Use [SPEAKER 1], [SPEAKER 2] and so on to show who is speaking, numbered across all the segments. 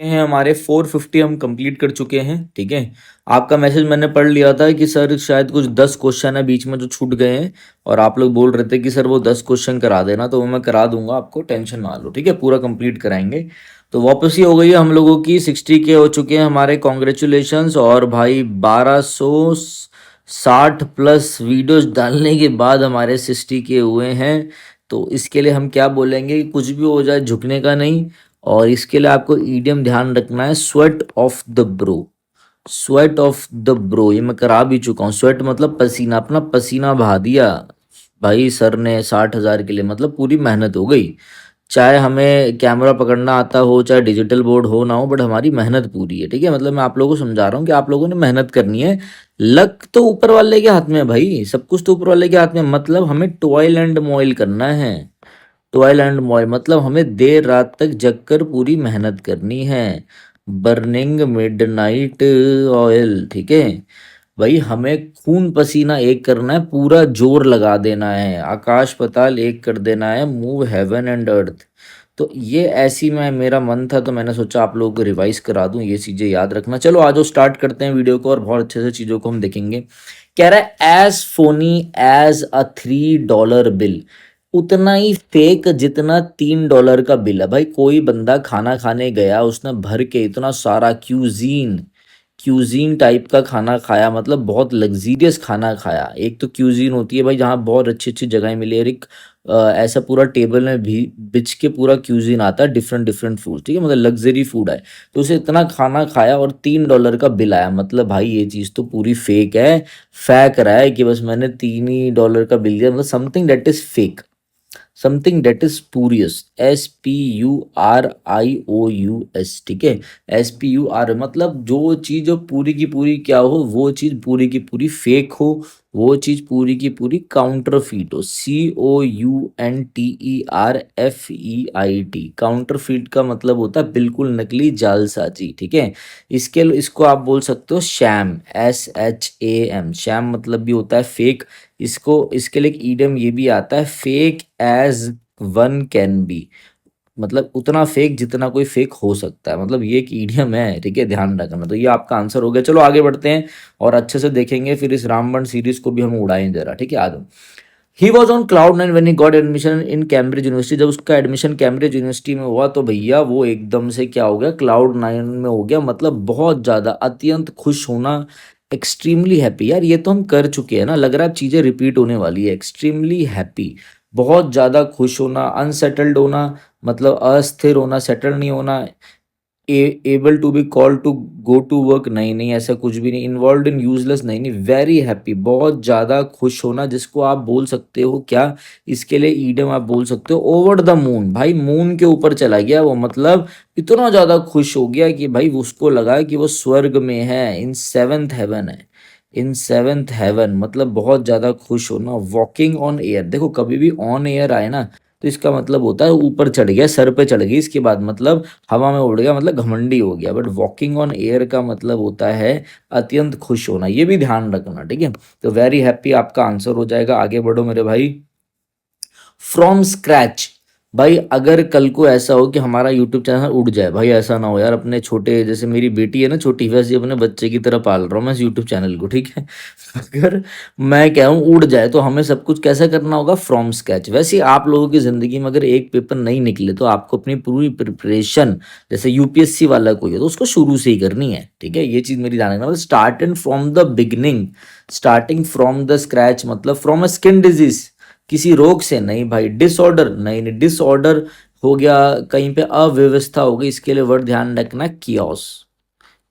[SPEAKER 1] हैं हमारे 450 हम कंप्लीट कर चुके हैं। ठीक है, आपका मैसेज मैंने पढ़ लिया था कि सर शायद कुछ 10 क्वेश्चन है बीच में जो छूट गए हैं, और आप लोग बोल रहे थे कि सर वो 10 क्वेश्चन करा देना, तो वो मैं करा दूंगा, आपको टेंशन ना लो। ठीक है, पूरा कंप्लीट कराएंगे। तो वापस ही हो गई है हम लोगों की 60 के हो चुके हैं हमारे, कॉन्ग्रेचुलेशंस। और भाई 1260 प्लस वीडियोस डालने के बाद हमारे 60 के हुए हैं। तो इसके लिए हम क्या बोलेंगे कि कुछ भी हो जाए झुकने का नहीं। और इसके लिए आपको ईडियम ध्यान रखना है, sweat of the bro. Sweat of the bro ये मैं करा भी चुका हूँ। स्वेट मतलब पसीना, अपना पसीना बहा दिया भाई सर ने 60,000 के लिए, मतलब पूरी मेहनत हो गई। चाहे हमें कैमरा पकड़ना आता हो, चाहे डिजिटल बोर्ड हो ना हो, बट हमारी मेहनत पूरी है। ठीक है, मतलब मैं आप लोगों को समझा रहा हूँ कि आप लोगों ने मेहनत करनी है। लक तो ऊपर वाले के हाथ में है भाई, सब कुछ तो ऊपर वाले के हाथ में है। मतलब हमें टॉयल एंड मॉयल करना है। टॉयल एंड मॉयल मतलब हमें देर रात तक जगकर पूरी मेहनत करनी है। Burning midnight oil. ठीक है भाई, हमें खून पसीना एक करना है, पूरा जोर लगा देना है, आकाश पताल एक कर देना है, मूव हेवन एंड अर्थ। तो ये ऐसी मैं, मेरा मन था तो मैंने सोचा आप लोगों को रिवाइज करा दूं, ये चीजें याद रखना। चलो आज स्टार्ट करते हैं वीडियो को, और बहुत अच्छे से चीजों को हम देखेंगे। कह रहा है as phony as a $3 bill, उतना ही फेक जितना $3 का बिल है। भाई कोई बंदा खाना खाने गया, उसने भर के इतना सारा क्यूजीन क्यूजीन टाइप का खाना खाया, मतलब बहुत लग्जीरियस खाना खाया। एक तो क्यूजीन होती है भाई जहाँ बहुत अच्छी अच्छी जगह मिले, और एक ऐसा पूरा टेबल में भी बिछ के पूरा क्यूजीन आता है, डिफरेंट डिफरेंट फूड। ठीक है, मतलब लग्जरी फूड है। तो उसे इतना खाना खाया और $3 का बिल आया, मतलब भाई ये चीज़ तो पूरी फेक है। फेक रहा है कि बस मैंने $3 का बिल दिया, मतलब something that is fake, something that is spurious. SPURIOUS। ठीक है, SPUR मतलब जो चीज पूरी की पूरी क्या हो, वो चीज पूरी की पूरी फेक हो, वो चीज पूरी की पूरी काउंटरफीट हो। COUNTERFEIT। काउंटरफीट का मतलब होता है बिल्कुल नकली, जालसाजी। ठीक है, इसको आप बोल सकते हो शैम, SHAM। शैम मतलब भी होता है फेक। इसको इसके लिए एक ईडियम ये भी आता है, fake as one can be, मतलब उतना फेक जितना कोई फेक हो सकता है, मतलब ये एक ईडियम है। ठीक है, ध्यान रखना। तो ये आपका आंसर हो गया। चलो आगे बढ़ते हैं और अच्छे से देखेंगे, फिर इस रामबन सीरीज को भी हम उड़ाएं जरा। ठीक है, आ जाओ। He was on cloud nine when he got admission in Cambridge university. जब उसका एडमिशन कैम्ब्रिज यूनिवर्सिटी में हुआ तो भैया वो एकदम से क्या हो गया, क्लाउड नाइन में हो गया, मतलब बहुत ज़्यादा अत्यंत खुश होना। एक्सट्रीमली हैप्पी, यार ये तो हम कर चुके हैं ना, लग रहा है अब चीज़ें रिपीट होने वाली है। एक्सट्रीमली हैप्पी, बहुत ज़्यादा खुश होना। अनसेटल्ड होना मतलब अस्थिर होना, सेटल नहीं होना। Able to be call to go to work, नहीं नहीं ऐसा कुछ भी नहीं। इन्वॉल्व इन यूजलेस, नहीं नहीं। वेरी हैप्पी, बहुत ज़्यादा खुश होना, जिसको आप बोल सकते हो क्या, इसके लिए ईडम आप बोल सकते हो ओवर द मून। भाई मून के ऊपर चला गया वो, मतलब इतना ज़्यादा खुश हो गया कि भाई उसको लगा कि वो स्वर्ग में है, इन सेवेंथ हेवन है। इन सेवेंथ हेवन मतलब बहुत ज़्यादा खुश होना। वॉकिंग ऑन एयर, देखो कभी भी ऑन एयर आए ना तो इसका मतलब होता है ऊपर चढ़ गया, सर पे चढ़ गई, इसके बाद मतलब हवा में उड़ गया, मतलब घमंडी हो गया। बट वॉकिंग ऑन एयर का मतलब होता है अत्यंत खुश होना, ये भी ध्यान रखना। ठीक है, तो वेरी हैप्पी आपका आंसर हो जाएगा। आगे बढ़ो मेरे भाई। फ्रॉम स्क्रैच, भाई अगर कल को ऐसा हो कि हमारा यूट्यूब चैनल उड़ जाए, भाई ऐसा ना हो यार, अपने छोटे, जैसे मेरी बेटी है ना छोटी, वैसे ही अपने बच्चे की तरह पाल रहा हूँ मैं इस यूट्यूब चैनल को। ठीक है, अगर मैं कहूँ उड़ जाए तो हमें सब कुछ कैसे करना होगा, फ्रॉम स्क्रैच। वैसे ही आप लोगों की जिंदगी में अगर एक पेपर नहीं निकले तो आपको अपनी पूरी प्रिपरेशन, जैसे यूपीएससी वाला कोई है तो उसको शुरू से ही करनी है। ठीक है, ये चीज मेरी ध्यान रखना, मतलब start and from the beginning. Starting from the scratch मतलब फ्रॉम अ स्किन डिजीज, किसी रोग से नहीं भाई। डिसऑर्डर, नहीं नहीं, डिसऑर्डर हो गया, कहीं पे अव्यवस्था हो गई, इसके लिए वर्ड ध्यान रखना, कियोस।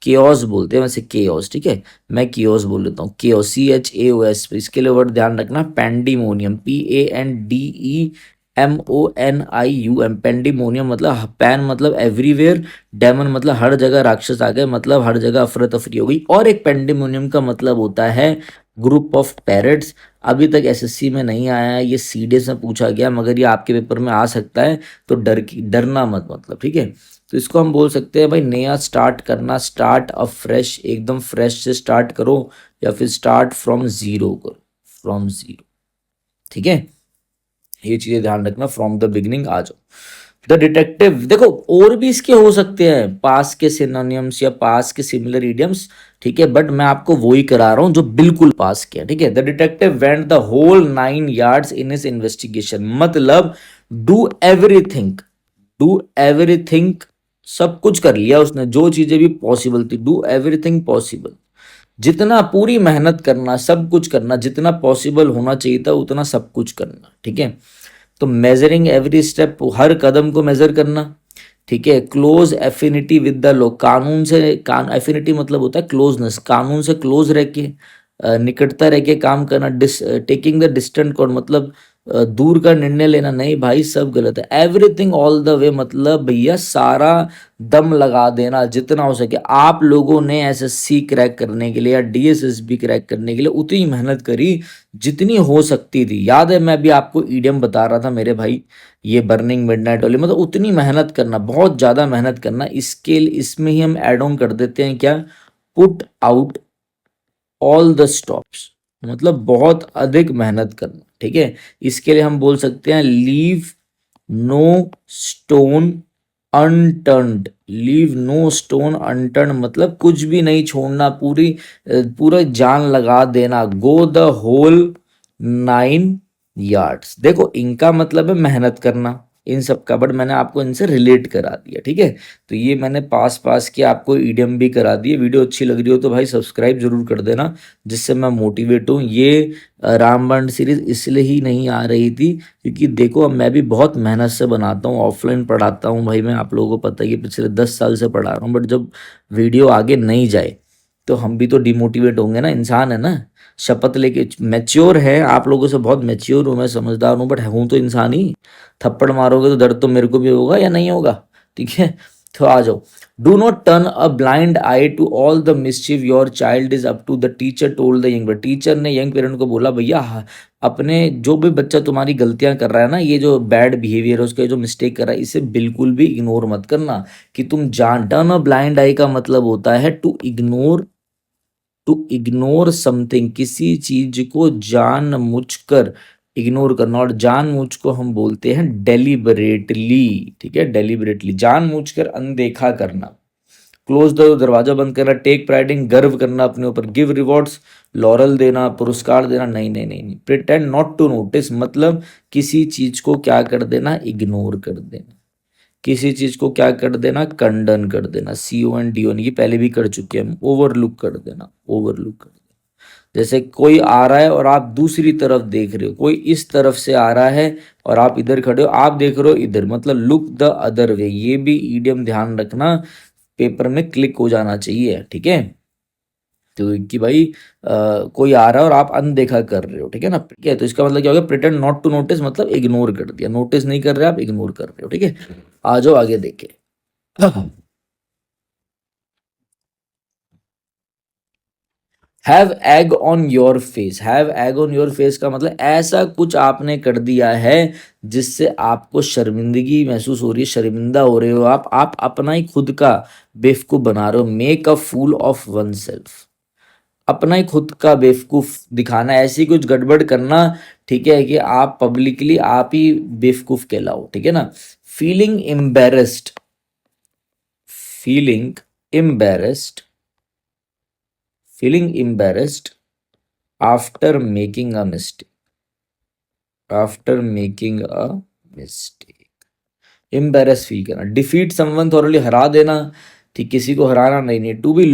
[SPEAKER 1] केओस बोलते हैं वैसे, केओस। ठीक है, मैं कियोस बोल लेता हूँ, केओस, CHAOS। इसके लिए वर्ड ध्यान रखना, पैंडीमोनियम, PANDEMONIUM। पैंडीमोनियम मतलब पैन मतलब एवरीवेयर, डेमन मतलब हर जगह राक्षस आ गए, मतलब हर जगह अफरा तफरी हो गई। और एक पैंडीमोनियम का मतलब होता है ग्रुप ऑफ पैरट्स। अभी तक SSC में नहीं आया है, ये सीडीएस में पूछा गया, मगर ये आपके पेपर में आ सकता है, तो डरना मत, मतलब। ठीक है, तो इसको हम बोल सकते हैं भाई नया स्टार्ट करना, स्टार्ट अ फ्रेश, एकदम फ्रेश से स्टार्ट करो, या फिर स्टार्ट फ्रॉम जीरो करो, फ्रॉम जीरो। ठीक है, ये चीजें ध्यान रखना। फ्रॉम द बिगनिंग आ जाओ। द डिटेक्टिव, देखो और भी इसके हो सकते हैं पास के सिनोनिम्स या पास के सिमिलर इडियम्स, ठीक है, बट मैं आपको वो ही करा रहा हूं जो बिल्कुल पास के हैं, ठीक है। The detective went the whole 9 yards in his investigation, मतलब डू एवरीथिंग, डू एवरीथिंग, सब कुछ कर लिया उसने, जो चीजें भी पॉसिबल थी, डू एवरीथिंग पॉसिबल, जितना पूरी मेहनत करना, सब कुछ करना, जितना पॉसिबल होना चाहिए था उतना सब कुछ करना, ठीक है। तो मेजरिंग एवरी स्टेप, हर कदम को मेजर करना, ठीक है। Close affinity with the law, कानून से, एफिनिटी मतलब होता है क्लोजनेस, कानून से क्लोज रह के, निकटता रह के काम करना। टेकिंग द डिस्टेंट कॉर्ड मतलब दूर का निर्णय लेना, नहीं भाई सब गलत है। एवरीथिंग ऑल द वे मतलब भैया सारा दम लगा देना जितना हो सके। आप लोगों ने एसएससी क्रैक करने के लिए या डीएसएसबी क्रैक करने के लिए उतनी मेहनत करी जितनी हो सकती थी। याद है मैं अभी आपको ईडीएम बता रहा था मेरे भाई, ये बर्निंग मिडनाइट वाली, मतलब उतनी मेहनत करना, बहुत ज़्यादा मेहनत करना। इसके इसमें ही हम ऐड ऑन कर देते हैं क्या, put out all the stops, मतलब बहुत अधिक मेहनत करना, ठीक है। इसके लिए हम बोल सकते हैं leave no stone unturned, leave no stone unturn मतलब कुछ भी नहीं छोड़ना, पूरा जान लगा देना। गो द होल 9 yards, देखो इनका मतलब है मेहनत करना इन सब का, बट मैंने आपको इनसे रिलेट करा दिया, ठीक है। तो ये मैंने पास पास के आपको ईडियम भी करा दिए। वीडियो अच्छी लग रही हो तो भाई सब्सक्राइब जरूर कर देना, जिससे मैं मोटिवेट हूँ। ये रामबाण सीरीज इसलिए ही नहीं आ रही थी क्योंकि देखो अब मैं भी बहुत मेहनत से बनाता हूँ, ऑफलाइन पढ़ाता हूँ भाई मैं, आप लोगों को पता है कि पिछले 10 साल से पढ़ा रहा हूँ, बट जब वीडियो आगे नहीं जाए तो हम भी तो डिमोटिवेट होंगे ना, इंसान है ना। शपथ लेके मैच्योर है, आप लोगों से बहुत मैच्योर हूँ मैं, समझदार हूँ, बट हूँ तो इंसान ही। थप्पड़ मारोगे तो दर्द तो मेरे को भी होगा या नहीं होगा, ठीक है। तो आ जाओ। Do not turn a blind eye to all the mischief your child is up to, the teacher told the young, teacher ने यंग पेरेंट को बोला भैया अपने जो भी बच्चा तुम्हारी गलतियां कर रहा है ना, ये जो बैड बिहेवियर है उसका, जो मिस्टेक कर रहा है, इसे बिल्कुल भी इग्नोर मत करना। कि तुम जान, टर्न अ ब्लाइंड आई का मतलब होता है to ignore, to ignore something, किसी चीज को जान मुझकर इग्नोर करना, और जानबूझ को हम बोलते हैं डेलिबरेटली, ठीक है, डेलिबरेटली जानबूझकर अनदेखा करना। क्लोज द, दरवाजा बंद करना। टेक प्राइडिंग, गर्व करना अपने ऊपर। गिव रिवॉर्ड्स, लॉरल देना, पुरस्कार देना, नहीं नहीं नहीं नहीं। प्रिटेंड नॉट टू नोटिस मतलब किसी चीज को क्या कर देना, इग्नोर कर देना। किसी चीज को क्या कर देना, कंडन कर देना, CONDON, ये पहले भी कर चुके हैं। ओवरलुक कर देना, ओवरलुक कर देना। जैसे कोई आ रहा है और आप दूसरी तरफ देख रहे हो, कोई इस तरफ से आ रहा है और आप इधर खड़े हो, आप देख रहे हो इधर, मतलब लुक द अदर वे। ये भी ईडियम ध्यान रखना, पेपर में क्लिक हो जाना चाहिए, ठीक है। तो कि भाई कोई आ रहा है और आप अनदेखा कर रहे हो, ठीक है ना, ठीक है। तो इसका मतलब क्या हो गया, प्रिटेंड नॉट टू नोटिस मतलब इग्नोर कर दिया, नोटिस नहीं कर रहे आप, इग्नोर कर रहे हो, ठीक है। आ जाओ आगे देखे। Have egg on your face, have egg on your face का मतलब ऐसा कुछ आपने कर दिया है जिससे आपको शर्मिंदगी महसूस हो रही है, शर्मिंदा हो रहे हो आप अपना ही खुद का बेवकूफ बना रहे हो। Make a fool of oneself, अपना ही खुद का बेवकूफ दिखाना, ऐसी कुछ गड़बड़ करना, ठीक है, कि आप पब्लिकली आप ही बेवकूफ कहलाओ, ठीक है ना। Feeling embarrassed, feeling embarrassed, feeling embarrassed after making a mistake, after making a mistake, embarrass feel करना। डिफीट समवन, थोरली हरा देना, ठीक, किसी को हराना, नहीं नहीं। To be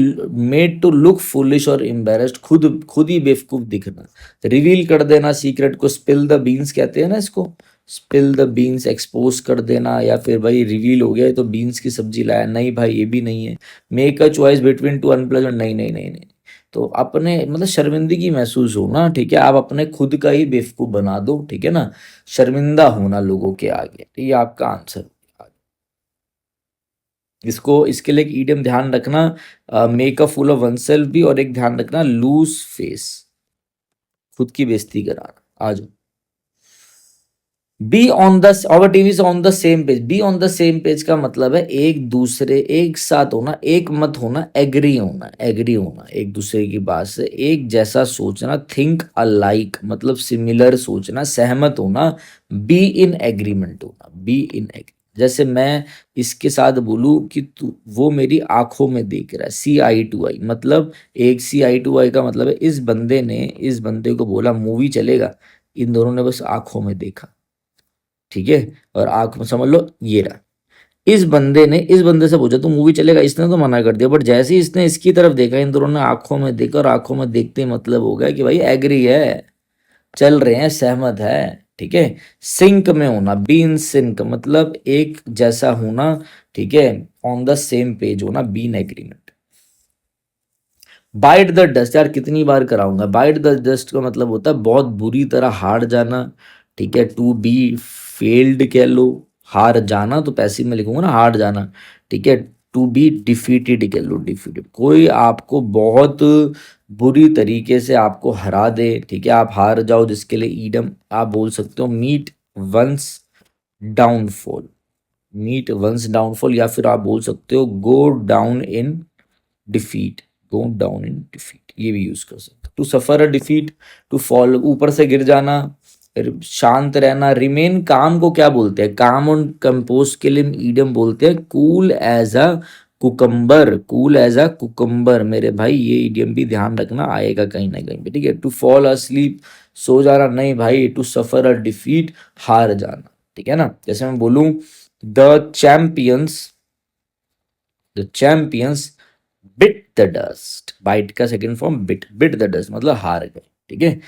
[SPEAKER 1] made to look foolish और एम्बेरस्ड, खुद खुद ही बेवकूफ दिखना। रिवील कर देना सीक्रेट को, स्पिल द बीन्स कहते हैं ना इसको, स्पिल द बीन्स, एक्सपोज कर देना, या फिर भाई रिवील हो गया है तो बीन्स की सब्जी लाया, नहीं भाई ये भी नहीं है। Make a choice between two unpleasant, नहीं नहीं नहीं नहीं। तो अपने मतलब शर्मिंदगी महसूस हो ना, ठीक है, आप अपने खुद का ही बेवकूफ बना दो, ठीक है ना। शर्मिंदा होना लोगों के आगे, ये आपका आंसर। इसको इसके लिए एक ईडियम ध्यान रखना, make a fool of oneself भी, और एक ध्यान रखना लूज फेस, खुद की बेइज्जती कराना। आ जाओ। बी ऑन द, और टीवी से on the same page, be on the same page का मतलब है एक दूसरे, एक साथ होना, एक मत होना, एग्री होना, एग्री होना एक दूसरे की बात से, एक जैसा सोचना। थिंक अलाइक मतलब सिमिलर सोचना, सहमत होना। बी इन एग्रीमेंट होना, बी इन एग्रीमेंट। जैसे मैं इसके साथ बोलूं कि तू वो मेरी आंखों में देख रहा है, सी आई टू आई, मतलब एक सी आई टू आई का मतलब है इस बंदे ने इस बंदे को बोला मूवी चलेगा, इन दोनों ने बस आंखों में देखा, ठीक है। और आंख में समझ लो ये रहा, इस बंदे ने इस बंदे से पूछा तो मूवी चलेगा, इसने तो मना कर दिया, बट जैसे ही इसने इसकी तरफ देखा, इन दोनों ने आंखों में देखा, और आंखों में देखते ही मतलब हो गया कि भाई एग्री है, चल रहे हैं, सहमत है, ठीक है। सिंक में होना, बी इन सिंक मतलब एक जैसा होना, ठीक है, ऑन द सेम पेज होना, be in agreement. Bite the dust, यार कितनी बार कराऊंगा, बाइट द डस्ट का मतलब होता है बहुत बुरी तरह हार जाना, ठीक है। टू बी फेल्ड कह लो, हार जाना तो पैसिव में लिखूंगा ना, हार जाना, ठीक है। टू बी डिफीटेड कह लो, डिफीटेड, कोई आपको बहुत बुरी तरीके से आपको हरा दे, ठीक है, आप हार जाओ, जिसके लिए ईडम आप बोल सकते हो meet one's downfall, meet one's downfall, या फिर आप बोल सकते हो go down in defeat, go down in defeat, ये भी यूज कर सकते हो। To suffer a defeat, to fall ऊपर से गिर जाना, शांत रहना, रिमेन काम को क्या बोलते हैं, काम और कंपोज के लिए ईडम बोलते हैं cool as a cucumber, cool as a cucumber मेरे भाई, ये ईडियम भी ध्यान रखना, आएगा कहीं ना कहीं पे, ठीक है। टू फॉल अस्लीप, सो जाना नहीं भाई, टू सफर अ डिफीट, हार जाना, ठीक है ना। जैसे मैं बोलूं the champions, the champions bit the dust, bite का second form bit, bit the dust मतलब हार गए, ठीक है।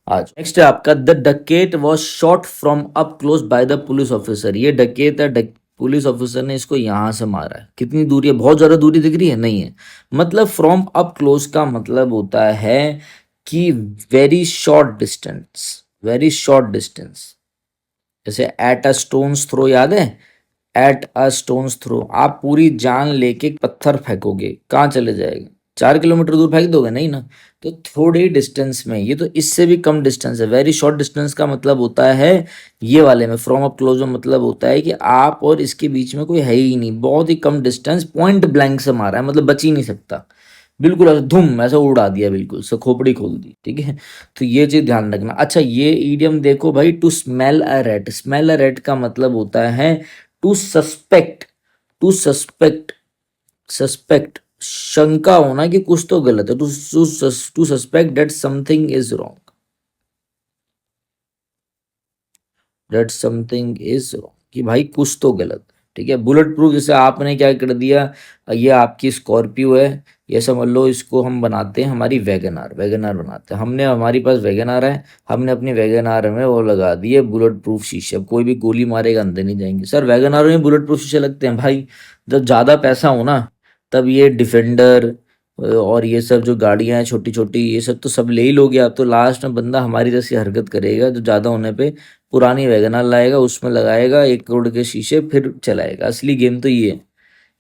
[SPEAKER 1] आज नेक्स्ट है आपका, the dacoit was shot from up close by the police officer, ये डकेत है, पुलिस ऑफिसर ने इसको यहां से मारा है, कितनी दूरी है, बहुत ज्यादा दूरी दिख रही है, नहीं है, मतलब फ्रॉम अप क्लोज का मतलब होता है कि very short distance, very short distance, जैसे एट अ स्टोन्स थ्रो, याद है, एट अ स्टोन्स थ्रो, आप पूरी जान लेके एक पत्थर फेंकोगे, कहाँ चले जाएगा, 4 किलोमीटर दूर फेंक दोगे, नहीं ना, तो थोड़ी डिस्टेंस में, ये तो इससे भी कम डिस्टेंस है। वेरी शॉर्ट डिस्टेंस का मतलब होता है ये वाले में, फ्रॉम अप क्लोज में मतलब होता है कि आप और इसके बीच में कोई है ही नहीं, बहुत ही कम डिस्टेंस, पॉइंट ब्लैंक से मारा है, मतलब बच ही नहीं सकता, बिल्कुल ऐसा धूम ऐसा उड़ा दिया, बिल्कुल से खोपड़ी खोल दी, ठीक है। तो ये चीज ध्यान रखना। अच्छा ये ईडियम देखो भाई, to smell a rat, smell a rat का मतलब होता है to suspect, to suspect, suspect शंका होना कि कुछ तो गलत है, to suspect that something is wrong, that something is wrong, कि भाई कुछ तो गलत है, ठीक है। बुलेट प्रूफ, जैसे आपने क्या कर दिया, ये आपकी स्कॉर्पियो है, ये समझ लो इसको हम बनाते हैं हमारी वैगन आर, वैगन आर बनाते हैं, हमने हमारी पास वैगन आर है, हमने अपनी वैगन आर में वो लगा दिए बुलेट प्रूफ शीशे, अब कोई भी गोली मारेगा अंदर नहीं जाएंगे, सर वैगन आर में बुलेट प्रूफ शीशे लगते हैं भाई, जब ज़्यादा पैसा हो ना, तब ये डिफेंडर और ये सब जो गाड़ियां हैं छोटी छोटी, ये सब तो सब ले ही लोगे आप, तो लास्ट में बंदा हमारी जैसी हरकत करेगा, जो ज़्यादा होने पे पुरानी वैगनर लाएगा, उसमें लगाएगा 1 करोड़ के शीशे, फिर चलाएगा। असली गेम तो ये है।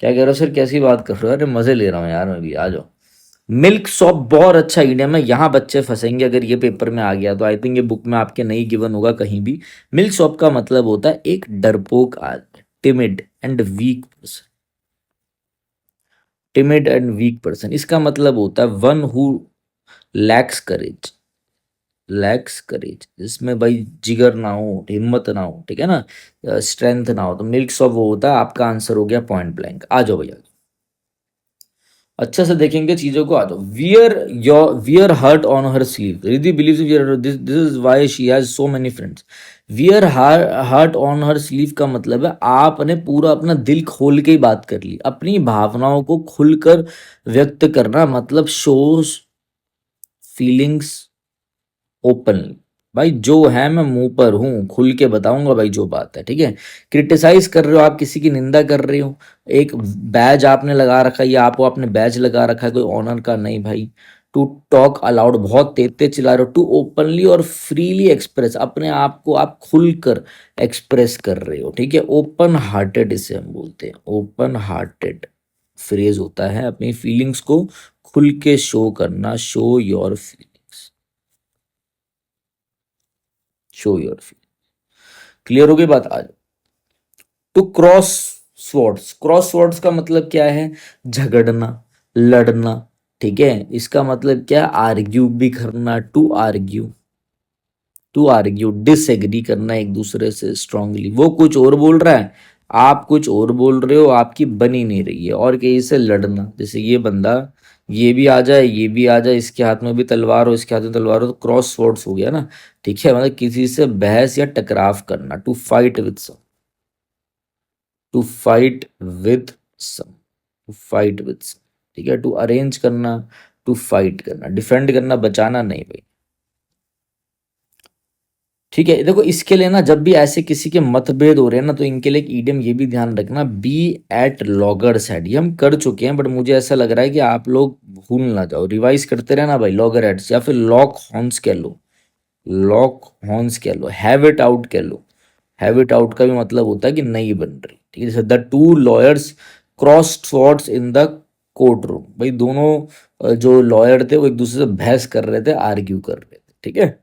[SPEAKER 1] क्या कह रहे हो सर, कैसी बात कर रहे हो, अरे मजे ले रहा हूँ यार मैं भी, आ जाओ। मिल्क शॉप बहुत अच्छा इडियम है, यहाँ बच्चे फंसेंगे अगर ये पेपर में आ गया तो, आई थिंक ये बुक में आपके नहीं गिवन होगा कहीं भी। मिल्क शॉप का मतलब होता है एक डरपोक आदमी, timid and weak person, timid and weak person, इसका मतलब होता है वन हु लैक्स करेज, लैक्स करेज, जिसमें भाई जिगर ना हो, हिम्मत ना हो, ठीक है ना, स्ट्रेंथ ना हो, तो मिल्क ऑफ वो होता है। आपका आंसर हो गया पॉइंट ब्लैंक। आ जाओ भैया, अच्छा से देखेंगे चीजों को, आ जाओ। Wear heart on her sleeve, Riddhi believe this this is why she has so many friends. Wear heart on her sleeve का मतलब है आपने पूरा अपना दिल खोल के ही बात कर ली, अपनी भावनाओं को खुलकर व्यक्त करना, मतलब शोज फीलिंग्स ओपनली, भाई जो है मैं मुंह पर हूँ, खुल के बताऊंगा भाई जो बात है, ठीक है। क्रिटिसाइज कर रहे हो, आप किसी की निंदा कर रहे हो, एक बैज आपने लगा रखा है, या आपको आपने बैज लगा रखा है कोई ऑनर का, नहीं भाई। टू टॉक अलाउड, बहुत तेज तेज चिल्ला रहे हो। टू ओपनली और फ्रीली एक्सप्रेस, अपने आप को आप खुलकर एक्सप्रेस कर रहे हो, ठीक है। ओपन हार्टेड इसे हम बोलते हैं, ओपन हार्टेड फ्रेज होता है अपनी फीलिंग्स को खुल के शो करना, show your feelings, show your feeling. Clear हो गई बात, आज to cross swords, cross swords का मतलब क्या है, झगड़ना, लड़ना, ठीक है। इसका मतलब क्या, आर्ग्यू भी करना, to argue, to argue disagree करना एक दूसरे से स्ट्रांगली, वो कुछ और बोल रहा है, आप कुछ और बोल रहे हो, आपकी बन ही नहीं रही है। और कहीं से लड़ना, जैसे ये बंदा, ये भी आ जाए, ये भी आ जाए, इसके हाथ में भी तलवार हो, इसके हाथ में तलवार हो, तो क्रॉस स्वॉर्ड्स हो गया ना। ठीक है, मतलब किसी से बहस या टकराव करना, to fight with some, to fight with some, to fight with some. ठीक है, टू अरेंज करना, टू फाइट करना, डिफेंड करना, बचाना नहीं भाई। ठीक है, देखो इसके लिए ना, जब भी ऐसे किसी के मतभेद हो रहे हैं ना, तो इनके लिए एक ईडियम ये भी ध्यान रखना, बी एट लॉगर साइड। ये हम कर चुके हैं, बट मुझे ऐसा लग रहा है कि आप लोग भूल ना जाओ, रिवाइज करते रहना भाई। लॉगर एट्स, या फिर लॉक हॉर्न्स कह लो, लॉक हॉर्न्स कह लो, हैव इट आउट कह लो। हैव इट आउट का भी मतलब होता है कि नहीं बन रही। ठीक है, जैसे the two lawyers cross swords in the court room, भाई दोनों जो लॉयर थे वो एक दूसरे से बहस कर रहे थे, आर्ग्यू कर रहे थे। ठीक है,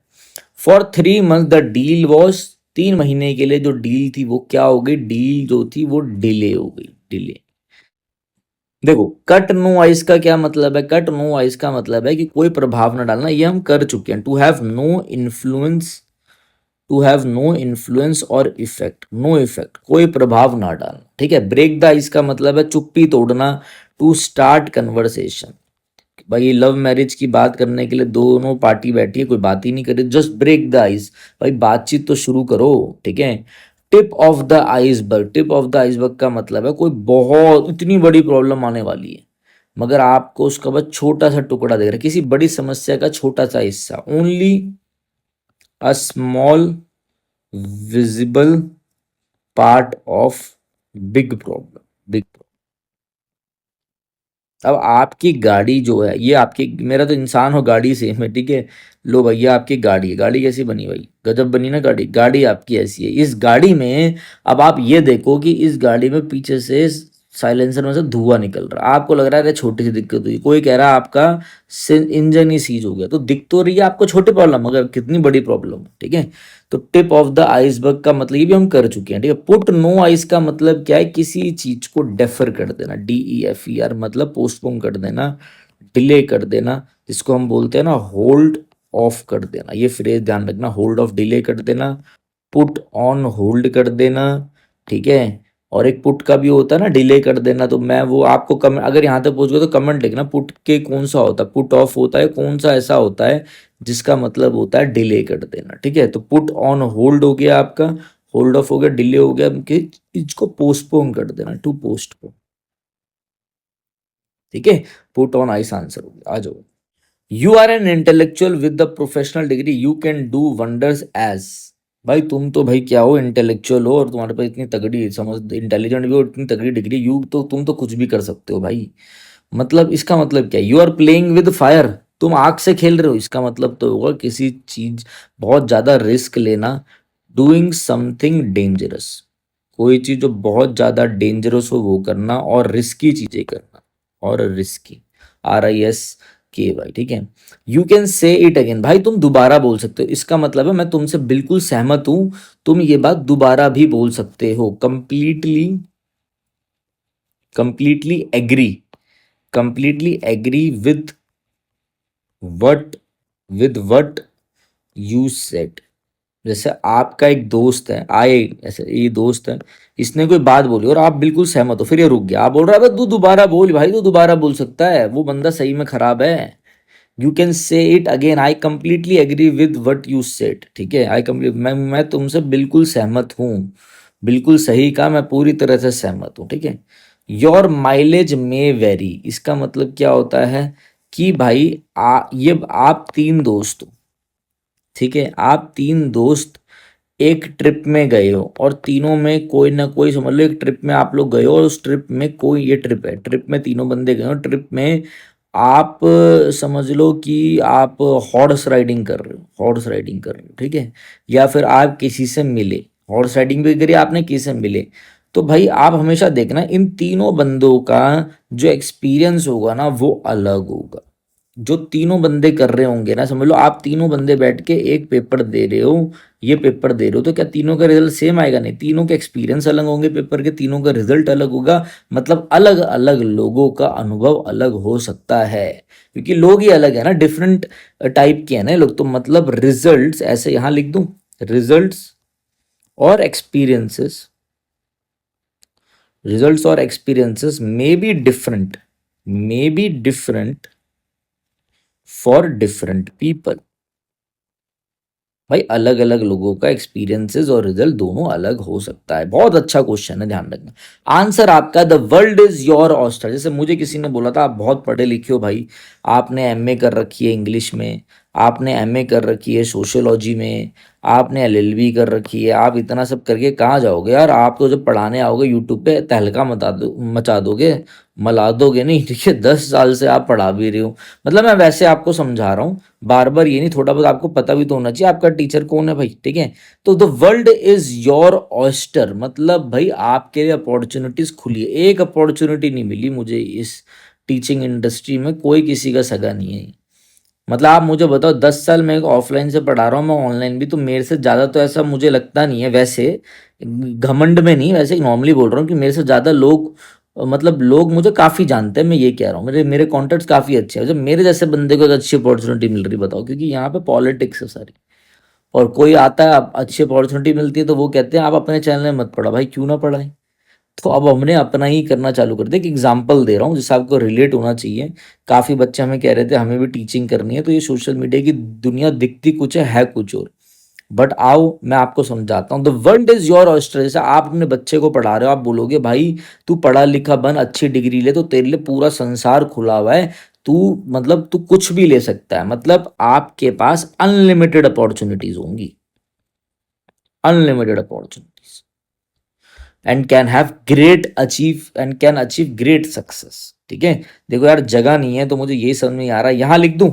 [SPEAKER 1] for 3 month the deal was, 3 महीने के लिए जो डील थी वो क्या हो गई, डील जो थी वो डिले हो गई, डिले। देखो कट नो आइस का क्या मतलब है, कट नो आइस का मतलब है कि कोई प्रभाव ना डालना, ये हम कर चुके हैं। To have no influence, to have no influence और इफेक्ट, नो इफेक्ट, कोई प्रभाव ना डालना। ठीक है, ब्रेक द आइस का मतलब है चुप्पी तोड़ना, टू स्टार्ट कन्वर्सेशन। भाई लव मैरिज की बात करने के लिए दोनों पार्टी बैठी है, कोई बात ही नहीं करे, जस्ट ब्रेक द आइस, भाई बातचीत तो शुरू करो। ठीक है, tip of the iceberg, tip of the iceberg का मतलब है कोई बहुत इतनी बड़ी प्रॉब्लम आने वाली है, मगर आपको उसका बस छोटा सा टुकड़ा देख रहा है, किसी बड़ी समस्या का छोटा सा हिस्सा, only a small visible part of big problem, big. अब आपकी गाड़ी जो है, ये आपकी, मेरा तो इंसान हो गाड़ी से मैं, ठीक है। लो भैया आपकी गाड़ी है, गाड़ी कैसी बनी भाई, गजब बनी ना गाड़ी, गाड़ी आपकी ऐसी है। इस गाड़ी में अब आप ये देखो कि इस गाड़ी में पीछे से साइलेंसर में से धुआं निकल रहा है, आपको लग रहा है अरे छोटी सी दिक्कत हुई, कोई कह रहा है आपका इंजन ही सीज हो गया, तो दिख तो रही है आपको छोटी प्रॉब्लम, मगर कितनी बड़ी प्रॉब्लम। ठीक है, तो टिप ऑफ द आइसबर्ग का मतलब ये भी हम कर चुके हैं। ठीक है, पुट नो आइस का मतलब क्या है, किसी चीज को डेफर कर देना, DEFER मतलब पोस्टपोन कर देना, डिले कर देना, जिसको हम बोलते हैं ना होल्ड ऑफ कर देना। ये फ्रेज ध्यान रखना, होल्ड ऑफ, डिले कर देना, पुट ऑन होल्ड कर देना। ठीक है, और एक पुट का भी होता है ना डिले कर देना, तो मैं वो आपको कमेंट, अगर यहाँ तक पहुंच गए तो कमेंट लिखना, पुट के कौन सा होता है, पुट ऑफ होता है, कौन सा ऐसा होता है जिसका मतलब होता है डिले कर देना। ठीक है, तो पुट ऑन होल्ड हो गया आपका, होल्ड ऑफ हो गया, डिले हो गया कि इसको पोस्टपोन कर देना, टू पोस्टपोन। ठीक है, पुट ऑन आइस आंसर हो गया, आ जाओ। You are an intellectual with the professional degree, you can do wonders as. भाई तुम तो भाई क्या हो, इंटेलेक्चुअल हो और तुम्हारे पास इतनी तगड़ी समझ, इंटेलिजेंट भी हो, इतनी तगड़ी डिग्री, यू तो तुम तो कुछ भी कर सकते हो भाई। मतलब इसका मतलब क्या है, you are playing with fire, तुम आग से खेल रहे हो, इसका मतलब तो होगा किसी चीज, बहुत ज्यादा रिस्क लेना, डूइंग समथिंग डेंजरस, कोई चीज जो बहुत ज्यादा डेंजरस हो वो करना, और रिस्की चीजें करना, और रिस्की, RISKY। ठीक है, you can say it again, भाई तुम दोबारा बोल सकते हो, इसका मतलब है मैं तुमसे बिल्कुल सहमत हूं, तुम ये बात दोबारा भी बोल सकते हो, completely, completely agree, completely agree what with what you said. जैसे आपका एक दोस्त है, आए ऐसे, ये दोस्त है, इसने कोई बात बोली और आप बिल्कुल सहमत हो, फिर ये रुक गया, आप बोल रहे हो तू दोबारा बोल, भाई तू दोबारा बोल सकता है, वो बंदा सही में खराब है। You can say it again, I completely agree with what you said. ठीक है, आई कंप्लीट, मैं तुमसे बिल्कुल सहमत हूँ, बिल्कुल सही कहा, मैं पूरी तरह से सहमत हूँ। ठीक है, योर माइलेज में वेरी, इसका मतलब क्या होता है कि भाई ये आप 3 दोस्त हो। ठीक है, आप 3 दोस्त एक ट्रिप में गए हो, और तीनों में कोई ना कोई, समझ लो एक ट्रिप में आप लोग गए हो, और उस ट्रिप में कोई, ये ट्रिप है, ट्रिप में तीनों बंदे गए हो, ट्रिप में आप समझ लो कि आप हॉर्स राइडिंग कर रहे हो, हॉर्स राइडिंग कर रहे हो। ठीक है, या फिर आप किसी से मिले, हॉर्स राइडिंग भी करी आपने, किसी से मिले, तो भाई आप हमेशा देखना इन तीनों बंदों का जो एक्सपीरियंस होगा ना वो अलग होगा। जो तीनों बंदे कर रहे होंगे ना, समझ लो आप तीनों बंदे बैठ के एक पेपर दे रहे हो, ये पेपर दे रहे हो, तो क्या तीनों का रिजल्ट सेम आएगा, नहीं, तीनों के एक्सपीरियंस अलग होंगे पेपर के, तीनों का रिजल्ट अलग होगा, मतलब अलग अलग लोगों का अनुभव अलग हो सकता है, क्योंकि लोग ही अलग है ना, डिफरेंट टाइप के हैं ना ये लोग, तो मतलब रिजल्ट्स ऐसे यहाँ लिख दूं, रिजल्ट्स और एक्सपीरियंसेस रिजल्ट्स और experiences may be different for different people. भाई अलग अलग लोगों का एक्सपीरियंसेस और रिजल्ट दोनों अलग हो सकता है। बहुत अच्छा क्वेश्चन है, ध्यान रखना। आंसर आपका the world is your oyster. जैसे मुझे किसी ने बोला था आप बहुत पढ़े लिखे हो भाई, आपने एमए कर रखी है इंग्लिश में, आपने एमए कर रखी है सोशियोलॉजी में, आपने एलएलबी कर रखी है, आप इतना सब करके कहाँ जाओगे यार? आप तो जब पढ़ाने आओगे यूट्यूब पे तहलका मचा दोगे, मला दोगे नहीं, ठीक है? 10 साल से आप पढ़ा भी रहे हो। मतलब मैं वैसे आपको समझा रहा हूँ, बार बार ये नहीं, थोड़ा बहुत आपको पता भी तो होना चाहिए आपका टीचर कौन है भाई, ठीक है? तो the world is your oyster, मतलब भाई आपके लिए अपॉर्चुनिटीज खुली है। एक अपॉर्चुनिटी नहीं मिली मुझे इस टीचिंग इंडस्ट्री में, कोई किसी का सगा नहीं है। मतलब आप मुझे बताओ, 10 साल मैं ऑफलाइन से पढ़ा रहा हूँ, मैं ऑनलाइन भी, तो मेरे से ज़्यादा तो ऐसा मुझे लगता नहीं है वैसे, घमंड में नहीं, वैसे नॉर्मली बोल रहा हूँ कि मेरे से ज़्यादा लोग, मतलब लोग मुझे काफ़ी जानते हैं, मैं ये कह रहा हूँ, मेरे मेरे कॉन्टेक्ट्स काफ़ी अच्छे हैं। जब मेरे जैसे बंदे को एक अच्छी अपॉर्चुनिटी मिल रही, बताओ, क्योंकि यहाँ पे पॉलिटिक्स है सारी। और कोई आता है, अच्छी अपॉर्चुनिटी मिलती है तो वो कहते हैं आप अपने चैनल में मत पढ़ा। भाई क्यों ना पढ़ाएं? तो अब हमने अपना ही करना चालू कर दिया। एक एग्जांपल दे रहा हूँ जिससे आपको रिलेट होना चाहिए। काफ़ी बच्चे हमें कह रहे थे हमें भी टीचिंग करनी है, तो ये सोशल मीडिया की दुनिया दिखती कुछ है कुछ और। बट आओ मैं आपको समझाता हूँ। The world is your oyster. जैसे आप अपने बच्चे को पढ़ा रहे हो, आप बोलोगे भाई तू पढ़ा लिखा बन, अच्छी डिग्री ले, तो तेरे लिए पूरा संसार खुला हुआ है, तू मतलब तू कुछ भी ले सकता है, मतलब आपके पास अनलिमिटेड अपॉर्चुनिटीज होंगी, unlimited opportunities, and can achieve great success. ठीक है? देखो यार जगह नहीं है तो मुझे ये समझ नहीं आ रहा, यहाँ लिख दूं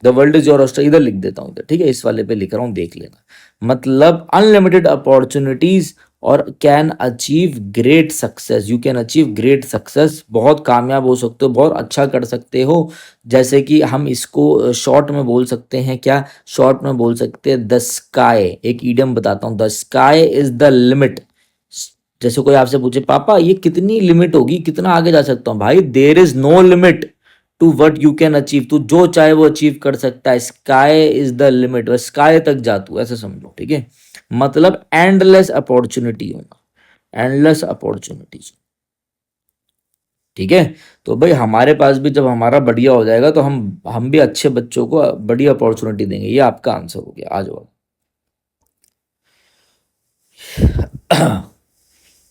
[SPEAKER 1] the world is your oyster, इधर लिख देता हूँ इधर, ठीक है? इस वाले पे लिख रहा हूँ, देख लेना। मतलब अनलिमिटेड अपॉर्चुनिटीज और can achieve great success, you can achieve great success, बहुत कामयाब हो सकते हो, बहुत अच्छा कर सकते हो। जैसे कि हम इसको शॉर्ट में बोल सकते हैं, क्या शॉर्ट में बोल सकते हैं? द स्काई, एक ईडियम बताता हूँ, the sky is the limit. जैसे कोई आपसे पूछे पापा ये कितनी लिमिट होगी, कितना आगे जा सकता हूँ? भाई there is no limit to what you can achieve, तू जो चाहे वो अचीव कर सकता है। स्काई इज द लिमिट, बस स्काई तक जा तू, ऐसे समझो, ठीक है? मतलब एंडलेस अपॉर्चुनिटी होना, एंडलेस अपॉर्चुनिटीज, ठीक है? तो भाई हमारे पास भी जब हमारा बढ़िया हो जाएगा तो हम भी अच्छे बच्चों को बड़ी अपॉर्चुनिटी देंगे। ये आपका आंसर हो गया, आ जाओ।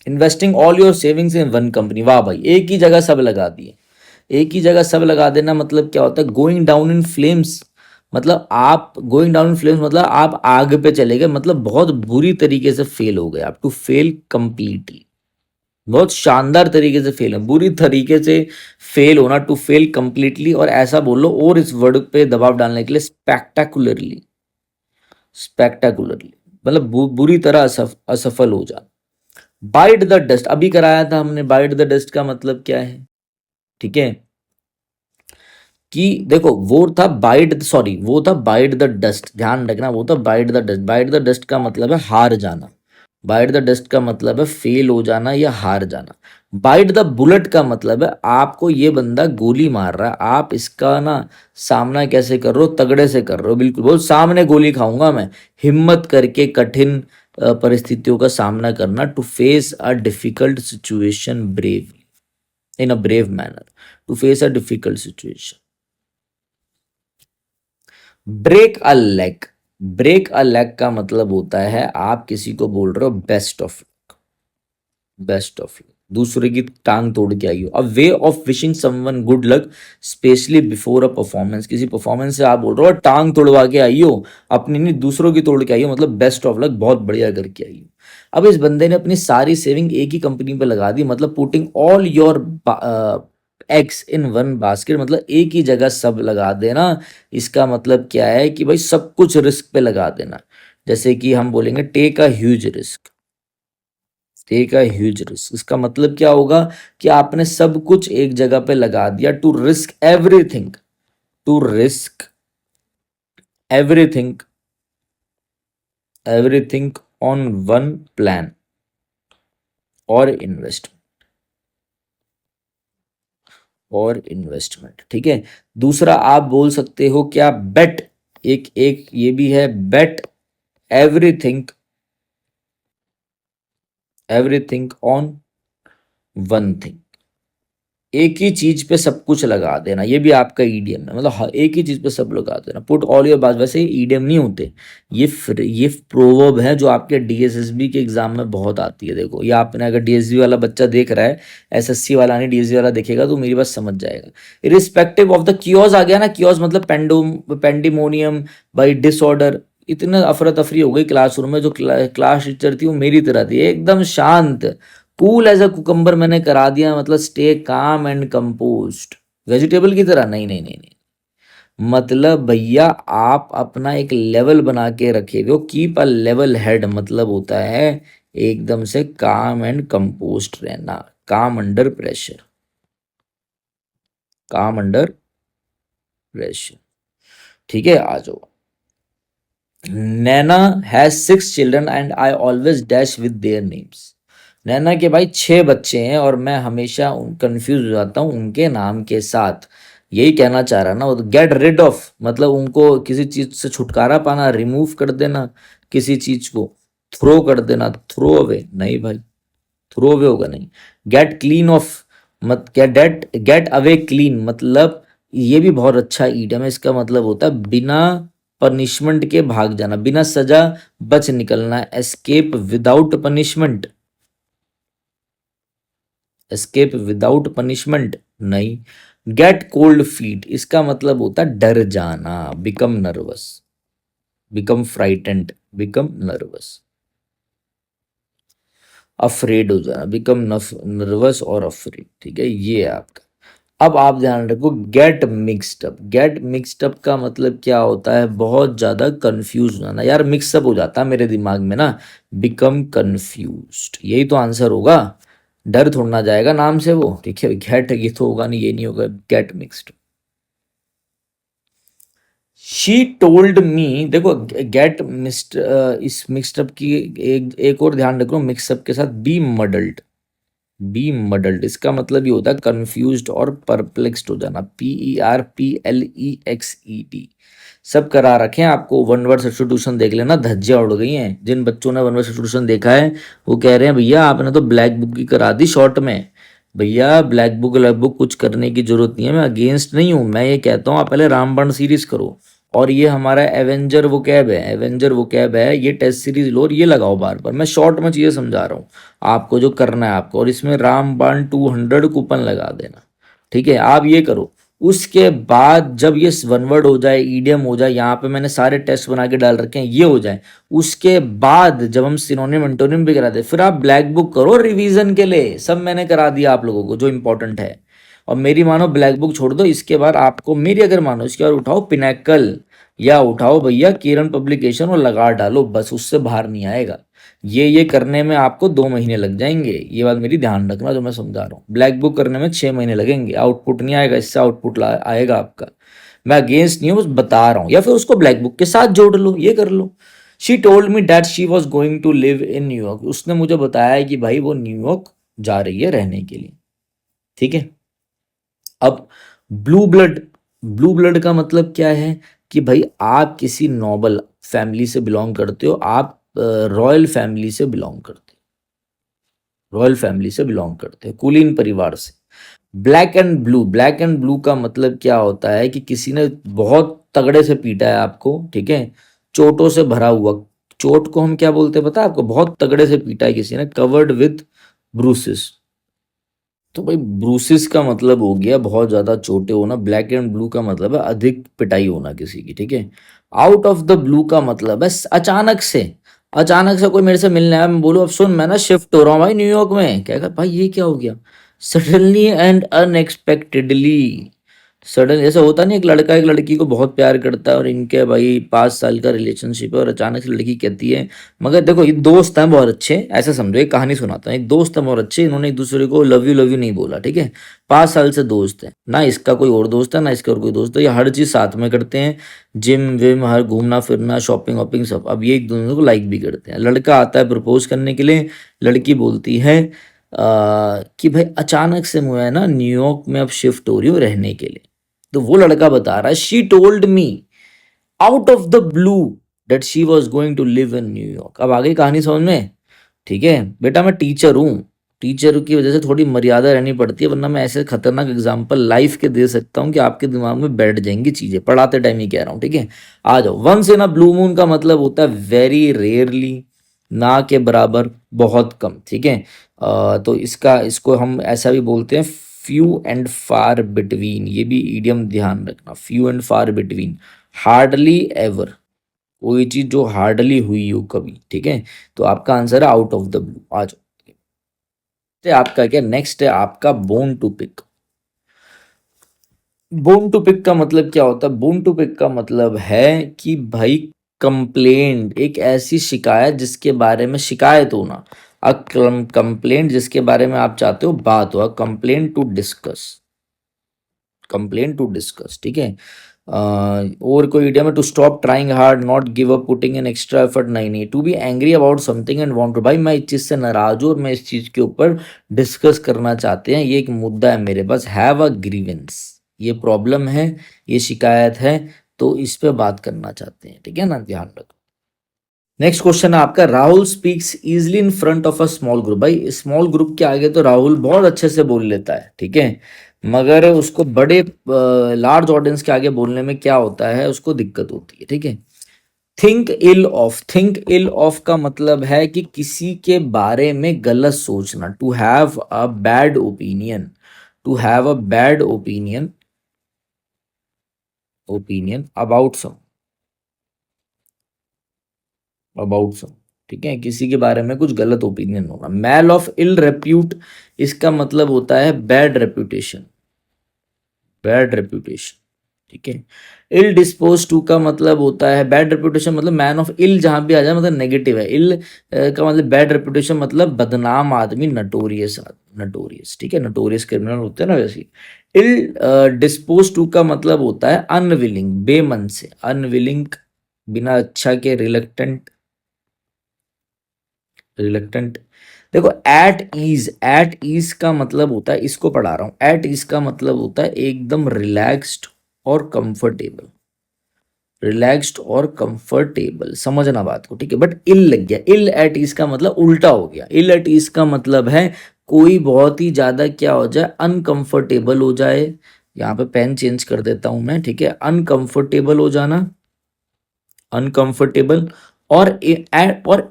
[SPEAKER 1] Investing all your savings in one company, वाह भाई, एक ही जगह सब लगा दिए। एक ही जगह सब लगा देना मतलब क्या होता है? Going down in flames. मतलब आप गोइंग डाउन इन फ्लेम्स मतलब आप आग पे चले गए, मतलब बहुत बुरी तरीके से फेल हो गए आप, टू फेल कंप्लीटली। बहुत शानदार तरीके से फेल है, बुरी तरीके से फेल होना, टू फेल कंप्लीटली। और ऐसा बोलो, और इस वर्ड पे दबाव डालने के लिए, स्पेक्टाकुलरली, स्पेक्टाकुलरली, मतलब बुरी तरह असफल हो जाना। बाइट द डस्ट अभी कराया था हमने, बाइट द डस्ट का मतलब क्या है? ठीक है? कि देखो वो था बाइट, सॉरी वो था बाइट द डस्ट, ध्यान रखना, वो था bite the dust. Bite the dust का मतलब है हार जाना, बाइट द डस्ट का मतलब है फेल हो जाना या हार जाना। बाइट द बुलेट का मतलब है आपको ये बंदा गोली मार रहा है, आप इसका ना सामना कैसे कर रहे हो? तगड़े से कर रहे हो, बिल्कुल बोल सामने गोली खाऊंगा मैं। हिम्मत करके कठिन परिस्थितियों का सामना करना, to face a difficult situation brave, in a brave manner, to face a difficult situation. Break a leg, break a leg का मतलब होता है आप किसी को बोल रहे हो best of, best of luck, दूसरे की टांग तोड़ के आई हो। A way of wishing someone good luck specially before a performance, किसी परफॉर्मेंस से आप बोल रहे हो टांग तोड़वा के आई हो, अपनी नहीं दूसरों की तोड़ के आई हो, मतलब बेस्ट ऑफ लक, बहुत बढ़िया करके आई हो। अब इस बंदे ने अपनी सारी सेविंग एक ही कंपनी पे लगा दी, मतलब putting all your eggs in one basket, मतलब एक ही जगह सब लगा देना। इसका मतलब क्या है कि भाई सब कुछ रिस्क पे लगा देना। जैसे कि हम बोलेंगे take a huge risk, take a huge risk, इसका मतलब क्या होगा? कि आपने सब कुछ एक जगह पे लगा दिया, to risk everything, to risk everything, everything on one plan और इन्वेस्ट, और इन्वेस्टमेंट, ठीक है? दूसरा आप बोल सकते हो क्या? बेट, एक एक ये भी है, bet everything, everything on one thing. एक ही चीज पे सब कुछ लगा देना, ये भी आपका ईडियम है, मतलब एक ही चीज पे सब लगा देना, पुट ऑल योर बात। वैसे ईडियम नहीं होते, ये प्रोवर्ब है जो आपके डीएसएसबी के एग्जाम में बहुत आती है। देखो ये आपने, अगर डीएसबी वाला बच्चा देख रहा है, एसएससी वाला नहीं डीएसबी वाला देखेगा तो मेरी बात समझ जाएगा। इरिस्पेक्टिव ऑफ द कियोस आ गया ना, कियोस मतलब पेंडिमोनियम बाई डिसऑर्डर। इतना अफरा तफरी हो गई क्लासरूम में, जो क्लास टीचर थी वो मेरी तरह थी, एकदम शांत, कूल एज अ कुकम्बर मैंने करा दिया, मतलब stay calm and compost, vegetable की तरह। नहीं नहीं नहीं नहीं, मतलब भैया आप अपना एक लेवल बना के रखे हो, कीप अ लेवल हेड, मतलब होता है एकदम से काम एंड कंपोस्ट रहना, calm under pressure, calm under pressure. ठीक है, आ जाओ। Naina has 6 children and I always dash with their names. Naina के भाई 6 बच्चे हैं और मैं हमेशा कंफ्यूज हो जाता हूँ उनके नाम के साथ। यही कहना चाह रहा ना वो, गेट रिड ऑफ मतलब उनको किसी चीज से छुटकारा पाना, रिमूव कर देना किसी चीज को, थ्रो कर देना, थ्रो अवे नहीं भाई, थ्रो अवे होगा नहीं। गेट क्लीन ऑफ, मत गेट अवे क्लीन, मतलब ये भी बहुत अच्छा ईडियम है, इसका मतलब होता है बिना पनिशमेंट के भाग जाना, बिना सजा बच निकलना, escape without punishment, escape without punishment नहीं। गेट कोल्ड फीट, इसका मतलब होता है डर जाना, become nervous, become frightened, become nervous, afraid हो जाना, बिकम नर्वस और अफ्रेड। ठीक है, ये है आपका। अब आप ध्यान रखो, gate mixed up, gate mixed up का मतलब क्या होता है, बहुत ज्यादा कंफ्यूज हो जाना, यार मिक्सअप हो जाता है मेरे दिमाग में ना, बिकम कंफ्यूज्ड, यही तो आंसर होगा। डर थोड़ा ना जाएगा नाम से वो, ठीक है, गेट ये तो होगा नहीं, ये नहीं होगा, गेट मिक्स्ड। शी टोल्ड मी, देखो गेट मिक्स्ड, इस मिक्स्ड अप की एक और ध्यान रखो, मिक्सअप के साथ बी मडल्ड, बी मडल्ड इसका मतलब ये होता है कंफ्यूज्ड और परप्लेक्स्ड हो जाना, PERPLEXED। सब करा रखे हैं आपको, वन वर्ड सब्स्टिट्यूशन देख लेना, धज्जियां उड़ गई हैं। जिन बच्चों ने वन वर्ड सब्स्टिट्यूशन देखा है वो कह रहे हैं भैया आपने तो ब्लैक बुक की करा दी शॉर्ट में। भैया ब्लैक बुक ब्लैक बुक कुछ करने की जरूरत नहीं है, मैं अगेंस्ट नहीं हूँ, मैं ये कहता हूँ आप पहले रामबाण सीरीज करो, और ये हमारा एवेंजर वो कैब है, एवेंजर वो कैब है, ये टेस्ट सीरीज लो और ये लगाओ बार बार, मैं शॉर्ट में चीज़ें समझा रहा हूँ आपको जो करना है आपको, और इसमें रामबाण 200 कूपन लगा देना। ठीक है, आप ये करो। उसके बाद जब ये वन वर्ड हो जाए, ईडियम हो जाए, यहाँ पे मैंने सारे टेस्ट बना के डाल रखे हैं, ये हो जाए, उसके बाद जब हम सिनोनिम एंटोनिम भी करा दे, फिर आप ब्लैक बुक करो रिवीजन के लिए, सब मैंने करा दिया आप लोगों को जो इंपॉर्टेंट है। और मेरी मानो ब्लैक बुक छोड़ दो, इसके बाद आपको मेरी अगर मानो, इसके बाद उठाओ पिनैकल या उठाओ भैया किरण पब्लिकेशन और लगा डालो, बस उससे बाहर नहीं आएगा। ये करने में आपको 2 महीने लग जाएंगे, ये बात मेरी ध्यान रखना जो मैं समझा रहा हूँ। ब्लैक बुक करने में 6 महीने लगेंगे, आउटपुट नहीं आएगा, इससे आउटपुट आएगा आपका। मैं अगेंस्ट नहीं हूँ, बस बता रहा हूँ, या फिर उसको ब्लैक बुक के साथ जोड़ लो, ये कर लो। She told me that she was going to live in New York, उसने मुझे बताया कि भाई वो न्यूयॉर्क जा रही है रहने के लिए। ठीक है, अब ब्लू ब्लड, ब्लू ब्लड का मतलब क्या है कि भाई आप किसी नोबल फैमिली से बिलोंग करते हो, आप रॉयल फैमिली से बिलोंग करते हो, रॉयल फैमिली से बिलोंग करते हो, कुलीन परिवार से। Black and blue, black and blue का मतलब क्या होता है कि किसी ने बहुत तगड़े से पीटा है आपको, ठीक है, चोटों से भरा हुआ, चोट को हम क्या बोलते हैं पता है आपको, बहुत तगड़े से पीटा है किसी ने, कवर्ड विथ ब्रूसेस। तो भाई ब्रूसिस का मतलब हो गया बहुत ज्यादा चोटें होना, ब्लैक एंड ब्लू का मतलब है अधिक पिटाई होना किसी की। ठीक है, आउट ऑफ द ब्लू का मतलब है अचानक से, अचानक से कोई मेरे से मिलने आया, मैं बोलूँ अब सुन मैं ना शिफ्ट हो रहा हूँ भाई न्यूयॉर्क में, क्या कर भाई ये क्या हो गया, सडनली एंड अनएक्सपेक्टेडली। सडन ऐसा होता नहीं, एक लड़का एक लड़की को बहुत प्यार करता है और इनके भाई 5 साल का रिलेशनशिप है, और अचानक से लड़की कहती है, मगर देखो ये दोस्त हैं बहुत अच्छे, ऐसा समझो, एक कहानी सुनाता हूँ, एक दोस्त है बहुत अच्छे, इन्होंने एक दूसरे को लव यू नहीं बोला, ठीक है, 5 साल से दोस्त है ना, इसका कोई और दोस्त है ना इसका और कोई दोस्त है, ये हर चीज़ साथ में करते हैं, जिम विम हर घूमना फिरना शॉपिंग वॉपिंग सब। अब ये एक दूसरे को लाइक भी करते हैं, लड़का आता है प्रपोज करने के लिए, लड़की बोलती है कि भाई अचानक से मैं ना न्यूयॉर्क में अब शिफ्ट हो रही हूँ रहने के लिए। तो वो लड़का बता रहा है, she told me out of the blue that she was going to live in New York. अब आगे कहानी समझ में, ठीक है बेटा मैं टीचर हूँ, टीचर की वजह से थोड़ी मर्यादा रहनी पड़ती है, वरना मैं ऐसे खतरनाक एग्जाम्पल लाइफ के दे सकता हूँ कि आपके दिमाग में बैठ जाएंगी चीजें, पढ़ाते टाइम ही कह रहा हूँ, ठीक है। आ जाओ। Once in a blue moon का मतलब होता है वेरी रेयरली, ना के बराबर, बहुत कम, ठीक है। तो इसको हम ऐसा भी बोलते हैं फ्यू एंड फार बिटवीन, ये भी ईडियम ध्यान रखना, few and far between, hardly ever, कोई चीज जो हार्डली हुई हो कभी, ठीक है। तो आपका आंसर है आउट ऑफ द ब्लू। आ जाओ। तो आपका क्या नेक्स्ट है, आपका bone to pick. Bone to pick का मतलब क्या होता है? बोन टू पिक का मतलब है कि भाई कंप्लेंट, एक ऐसी शिकायत जिसके बारे में शिकायत होना, अ कंप्लेंट जिसके बारे में आप चाहते हो बात हो, complaint to discuss, complaint to discuss, ठीक है। और कोई इडियम है, to stop trying hard, not give up, putting in extra effort, नहीं नहीं, to be angry about something and want to, भाई मैं इस चीज़ से नाराज हूँ और मैं इस चीज़ के ऊपर डिस्कस करना चाहते हैं, ये एक मुद्दा है मेरे पास, हैव अ ग्रीवेंस, ये प्रॉब्लम है, ये शिकायत है, तो इस पे बात करना चाहते हैं, ठीक है ना, ध्यान रखो। नेक्स्ट क्वेश्चन है आपका, Rahul speaks easily in front of a small group. भाई स्मॉल ग्रुप के आगे तो राहुल बहुत अच्छे से बोल लेता है, ठीक है, मगर उसको बड़े लार्ज ऑडियंस के आगे बोलने में क्या होता है, उसको दिक्कत होती है, ठीक है। Think ill of, think ill of का मतलब है कि किसी के बारे में गलत सोचना, to have a bad opinion, to have a bad opinion, opinion about some, about some, ठीक है, किसी के बारे में कुछ गलत ओपिनियन होगा। मैल ऑफ इल रेप्यूट, इसका मतलब होता है बैड रेप्यूटेशन, बैड रेप्यूटेशन, ठीक है। इल डिस्पोज टू का मतलब होता है बैड रेप्यूटेशन, मतलब मैन ऑफ इल जहां भी आ जाए मतलब नेगेटिव है, इल का मतलब बैड रेप्यूटेशन मतलब बदनाम आदमी, नटोरियस, नटोरियस, ठीक है, नटोरियस क्रिमिनल होते हैं ना, वैसे ही। इल डिस्पोज टू का मतलब होता है अनविलिंग, बेमन से, अनविलिंग, बिना अच्छा के, रिलक्टेंट, रिलक्टेंट। देखो एट ईज का मतलब होता है, इसको पढ़ा रहा हूं, एट ईज का मतलब होता है एकदम रिलैक्स्ड और कंफर्टेबल, रिलैक्स्ड और कंफर्टेबल, समझना बात को, ठीक है। बट इल लग गया, इल एट ईज का मतलब उल्टा हो गया, इल एट ईज का मतलब है कोई बहुत ही ज्यादा क्या हो जाए, अनकंफर्टेबल हो जाए, यहाँ पे पेन चेंज कर देता हूं मैं, ठीक है, अनकंफर्टेबल हो जाना, अनकंफर्टेबल, और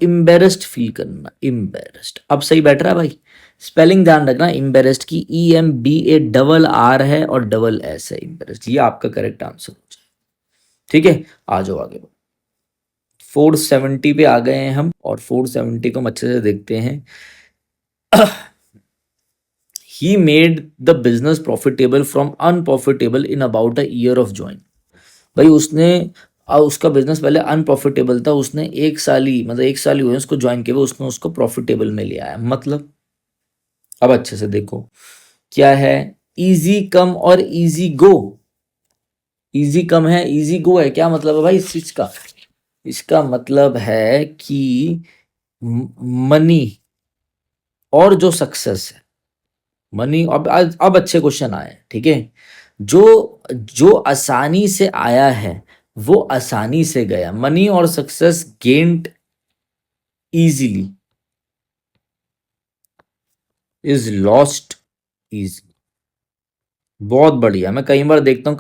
[SPEAKER 1] एम्बेरस्ड फील करना, एम्बेरस्ड, अब सही बैठ रहा है भाई। स्पेलिंग ध्यान रखना, एम्बेरस्ड की EMBARR है और डबल S है, एम्बेरस्ड, ये आपका करेक्ट आंसर हो जाए, ठीक है। आ जाओ आगे, 470 पे आ गए हैं हम, और 470 को हम अच्छे से देखते हैं। He made the business profitable from unprofitable in about a year of join. भाई उसने उसका बिजनेस पहले अनप्रॉफिटेबल था, उसने एक साल ही, मतलब एक साल ही हुए उसको ज्वाइन किए हुए, उसने उसको प्रॉफिटेबल में ले आया, मतलब अब अच्छे से देखो क्या है, इजी कम और इजी गो, इजी कम है, इजी गो है, क्या मतलब है भाई इस चीज का? इसका मतलब है कि मनी और जो सक्सेस है, मनी, अब अच्छे क्वेश्चन आए, ठीक है। जो जो आसानी से आया है वो आसानी से गया, मनी और success gained easily is lost easy, बहुत बढ़िया। मैं कई बार देखता हूँ,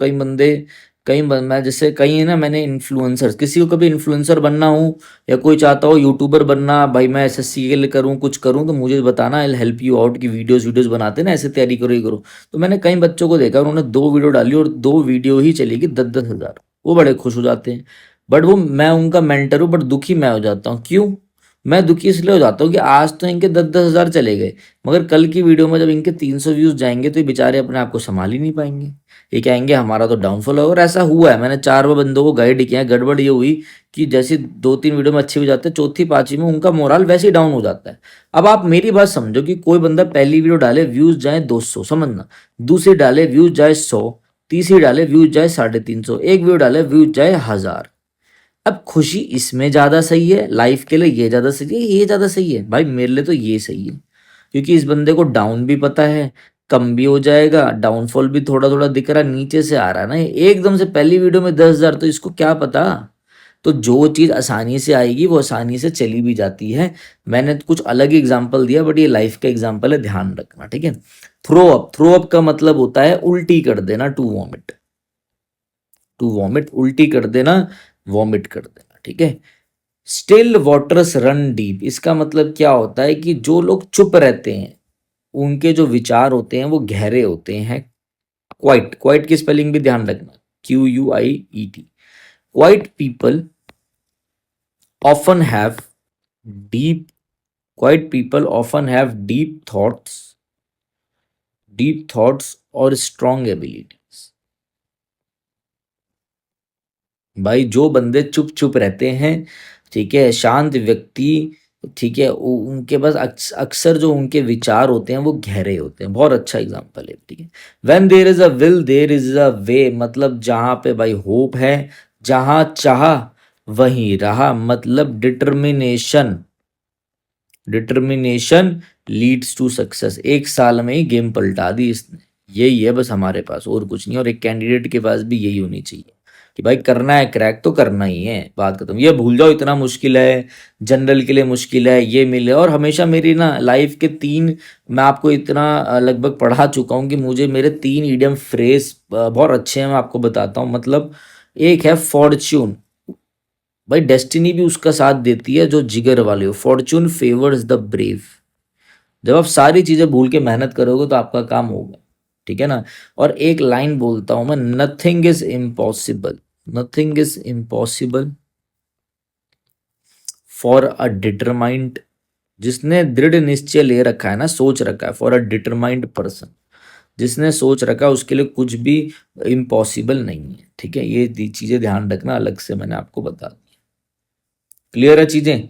[SPEAKER 1] मैं जैसे कई है ना, मैंने इन्फ्लुएंसर्स, किसी को कभी इन्फ्लुएंसर बनना हो या कोई चाहता हो यूट्यूबर बनना, भाई मैं SSC के लिए करूँ, कुछ करूँ, तो मुझे बताना, आई हेल्प यू आउट, की वीडियोस वीडियोस बनाते हैं ना, ऐसे तैयारी करो, ये करो। तो मैंने कई बच्चों को देखा, उन्होंने 2 वीडियो डाली और 2 वीडियो ही चलेगी 10-10 हज़ार, वो बड़े खुश हो जाते हैं। बट वो, मैं उनका मेंटर हूँ, बट दुखी मैं हो जाता हूँ, क्यों? मैं दुखी इसलिए हो जाता हूँ कि आज तो इनके 10-10 हज़ार चले गए, मगर कल की वीडियो में जब इनके 300 व्यूज जाएंगे तो ये बेचारे अपने आप को संभाल ही नहीं पाएंगे, ये कहेंगे हमारा तो डाउनफॉल होगा। और ऐसा हुआ है, मैंने 4 बंदों को गाइड किया है, गड़बड़ ये हुई कि जैसे 2-3 वीडियो में अच्छे हो जाते हैं, चौथी पांचवी में उनका मोरल वैसे ही डाउन हो जाता है। अब आप मेरी बात समझो कि कोई बंदा पहली वीडियो डाले व्यूज जाए 200, समझना, दूसरी डाले व्यूज जाए 100, तीसरी डाले व्यूज जाए 350, एक वीडियो डाले व्यूज जाए 1000, अब खुशी इसमें ज्यादा सही है, लाइफ के लिए ये ज्यादा सही है, ये ज्यादा सही है? भाई मेरे लिए तो ये सही है, क्योंकि इस बंदे को डाउन भी पता है, कम भी हो जाएगा, डाउनफॉल भी थोड़ा थोड़ा दिख रहा है, नीचे से आ रहा है ना, एकदम से पहली वीडियो में 10,000, तो इसको क्या पता, तो जो चीज़ आसानी से आएगी वो आसानी से चली भी जाती है। मैंने तो कुछ अलग ही एग्जाम्पल दिया, बट ये लाइफ का एग्जाम्पल है, ध्यान रखना, ठीक है। थ्रो अप का मतलब होता है उल्टी कर देना, टू वॉमिट। टू वॉमिट उल्टी कर देना, वॉमिट कर देना, ठीक है। स्टिल वाटर्स रन डीप, इसका मतलब क्या होता है कि जो लोग चुप रहते हैं उनके जो विचार होते हैं वो गहरे होते हैं। क्वाइट, क्वाइट की स्पेलिंग भी ध्यान रखना, QUIET। Quite people often have deep, quite people often have deep thoughts और स्ट्रॉन्ग एबिलिटीज। भाई जो बंदे चुप चुप रहते हैं, ठीक है, शांत व्यक्ति, ठीक है, उनके पास अक्सर जो उनके विचार होते हैं वो गहरे होते हैं। बहुत अच्छा एग्जांपल है, ठीक है। When there is a will there is a way, मतलब जहाँ पे भाई होप है, जहाँ चाह वहीं रहा, मतलब determination, determination leads to success. एक साल में ही गेम पलटा दी इसने। यही है बस हमारे पास, और कुछ नहीं। और एक कैंडिडेट के पास भी यही होनी चाहिए कि भाई करना है क्रैक तो करना ही है, बात खत्म। ये भूल जाओ इतना मुश्किल है, जनरल के लिए मुश्किल है, ये मिले। और हमेशा मेरी ना लाइफ के तीन, मैं आपको इतना लगभग पढ़ा चुका हूँ कि मुझे मेरे तीन ईडियम फ्रेज बहुत अच्छे हैं, मैं आपको बताता हूँ। मतलब एक है फॉर्च्यून, भाई डेस्टिनी भी उसका साथ देती है जो जिगर वाले हो। फॉर्च्यून फेवर्स द ब्रेव, जब आप सारी चीजें भूल के मेहनत करोगे तो आपका काम होगा, ठीक है ना। और एक लाइन बोलता हूं मैं, nothing is impossible, nothing is impossible for a determined, जिसने दृढ़ निश्चय ले रखा है ना, सोच रखा है, फॉर अ डिटरमाइंड पर्सन, जिसने सोच रखा है उसके लिए कुछ भी इम्पॉसिबल नहीं है, ठीक है। ये चीजें ध्यान रखना, अलग से मैंने आपको बता दी। क्लियर है चीजें,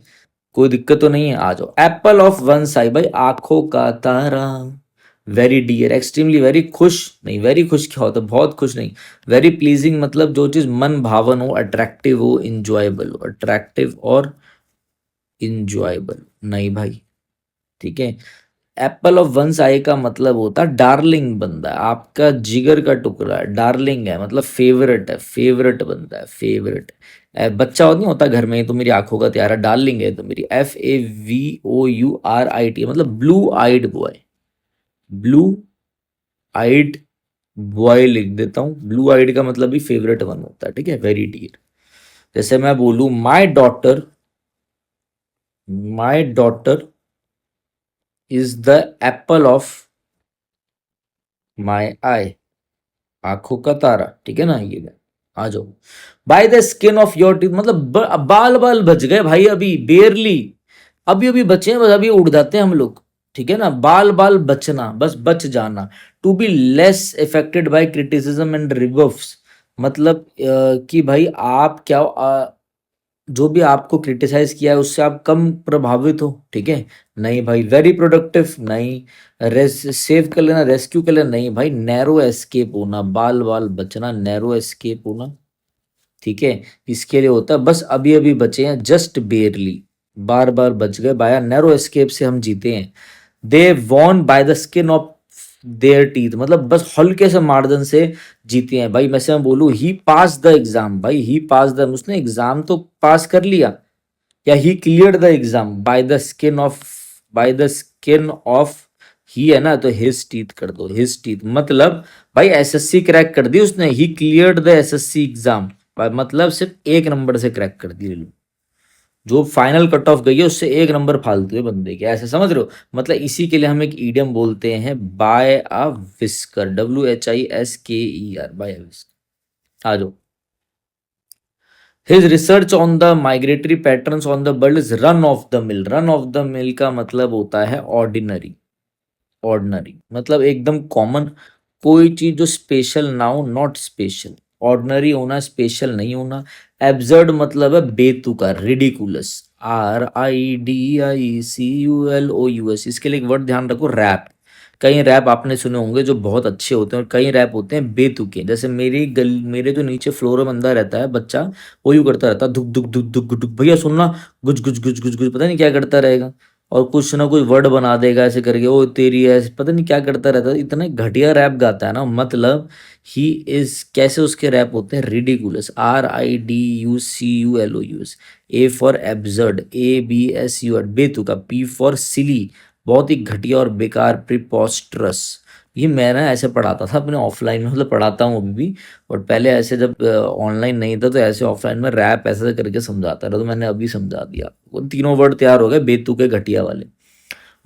[SPEAKER 1] कोई दिक्कत तो नहीं है। आ जाओ, एप्पल ऑफ वन साई, भाई आंखों का तारा। वेरी डियर, एक्सट्रीमली, वेरी खुश नहीं, वेरी खुश क्या होता है, बहुत खुश नहीं। वेरी प्लीजिंग मतलब जो चीज मन भावन हो, अट्रैक्टिव हो, इंजॉयबल हो, अट्रैक्टिव और इंजॉयबल नहीं भाई, ठीक है। एप्पल ऑफ वन आई का मतलब होता है डार्लिंग बंदा है, आपका जिगर का टुकड़ा है, डार्लिंग है मतलब फेवरेट है, फेवरेट बंदा है, फेवरेट। बच्चा नहीं होता घर में, तो मेरी आंखों का प्यारा, डार्लिंग है तो मेरी, FAVOURIT, मतलब blue eyed boy, blue eyed boy लिख देता हूँ। ब्लू आइड का मतलब भी फेवरेट वन होता है, ठीक है, वेरी डियर। जैसे मैं बोलूँ my daughter is the apple of my eye, आंखों का तारा, ठीक है ना। ये आ जाओ, by the skin of your teeth, मतलब बाल बाल बच गए भाई, अभी बेरली, अभी अभी बचे हैं, बस अभी उड़ जाते हैं हम लोग, ठीक है ना। बाल बाल बचना, बस बच जाना। To be less affected by criticism and rebuffs, मतलब कि भाई आप क्या जो भी आपको क्रिटिसाइज किया है उससे आप कम प्रभावित हो, ठीक है। नहीं भाई, वेरी प्रोडक्टिव नहीं, रेस सेव कर लेना, रेस्क्यू कर लेना नहीं भाई, नैरो एस्केप होना, बाल बाल बचना, नैरो एस्केप होना, ठीक है। इसके लिए होता है बस अभी अभी बचे हैं, जस्ट बेयरली, बार बार बच गए, बाया नैरो एस्केप से हम जीते हैं। They won by the skin of their teeth, मतलब बस हल्के से मार्जिन से जीते हैं भाई। मैं बोलूँ ही पास द एग्जाम, भाई ही पास द, उसने एग्जाम तो पास कर लिया, या he cleared the exam by the skin of, by the skin of, ही है ना तो हिज टीथ कर दो, हिज टीथ, मतलब भाई एसएससी क्रैक कर दी उसने, ही क्लियर्ड द एसएससी एग्जाम, मतलब सिर्फ एक नंबर से क्रैक कर दी। जो फाइनल कट ऑफ गई है उससे एक नंबर फालतू है बंदे के, ऐसे समझ रहे हो। मतलब इसी के लिए हम एक ईडियम बोलते हैं, बाय अ विस्कर, WHISKER, बाय अ विस्कर। आ जाओ, his research on the migratory patterns on the bird is run of the mill, run of the mill का मतलब होता है ऑर्डिनरी, ऑर्डिनरी मतलब एकदम कॉमन, कोई चीज जो स्पेशल ना हो, नॉट स्पेशल, ऑर्डिनरी होना, स्पेशल नहीं होना। एब्सर्ड मतलब है बेतुका, रिडिकुलस, RIDICULOUS। इसके लिए एक वर्ड ध्यान रखो, रैप। कई रैप आपने सुने होंगे जो बहुत अच्छे होते हैं, और कई रैप होते हैं बेतुके। जैसे मेरे जो नीचे फ्लोर में बंदा रहता है बच्चा, वो यूं करता रहता है, धुक धुक धुक धुक धुक, भैया सुनना, गुज गुज गुज गुज गुज, पता नहीं क्या करता रहेगा। और कुछ ना कुछ वर्ड बना देगा ऐसे करके, ओ तेरी ऐसे पता नहीं क्या करता रहता है, इतना घटिया रैप गाता है ना, मतलब ही इज, कैसे उसके रैप होते हैं, ridiculous. RIDUCULOUS। A for absurd, ABSUR बेतुका, P फॉर सिली, बहुत ही घटिया और बेकार, प्रिपोस्ट्रस। ये मैं ना ऐसे पढ़ाता था अपने ऑफलाइन में, मतलब पढ़ाता हूँ अभी भी, और पहले ऐसे जब ऑनलाइन नहीं था तो ऐसे ऑफलाइन में रैप ऐसे करके समझाता रहा, तो मैंने अभी समझा दिया, वो तीनों वर्ड तैयार हो गए बेतुके घटिया वाले।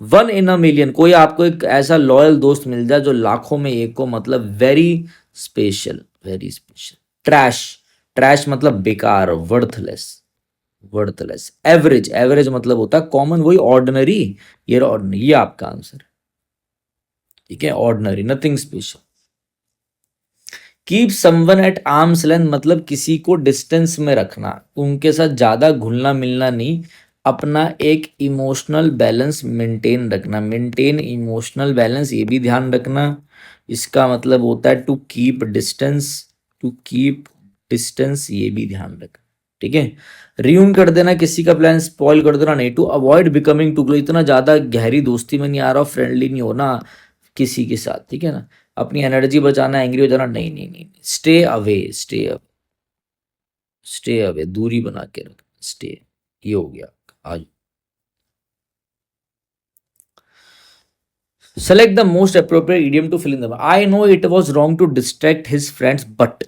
[SPEAKER 1] वन इन अ मिलियन, कोई आपको एक ऐसा लॉयल दोस्त मिल जाए जो लाखों में एक को, मतलब very special, very special. Trash, trash मतलब बेकार, वर्थलेस, वर्थलेस। एवरेज, एवरेज मतलब होता है कॉमन, वही ऑर्डिनरी, ये ऑर्डिनरी, ये आपका आंसर है, ठीक है, ordinary, nothing special. Keep someone eight arms length मतलब किसी को डिस्टेंस में रखना, उनके साथ ज्यादा घुलना मिलना नहीं, अपना एक इमोशनल बैलेंस मेंटेन रखना, मेंटेन इमोशनल बैलेंस, ये भी ध्यान रखना। इसका मतलब होता है to keep distance, to keep distance, ये भी ध्यान रखना, ठीक है। रियून कर देना किसी का प्लान, स्पॉइल कर देना नहीं। To avoid becoming too close, इतना ज्यादा गहरी दोस्ती में नहीं आ रहा, फ्रेंडली नहीं होना किसी के साथ, ठीक है ना। अपनी एनर्जी बचाना, एंग्री हो जाना, नहीं नहीं नहीं, stay away, stay away, stay away, दूरी बना के रखना, स्टे, ये हो गया। आज select the most appropriate idiom to fill in the, I know it was wrong to distract his friends but,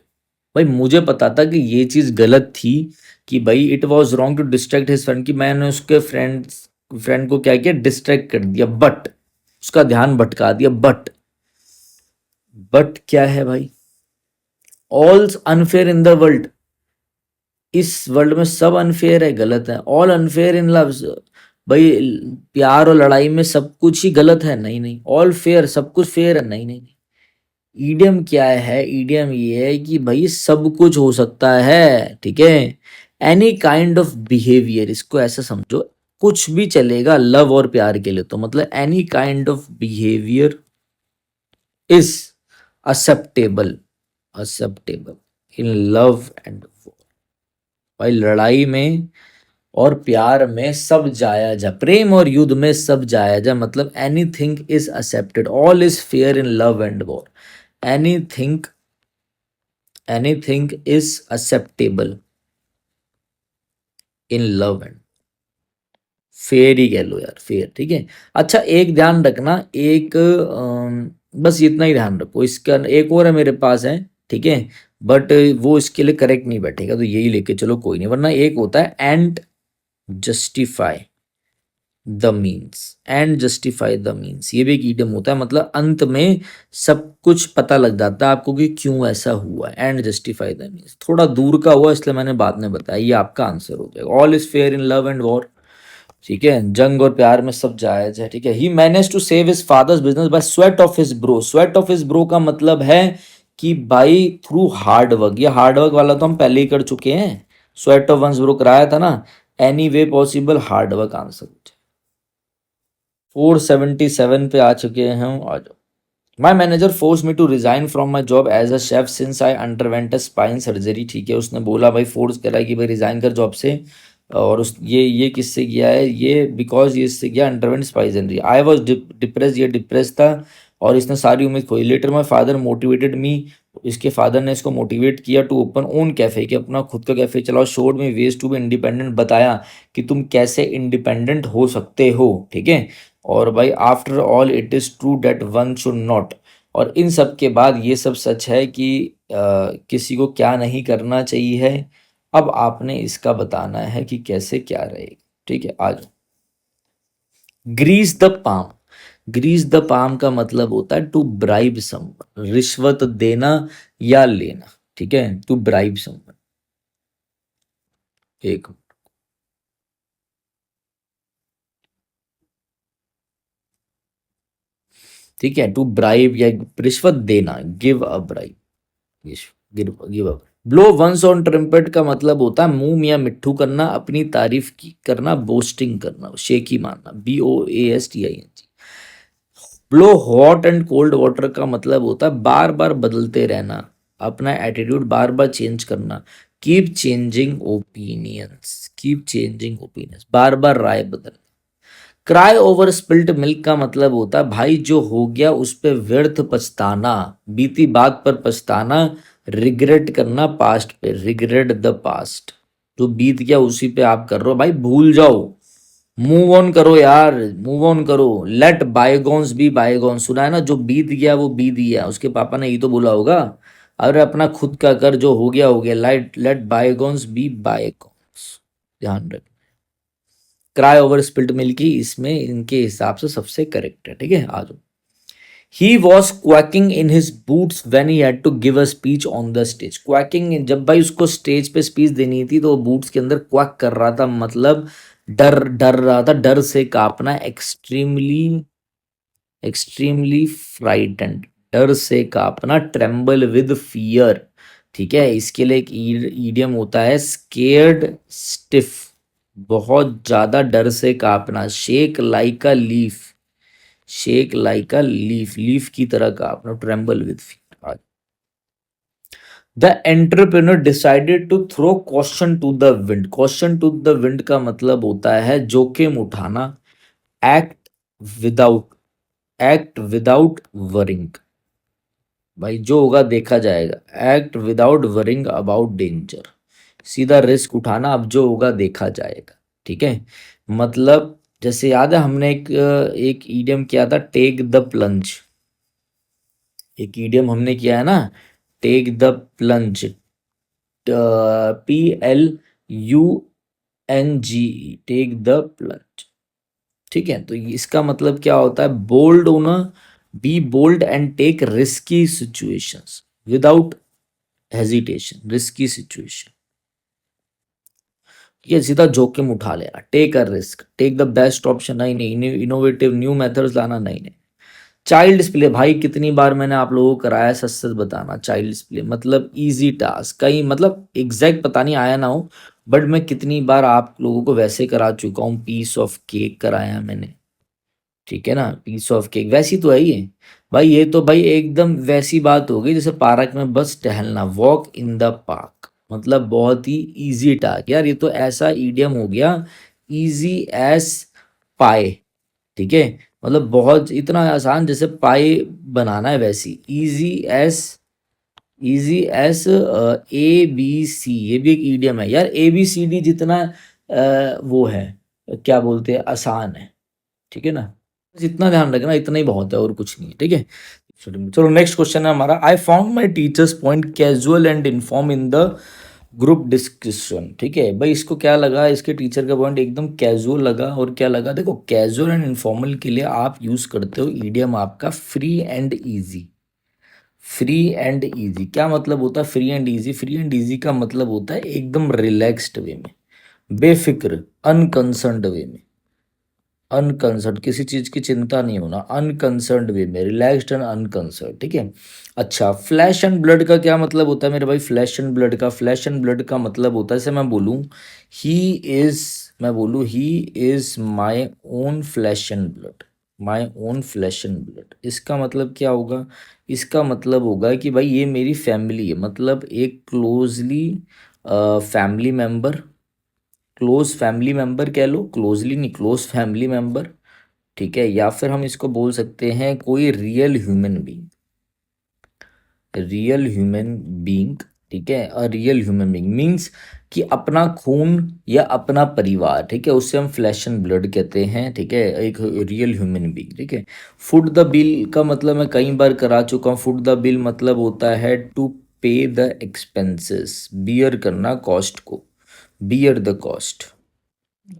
[SPEAKER 1] भाई मुझे पता था कि ये चीज गलत थी, कि भाई it was wrong to distract his friend, कि मैंने उसके फ्रेंड को क्या किया, डिस्ट्रैक्ट कर दिया, बट उसका ध्यान भटका दिया, बट क्या है भाई, ऑल्स अनफेयर इन द वर्ल्ड, इस वर्ल्ड में सब अनफेयर है, गलत है। ऑल अनफेयर इन लव, भाई प्यार और लड़ाई में सब कुछ ही गलत है, नहीं नहीं। ऑल फेयर, सब कुछ फेयर है, नहीं नहीं। ईडियम क्या है, ईडियम ये है कि भाई सब कुछ हो सकता है, ठीक है। एनी काइंड ऑफ बिहेवियर, इसको ऐसा समझो, कुछ भी चलेगा लव और प्यार के लिए, तो मतलब any kind of behaviour is acceptable, acceptable in love and, भाई लड़ाई में और प्यार में सब जायज है, प्रेम और युद्ध में सब जायज है, मतलब anything is accepted, all is fair in love and war, anything, anything is acceptable in love and, fair ही कह लो यार, फेयर, ठीक है। अच्छा एक ध्यान रखना, एक बस इतना ही ध्यान रखो, इसका एक और है मेरे पास है, ठीक है, बट वो इसके लिए करेक्ट नहीं बैठेगा, तो यही लेके चलो, कोई नहीं, वरना एक होता है and justify the means, and justify the means, ये भी एक ईडियम होता है, मतलब अंत में सब कुछ पता लग जाता है आपको कि क्यों ऐसा हुआ, एंड जस्टिफाई द मीन्स, थोड़ा दूर का हुआ इसलिए मैंने बाद में बताया, ये आपका आंसर हो जाएगा। All is fair in love and war, ठीक है, जंग और प्यार में सब जायज है, ठीक है। He managed to save his father's business by sweat of his brow, sweat of his brow का मतलब है कि भाई थ्रू हार्ड वर्क, ये हार्ड वर्क वाला तो हम पहले ही कर चुके हैं, स्वेट ऑफ वंस ब्रो कराया था ना, any way possible hard work answer. 477 पे आ चुके हैं हम, आ जाओ। My manager force me to resign from my job as a chef since I underwent a spine surgery, ठीक है, उसने बोला भाई, फोर्स करा है कि भाई रिजाइन कर जॉब से, और उस ये किससे किया है, ये बिकॉज ये इससे किया, underwent spine surgery, I was depress, ये डिप्रेस था और इसने सारी उम्मीद खोई। Later my father motivated me, इसके फादर ने इसको मोटिवेट किया टू ओपन ओन कैफे, कि अपना खुद का कैफे चलाओ, शोड में वेज टू बी इंडिपेंडेंट, बताया कि तुम कैसे इंडिपेंडेंट हो सकते हो, ठीक है। और भाई after all it is true that one should not, और इन सब के बाद ये सब सच है कि किसी को क्या नहीं करना चाहिए है। अब आपने इसका बताना है कि कैसे क्या रहेगा, ठीक है, आज grease the palm, grease the palm का मतलब होता है टू ब्राइब समवन, रिश्वत देना या लेना, ठीक है, टू ब्राइब समवन। एक, ठीक है, टू ब्राइब या रिश्वत देना, give a bribe, give give a, blow one's own trumpet का मतलब होता है मुंह या मिट्ठू करना, अपनी तारीफ की करना, बोस्टिंग करना, शेखी मारना, BOASTING। Blow hot and cold water का मतलब होता है बार बार बदलते रहना, अपना एटीट्यूड बार बार चेंज करना, keep changing opinions, keep changing opinions, बार बार राय बदल। क्राई ओवर स्पिल्ट मिल्क का मतलब होता है भाई जो हो गया उस पे व्यर्थ पछताना, बीती बात पर पछताना, रिग्रेट करना पास्ट पे, रिग्रेट द पास्ट। जो बीत गया उसी पे आप कर रहे हो भाई, भूल जाओ, मूव ऑन करो यार, मूव ऑन करो। लेट बायगॉन्स बी बायगॉन्स, सुना है ना, जो बीत गया वो बीत गया, उसके पापा ने यही तो बोला होगा। अरे अपना खुद का कर, जो हो गया, let let bygones be bygones, ध्यान रख। क्राई ओवर स्पिल्ट मिल्क की इसमें इनके हिसाब से सबसे करेक्ट है, ठीक है। आ जाओ। He was quaking in his boots when he had to give a speech on the stage. Quaking, जब भाई उसको स्टेज पे स्पीच देनी थी तो वो बूट्स के अंदर क्वैक कर रहा था, मतलब डर डर रहा था, डर से कांपना, एक्सट्रीमली एक्सट्रीमली फ्राइटेंड, डर से कांपना, ट्रेम्बल विद फियर, ठीक है। इसके लिए एक ईडियम होता है स्केर्ड स्टिफ, बहुत ज्यादा डर से कांपना, shake like a leaf, shake like a leaf, leaf की तरह कांपना, tremble with fear. The entrepreneur decided to throw question to the wind, question to the wind का मतलब होता है जोखिम उठाना, act without, act without worrying, भाई जो होगा देखा जाएगा, act without worrying about danger, सीधा रिस्क उठाना, अब जो होगा देखा जाएगा, ठीक है। मतलब जैसे याद है हमने एक ईडियम किया था, टेक द प्लंज, एक ईडियम हमने किया है ना, take the plunge, PLUNGE, take the plunge, ठीक है। तो इसका मतलब क्या होता है, बोल्ड होना, be bold and take risky situations without hesitation, risky situation, ठीक है, सीधा जोखिम उठा लेना, take a risk, take the best option, नहीं नहीं, इनोवेटिव न्यू मेथड्स लाना, नहीं नहीं। चाइल्ड्स प्ले, भाई कितनी बार मैंने आप लोगों को कराया, सच सच बताना, चाइल्ड्स प्ले मतलब इजी टास्क, कहीं मतलब एग्जैक्ट पता नहीं आया ना हो, बट मैं कितनी बार आप लोगों को वैसे करा चुका हूँ, पीस ऑफ केक कराया मैंने, ठीक है ना, पीस ऑफ केक वैसी तो है ही है भाई, ये तो भाई एकदम वैसी बात हो गई जैसे पार्क में बस टहलना, वॉक इन द पार्क, मतलब बहुत ही इजी टास्क यार, ये तो ऐसा ईडियम हो गया, इजी एस पाए, ठीक है, मतलब बहुत इतना आसान जैसे पाए बनाना है वैसी, इजी एस ABC, ये भी एक ईडियम है यार, ABCD जितना वो है, क्या बोलते हैं, आसान है, ठीक है ना, जितना ध्यान रखना इतना ही बहुत है और कुछ नहीं है, ठीक है। चलो नेक्स्ट क्वेश्चन है हमारा, I found my teachers point casual and inform in the group discussion, ठीक है भाई, इसको क्या लगा, इसके टीचर का पॉइंट एकदम कैजुअल लगा, और क्या लगा, देखो कैजुअल एंड इनफॉर्मल के लिए आप यूज करते हो ईडियम आपका free and easy, free and easy क्या मतलब होता है, free and easy, free and easy का मतलब होता है एकदम रिलैक्स्ड वे में, बेफिक्र, अनकंसर्न्ड वे में, अनकंसर्न, किसी चीज की चिंता नहीं होना, अनकंसर्न्ड वे में, रिलैक्स्ड एंड अनकंसर्न, ठीक है। अच्छा, फ्लैश एंड ब्लड का क्या मतलब होता है मेरे भाई, फ्लैश एंड ब्लड का, फ्लैश एंड ब्लड का मतलब होता है, जैसे मैं बोलूँ ही इज, मैं बोलूँ he is my own flash and blood, my own flash and blood, इसका मतलब क्या होगा, इसका मतलब होगा कि भाई ये मेरी फैमिली है, मतलब एक closely family member, close family member कह लो, क्लोजली नहीं, क्लोज फैमिली मेंबर, ठीक है। या फिर हम इसको बोल सकते हैं कोई real human being, real human being, ठीक है। A real human being means कि अपना खून या अपना परिवार, ठीक है, उससे हम फ्लैश एंड ब्लड कहते हैं, ठीक है, एक रियल ह्यूमन बीइंग, ठीक है। फुट द बिल का मतलब मैं कई बार करा चुका हूँ, फुट द बिल मतलब होता है to pay the expenses, bear करना कॉस्ट को, bear the cost,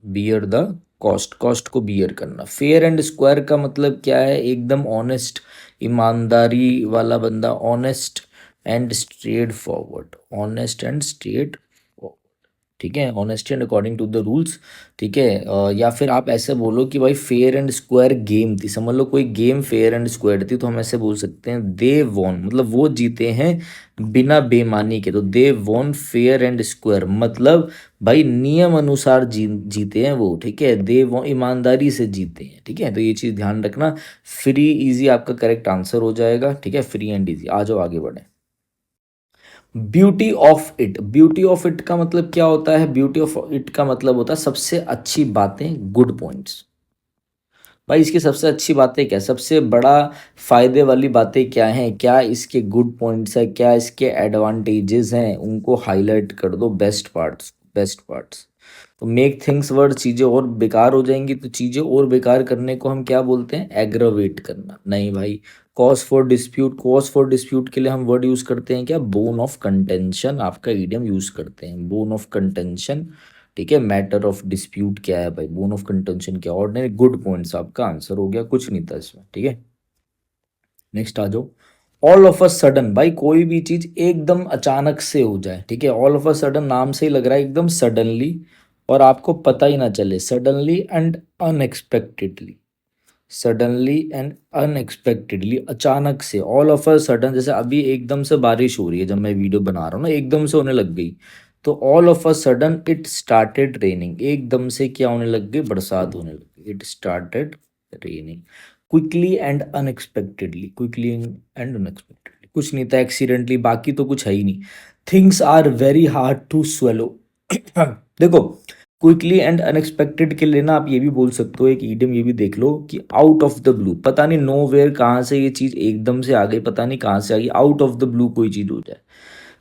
[SPEAKER 1] bear the cost, cost को बियर करना। फेयर एंड स्क्वायर का मतलब क्या है, एकदम ऑनेस्ट, ईमानदारी वाला बंदा, honest and straightforward, honest and straight, ठीक है, honesty and according to the rules, ठीक है। या फिर आप ऐसे बोलो कि भाई फेयर एंड स्क्वायर गेम थी, समझ लो कोई गेम फेयर एंड स्क्वायर थी, तो हम ऐसे बोल सकते हैं दे वॉन, मतलब वो जीते हैं बिना बेईमानी के, तो they won fair and square, मतलब भाई नियम अनुसार जीते हैं वो, ठीक है, दे वो ईमानदारी से जीते हैं, ठीक है। तो ये चीज़ ध्यान रखना, फ्री इजी आपका करेक्ट आंसर हो जाएगा, ठीक है, फ्री एंड इजी। आ जाओ आगे बढ़े। Beauty of it, beauty of it का मतलब क्या होता है, ब्यूटी ऑफ इट का मतलब होता है सबसे अच्छी बातें, गुड पॉइंट्स, भाई इसकी सबसे अच्छी बातें क्या है, सबसे बड़ा फायदे वाली बातें क्या हैं, क्या इसके गुड पॉइंट्स है, क्या इसके एडवांटेजेस हैं, उनको हाईलाइट कर दो, बेस्ट पार्ट्स, बेस्ट पार्ट्स। तो मेक थिंग्स वर्ड, चीज़ें और बेकार हो जाएंगी, तो चीज़ें और बेकार करने को हम क्या बोलते हैं, एग्रावेट करना। नहीं भाई, cause for dispute, cause for dispute के लिए हम वर्ड यूज़ करते हैं क्या, बोन ऑफ कंटेंशन, आपका ईडियम यूज़ करते हैं, बोन ऑफ कंटेंशन। ठीक है, मैटर ऑफ डिस्प्यूट क्या है भाई, बोन ऑफ कंटेंशन क्या, ऑर्डिनरी गुड पॉइंट्स, आपका आंसर हो गया, कुछ नहीं था इसमें। ठीक है, नेक्स्ट आ जाओ। ऑल ऑफ अ सडन, भाई कोई भी चीज एकदम अचानक से हो जाए, ठीक है, ऑल ऑफ अ सडन नाम से ही लग रहा है एकदम सडनली, और आपको पता ही ना चले, suddenly and unexpectedly, suddenly and unexpectedly, अचानक से, ऑल ऑफ अ सडन, जैसे अभी एकदम से बारिश हो रही है, जब मैं वीडियो बना रहा हूँ ना, एकदम से होने लग गई, तो all of a sudden it started raining, एकदम से क्या होने लग गई, बरसात होने लग गई, it started raining. Quickly and unexpectedly, quickly and unexpectedly कुछ नहीं था, एक्सीडेंटली, बाकी तो कुछ है ही नहीं। Things are very hard to swallow. देखो, क्विकली एंड अनएक्सपेक्टेड के लिए ना आप ये भी बोल सकते हो, एक ईडियम ये भी देख लो कि आउट ऑफ द ब्लू, पता नहीं नो वेयर कहाँ से ये चीज़ एकदम से आ गई, पता नहीं कहाँ से आ गई, आउट ऑफ द ब्लू कोई चीज़ हो जाए।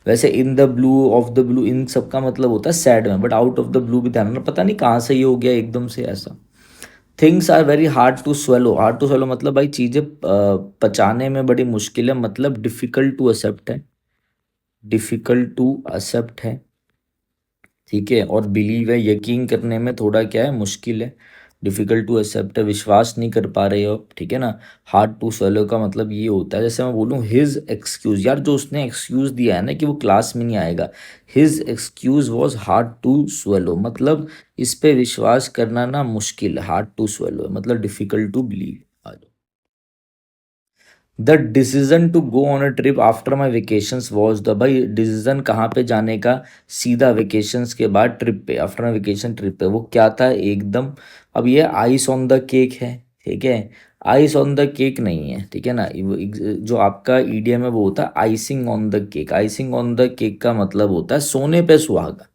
[SPEAKER 1] वैसे in the blue, off the blue, इन सब का मतलब होता है सैड में, but out of the blue भी ध्यान रखना, पता नहीं कहाँ से ये हो गया एकदम से ऐसा। Things are very hard to swallow, hard to swallow मतलब भाई चीज़ें पचाने में बड़ी मुश्किल है, मतलब डिफ़िकल्ट टू एक्सेप्ट है, डिफ़िकल्ट टू एक्सेप्ट है। ठीक है, और बिलीव है, यकीन करने में थोड़ा क्या है, मुश्किल है, डिफ़िकल्ट टू एक्सेप्ट है, विश्वास नहीं कर पा रहे हो, ठीक है ना। हार्ड टू स्वेलो का मतलब ये होता है, जैसे मैं बोलूँ हिज एक्सक्यूज़, यार जो उसने एक्सक्यूज़ दिया है ना कि वो क्लास में नहीं आएगा, his excuse was hard to swallow, मतलब इस पे विश्वास करना ना मुश्किल, हार्ड टू स्वेलो मतलब difficult to believe. The decision to go on a trip after my vacations was the, भाई डिसीजन कहाँ पे जाने का, सीधा वेकेशंस के बाद ट्रिप पे, आफ्टर माई वेकेशन ट्रिप पे, वो क्या था एकदम। अब ये आइस ऑन द केक है, ठीक है, आइस ऑन द केक नहीं है, ठीक है ना, जो आपका ईडीएम है वो होता है icing on the cake, icing on the cake का मतलब होता है सोने पे सुहागा।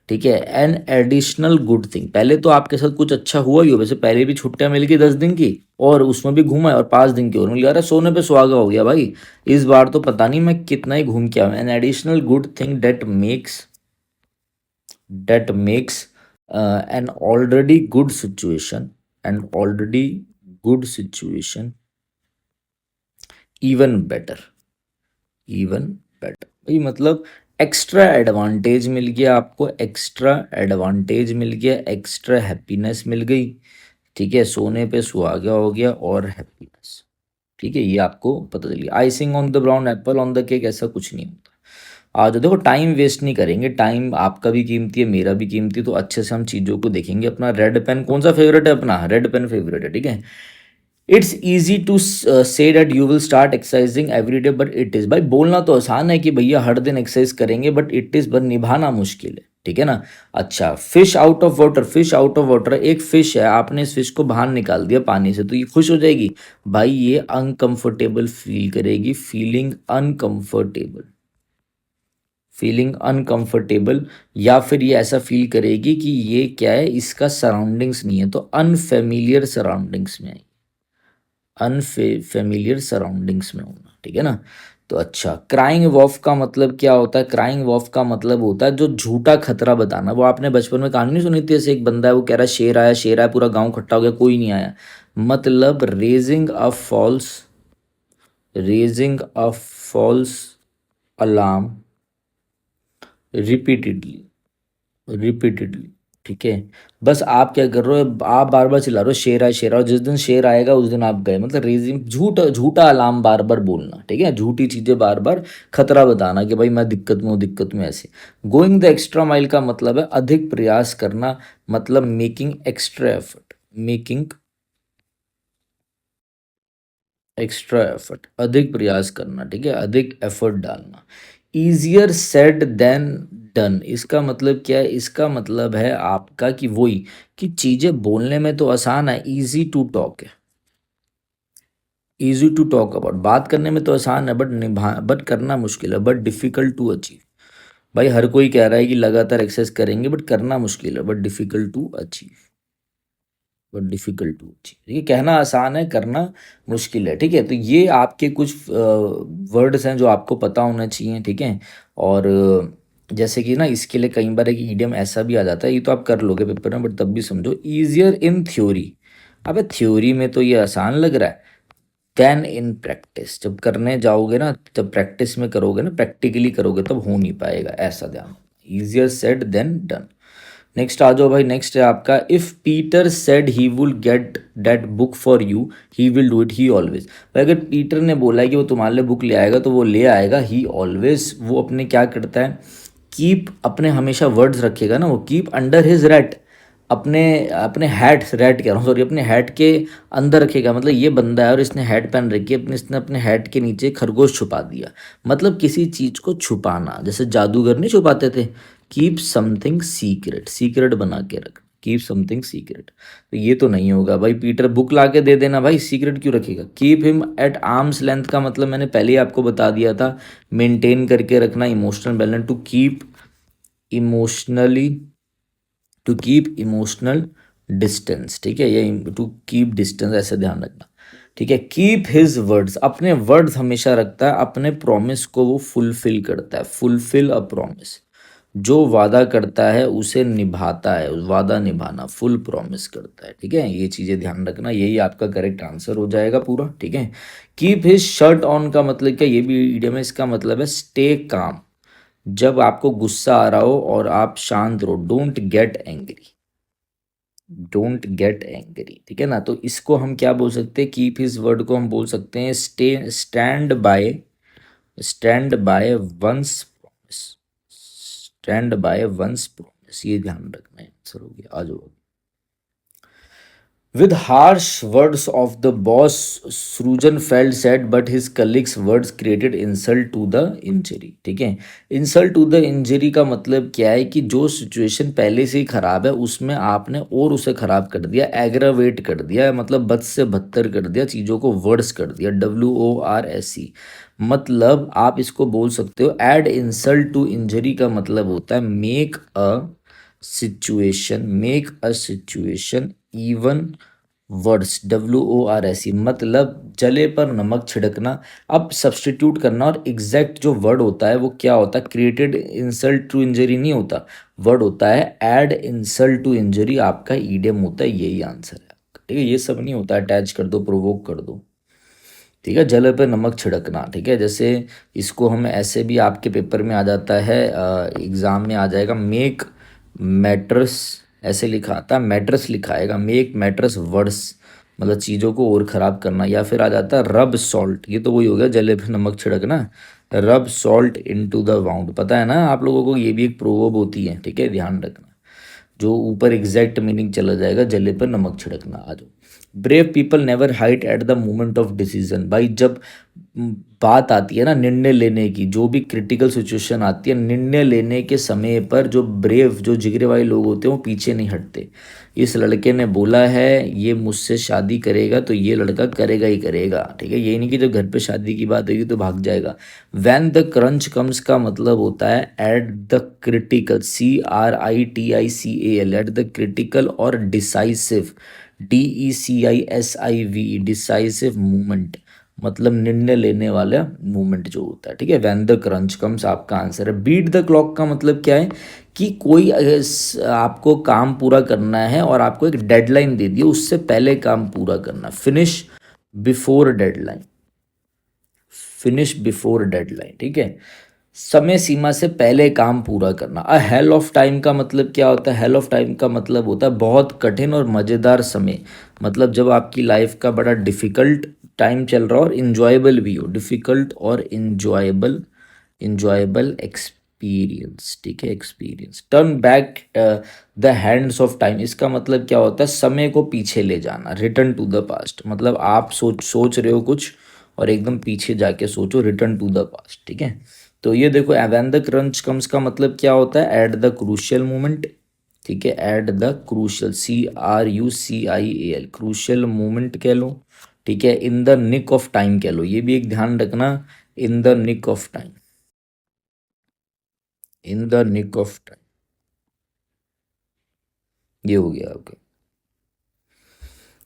[SPEAKER 1] ठीक है, एन एडिशनल गुड थिंग, पहले तो आपके साथ कुछ अच्छा हुआ ही हो, वैसे पहले भी छुट्टियां मिल गई 10 दिन की, और उसमें भी घूमा है, और 5 दिन की और मिल गया, सोने पे सुहागा हो गया भाई। इस बार तो पता नहीं मैं कितना ही घूम के आया, an additional good thing that makes an already good situation, an already good situation even better, even better, भाई मतलब एक्स्ट्रा एडवांटेज मिल गया आपको, एक्स्ट्रा एडवांटेज मिल गया, एक्स्ट्रा हैप्पीनेस मिल गई। ठीक है, सोने पे सुहागा हो गया और हैप्पीनेस। ठीक है, ये आपको पता चलिए, icing on the brown Apple on the cake ऐसा कुछ नहीं होता। आज देखो टाइम वेस्ट नहीं करेंगे, टाइम आपका भी कीमती है, मेरा भी कीमती है, तो अच्छे से हम चीज़ों को देखेंगे। अपना रेड पेन कौन सा फेवरेट है, अपना रेड पेन फेवरेट है, ठीक है। It's easy to say that you will start exercising every day, but it is, भाई बोलना तो आसान है कि भैया हर दिन एक्सरसाइज करेंगे, बट इट इज़, पर निभाना मुश्किल है, ठीक है ना। अच्छा, fish out of water, fish out of water, एक फिश है, आपने इस फिश को बाहर निकाल दिया पानी से, तो ये खुश हो जाएगी, भाई ये अनकंफर्टेबल फील करेगी, फीलिंग अनकंफर्टेबल, फीलिंग अनकंफर्टेबल, या फिर ये ऐसा फील करेगी कि ये क्या है, इसका सराउंडिंग्स नहीं है, तो अनफेमिलियर सराउंडिंग्स में, अनफेमिलियर सराउंडिंग्स में होना, ठीक है ना। तो अच्छा, क्राइंग वॉफ का मतलब क्या होता है, क्राइंग वॉफ का मतलब होता है जो झूठा खतरा बताना। वो आपने बचपन में कहानी नहीं सुनी थी, ऐसे एक बंदा है वो कह रहा है शेर आया, शेर आया, पूरा गांव इकट्ठा हो गया, कोई नहीं आया, मतलब raising a false alarm repeatedly, repeatedly, ठीक है। बस आप क्या कर रहे हो, आप बार बार चिल्ला रहे हो शेर आए, शेर आओ, जिस दिन शेर आएगा उस दिन आप गए, मतलब रीजिंग, झूठ, झूठा अलार्म बार बार बोलना, ठीक है, झूठी चीज़ें बार बार खतरा बताना कि भाई मैं दिक्कत में हूँ, दिक्कत में, ऐसे। गोइंग द एक्स्ट्रा माइल का मतलब है अधिक प्रयास करना, मतलब making extra effort, making extra effort, अधिक प्रयास करना, ठीक है, अधिक एफर्ट डालना। ईजियर सेड देन डन, इसका मतलब क्या है, इसका मतलब है आपका कि वही, कि चीज़ें बोलने में तो आसान है, इजी टू टॉक है, इजी टू टॉक अबाउट, बात करने में तो आसान है, बट निभा, बट करना मुश्किल है, बट डिफिकल्ट टू अचीव। भाई हर कोई कह रहा है कि लगातार एक्सरसाइज करेंगे, बट करना मुश्किल है, but difficult to achieve, but difficult to achieve. ठीक है, कहना आसान है, करना मुश्किल है। ठीक है, तो ये आपके कुछ वर्ड्स हैं जो आपको पता होना चाहिए। ठीक है, और जैसे कि ना इसके लिए कई बार एक ईडियम ऐसा भी आ जाता है, ये तो आप कर लोगे पेपर में, बट तब भी समझो, ईजियर इन थ्योरी। अबे थ्योरी में तो ये आसान लग रहा है, देन इन प्रैक्टिस, जब करने जाओगे ना, जब प्रैक्टिस में करोगे ना, प्रैक्टिकली करोगे, तब हो नहीं पाएगा, ऐसा ध्यान। Easier said than done. Next आ जाओ भाई, नेक्स्ट है आपका, if Peter said he will get that book for you, he will do it, he always. भाई अगर पीटर ने बोला है कि वो तुम्हारे लिए बुक ले आएगा, तो वो ले आएगा। ही ऑलवेज, वो अपने क्या करता है, कीप, अपने हमेशा वर्ड्स रखेगा ना वो, कीप अंडर हिज रैट, अपने अपने हैट, रैट कह रहा हूँ सॉरी, अपने हैट के अंदर रखेगा। मतलब ये बंदा है और इसने हैट पहन रखी है, अपने इसने अपने हैट के नीचे खरगोश छुपा दिया। मतलब किसी चीज को छुपाना, जैसे जादूगर नहीं छुपाते थे, कीप समथिंग सीक्रेट, सीक्रेट बना के रख, कीप समथिंग सीक्रेट। तो ये तो नहीं होगा भाई, पीटर बुक ला के दे देना, भाई सीक्रेट क्यों रखेगा। Keep him at arms length का मतलब मैंने पहले ही आपको बता दिया था, मेंटेन करके रखना, emotional balance, to keep emotionally, to keep emotional distance. ठीक है, ये टू कीप डिस्टेंस, ऐसे ध्यान रखना। ठीक है, कीप हिज वर्ड्स, अपने वर्ड्स हमेशा रखता है, अपने प्रॉमिस को वो फुलफिल करता है, फुलफिल अ प्रॉमिस, जो वादा करता है उसे निभाता है, उस वादा निभाना, फुल प्रॉमिस करता है। ठीक है, ये चीजें ध्यान रखना, यही आपका करेक्ट आंसर हो जाएगा पूरा। ठीक है, कीप हिज शर्ट ऑन का मतलब क्या, ये भी इडियम है, इसका मतलब है स्टे काम, जब आपको गुस्सा आ रहा हो और आप शांत रहो, don't get angry, don't get angry. ठीक है ना, तो इसको हम क्या बोल सकते हैं, कीप हिज वर्ड को हम बोल सकते हैं stay, stand by, stand by one's promise, stand by one's promise, ये ध्यान रखना है, आंसर हो गया। आ जाओ। With harsh words of the boss, Srujanfeld said, but his colleagues' words created insult to the injury. ठीक है, insult to the injury का मतलब क्या है कि जो सिचुएशन पहले से ही खराब है उसमें आपने और उसे खराब कर दिया, एग्रावेट कर दिया, मतलब बद से बदतर कर दिया, चीज़ों को वर्स कर दिया, WORSE। मतलब आप इसको बोल सकते हो, एड इंसल्ट टू इंजरी का मतलब होता है make a situation, make a situation even words, WORSE, मतलब जले पर नमक छिड़कना। अब सब्सटीट्यूट करना, और एग्जैक्ट जो वर्ड होता है वो क्या होता है, क्रिएटेड इंसल्ट टू इंजरी नहीं होता, वर्ड होता है एड इंसल्ट टू इंजरी, आपका ईडियम होता है, यही आंसर है आपका। ठीक है, ये सब नहीं होता अटैच कर दो, प्रोवोक कर दो। ठीक है, जले पर नमक छिड़कना। ठीक है, जैसे इसको हम ऐसे भी आपके पेपर में आ जाता है, एग्जाम में आ जाएगा, मेक मैट्रेस, ऐसे लिखा आता, मैट्रेस लिखा आएगा, मेक मैट्रेस वर्स, मतलब चीज़ों को और ख़राब करना। या फिर आ जाता है रब सॉल्ट, ये तो वही हो गया, जले पे नमक छिड़कना, रब सॉल्ट इनटू द वाउंड, पता है ना आप लोगों को, ये भी एक प्रोवर्ब होती है। ठीक है, ध्यान रखना, जो ऊपर एग्जैक्ट मीनिंग चला जाएगा, जले पर नमक छिड़कना। आ जाओ, brave people never hide at the moment of decision. भाई जब बात आती है ना निर्णय लेने की, जो भी क्रिटिकल सिचुएशन आती है, निर्णय लेने के समय पर जो ब्रेव, जो जिगरे वाले लोग होते हैं वो पीछे नहीं हटते। इस लड़के ने बोला है ये मुझसे शादी करेगा, तो ये लड़का करेगा ही करेगा। ठीक है, ये नहीं कि जब घर पे शादी की बात होगी तो भाग जाएगा। वैन द क्रंच कम्स का मतलब होता है at the critical, CRITICAL, at the critical और डिसाइसिव, DECISIV, डिसाइसिव मूवमेंट, मतलब निर्णय लेने वाला मूवमेंट जो होता है। ठीक है, वैन द क्रंच कम्स आपका आंसर है। बीट द क्लॉक का मतलब क्या है कि कोई आपको काम पूरा करना है और आपको एक डेडलाइन दे दी है, उससे पहले काम पूरा करना, finish before deadline, finish before deadline. ठीक है, समय सीमा से पहले काम पूरा करना। अ हेल ऑफ टाइम का मतलब क्या होता है, हेल ऑफ टाइम का मतलब होता है बहुत कठिन और मज़ेदार समय, मतलब जब आपकी लाइफ का बड़ा डिफ़िकल्ट टाइम चल रहा हो और इन्जॉयबल भी हो, डिफ़िकल्ट और इन्जॉयबल, इन्जॉयबल एक्सपीरियंस। ठीक है, experience. Turn back the hands of time, इसका मतलब क्या होता है, समय को पीछे ले जाना, रिटर्न टू द पास्ट, मतलब आप सोच सोच रहे हो कुछ और एकदम पीछे जाके सोचो, रिटर्न टू द पास्ट। ठीक है, तो ये देखो, व्हेन द क्रंच कम्स का मतलब क्या होता है, एट द क्रूशियल मोमेंट। ठीक है, at the crucial, CRUCIAL, crucial moment कह लो। ठीक है, in the nick of time कह लो, ये भी एक ध्यान रखना, in the nick of time, in the nick of time, ये हो गया आपका।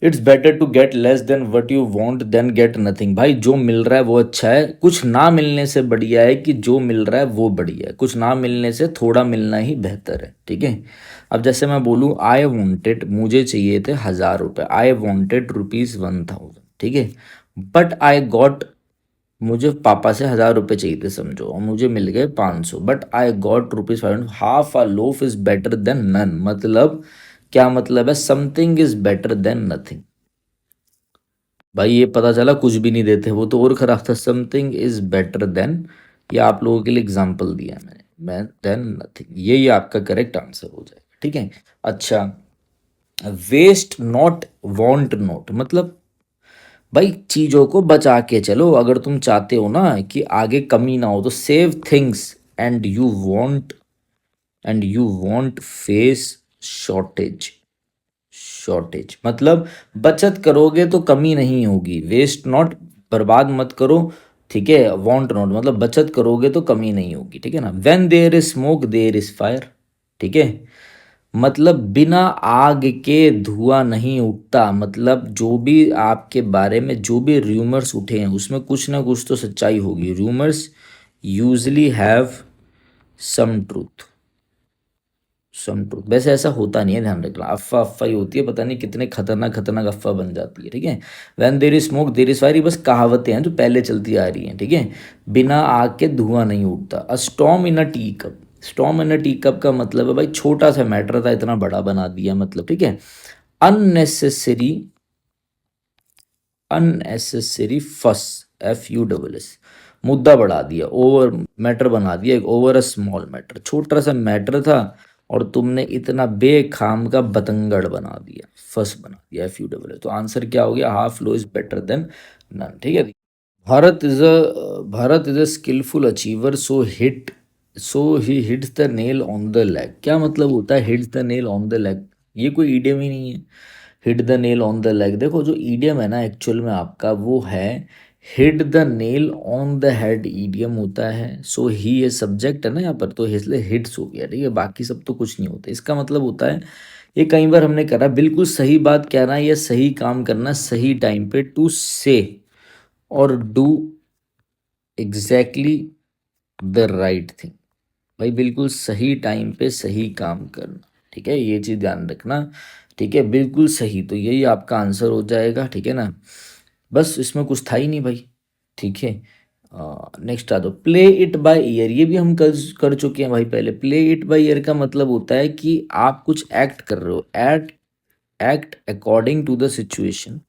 [SPEAKER 1] It's better to get less than what you want than get nothing. भाई जो मिल रहा है वो अच्छा है, कुछ ना मिलने से बढ़िया है कि जो मिल रहा है वो बढ़िया है, कुछ ना मिलने से थोड़ा मिलना ही बेहतर है, ठीक है। अब जैसे मैं बोलूँ आई वॉन्टेड, मुझे चाहिए थे 1000 रुपये, आई वॉन्टेड ₹1000, ठीक है। बट आई गॉट, मुझे पापा से 1000 रुपये चाहिए थे समझो, और मुझे मिल गए 500, but I got ₹500। Half a loaf is better than none, मतलब क्या मतलब है, something is better than nothing. भाई ये पता चला कुछ भी नहीं देते, वो तो और खराब था। समथिंग इज बेटर देन, ये आप लोगों के लिए एग्जाम्पल दिया मैंने, मैं देन नथिंग, ये आपका करेक्ट आंसर हो जाएगा, ठीक है। अच्छा, वेस्ट नॉट वांट नॉट, मतलब भाई चीजों को बचा के चलो, अगर तुम चाहते हो ना कि आगे कमी ना हो तो save things and you want, and you want face shortage. Shortage मतलब बचत करोगे तो कमी नहीं होगी, वेस्ट नॉट, बर्बाद मत करो, ठीक है। वांट नॉट मतलब बचत करोगे तो कमी नहीं होगी, ठीक है ना। When there is smoke there is fire, ठीक है। मतलब बिना आग के धुआं नहीं उठता, मतलब जो भी आपके बारे में जो भी रूमर्स उठे हैं उसमें कुछ ना कुछ तो सच्चाई होगी। Rumours usually have some truth, some truth. वैसे ऐसा होता नहीं है, ध्यान रखना, अफवाह अफवाह ही होती है, पता नहीं कितने खतरनाक खतरनाक अफवाह बन जाती है, ठीक है। When there is smoke there is fire, ये बस कहावतें हैं जो पहले चलती आ रही हैं, ठीक है। बिना आग के धुआं नहीं उठता। अ स्टॉर्म इन अ टी कप, स्टॉर्म इन अ टी कप का मतलब है भाई छोटा सा मैटर था इतना बड़ा बना दिया, मतलब, ठीक है। अननेसेसरी, अननेसेसरी फस, FUSS, मुद्दा बढ़ा दिया, ओवर मैटर बना दिया, एक ओवर अ स्मॉल मैटर, छोटा सा मैटर था और तुमने इतना बेखाम का बतंगड़ बना दिया, फस बना दिया, FUSS। तो आंसर क्या हो गया, half loaf is better than none, ठीक है। Bharat is a skilful achiever, so he hits the nail on the leg. क्या मतलब होता है hits the nail on the leg, ये कोई ईडियम ही नहीं है। Hit the nail on the leg, देखो जो ईडियम है ना एक्चुअल में आपका वो है hit the nail on the head, idiom होता है। सो ही ये सब्जेक्ट है ना यहाँ पर, तो इसलिए हिट्स हो गया, ठीक है। बाकी सब तो कुछ नहीं होता, इसका मतलब होता है, ये कई बार हमने करा, बिल्कुल सही बात कहना या सही काम करना सही टाइम पे, टू से और do exactly the right thing. भाई बिल्कुल सही टाइम पे सही काम करना, ठीक है, ये चीज़ ध्यान रखना, ठीक है, बिल्कुल सही, तो यही आपका आंसर हो जाएगा, ठीक है ना। बस इसमें कुछ था ही नहीं भाई, ठीक है। नेक्स्ट आ दो, प्ले इट बाय ईयर, ये भी हम कर चुके हैं भाई पहले। प्ले इट बाय ईयर का मतलब होता है कि आप कुछ एक्ट कर रहे हो, act according to the situation,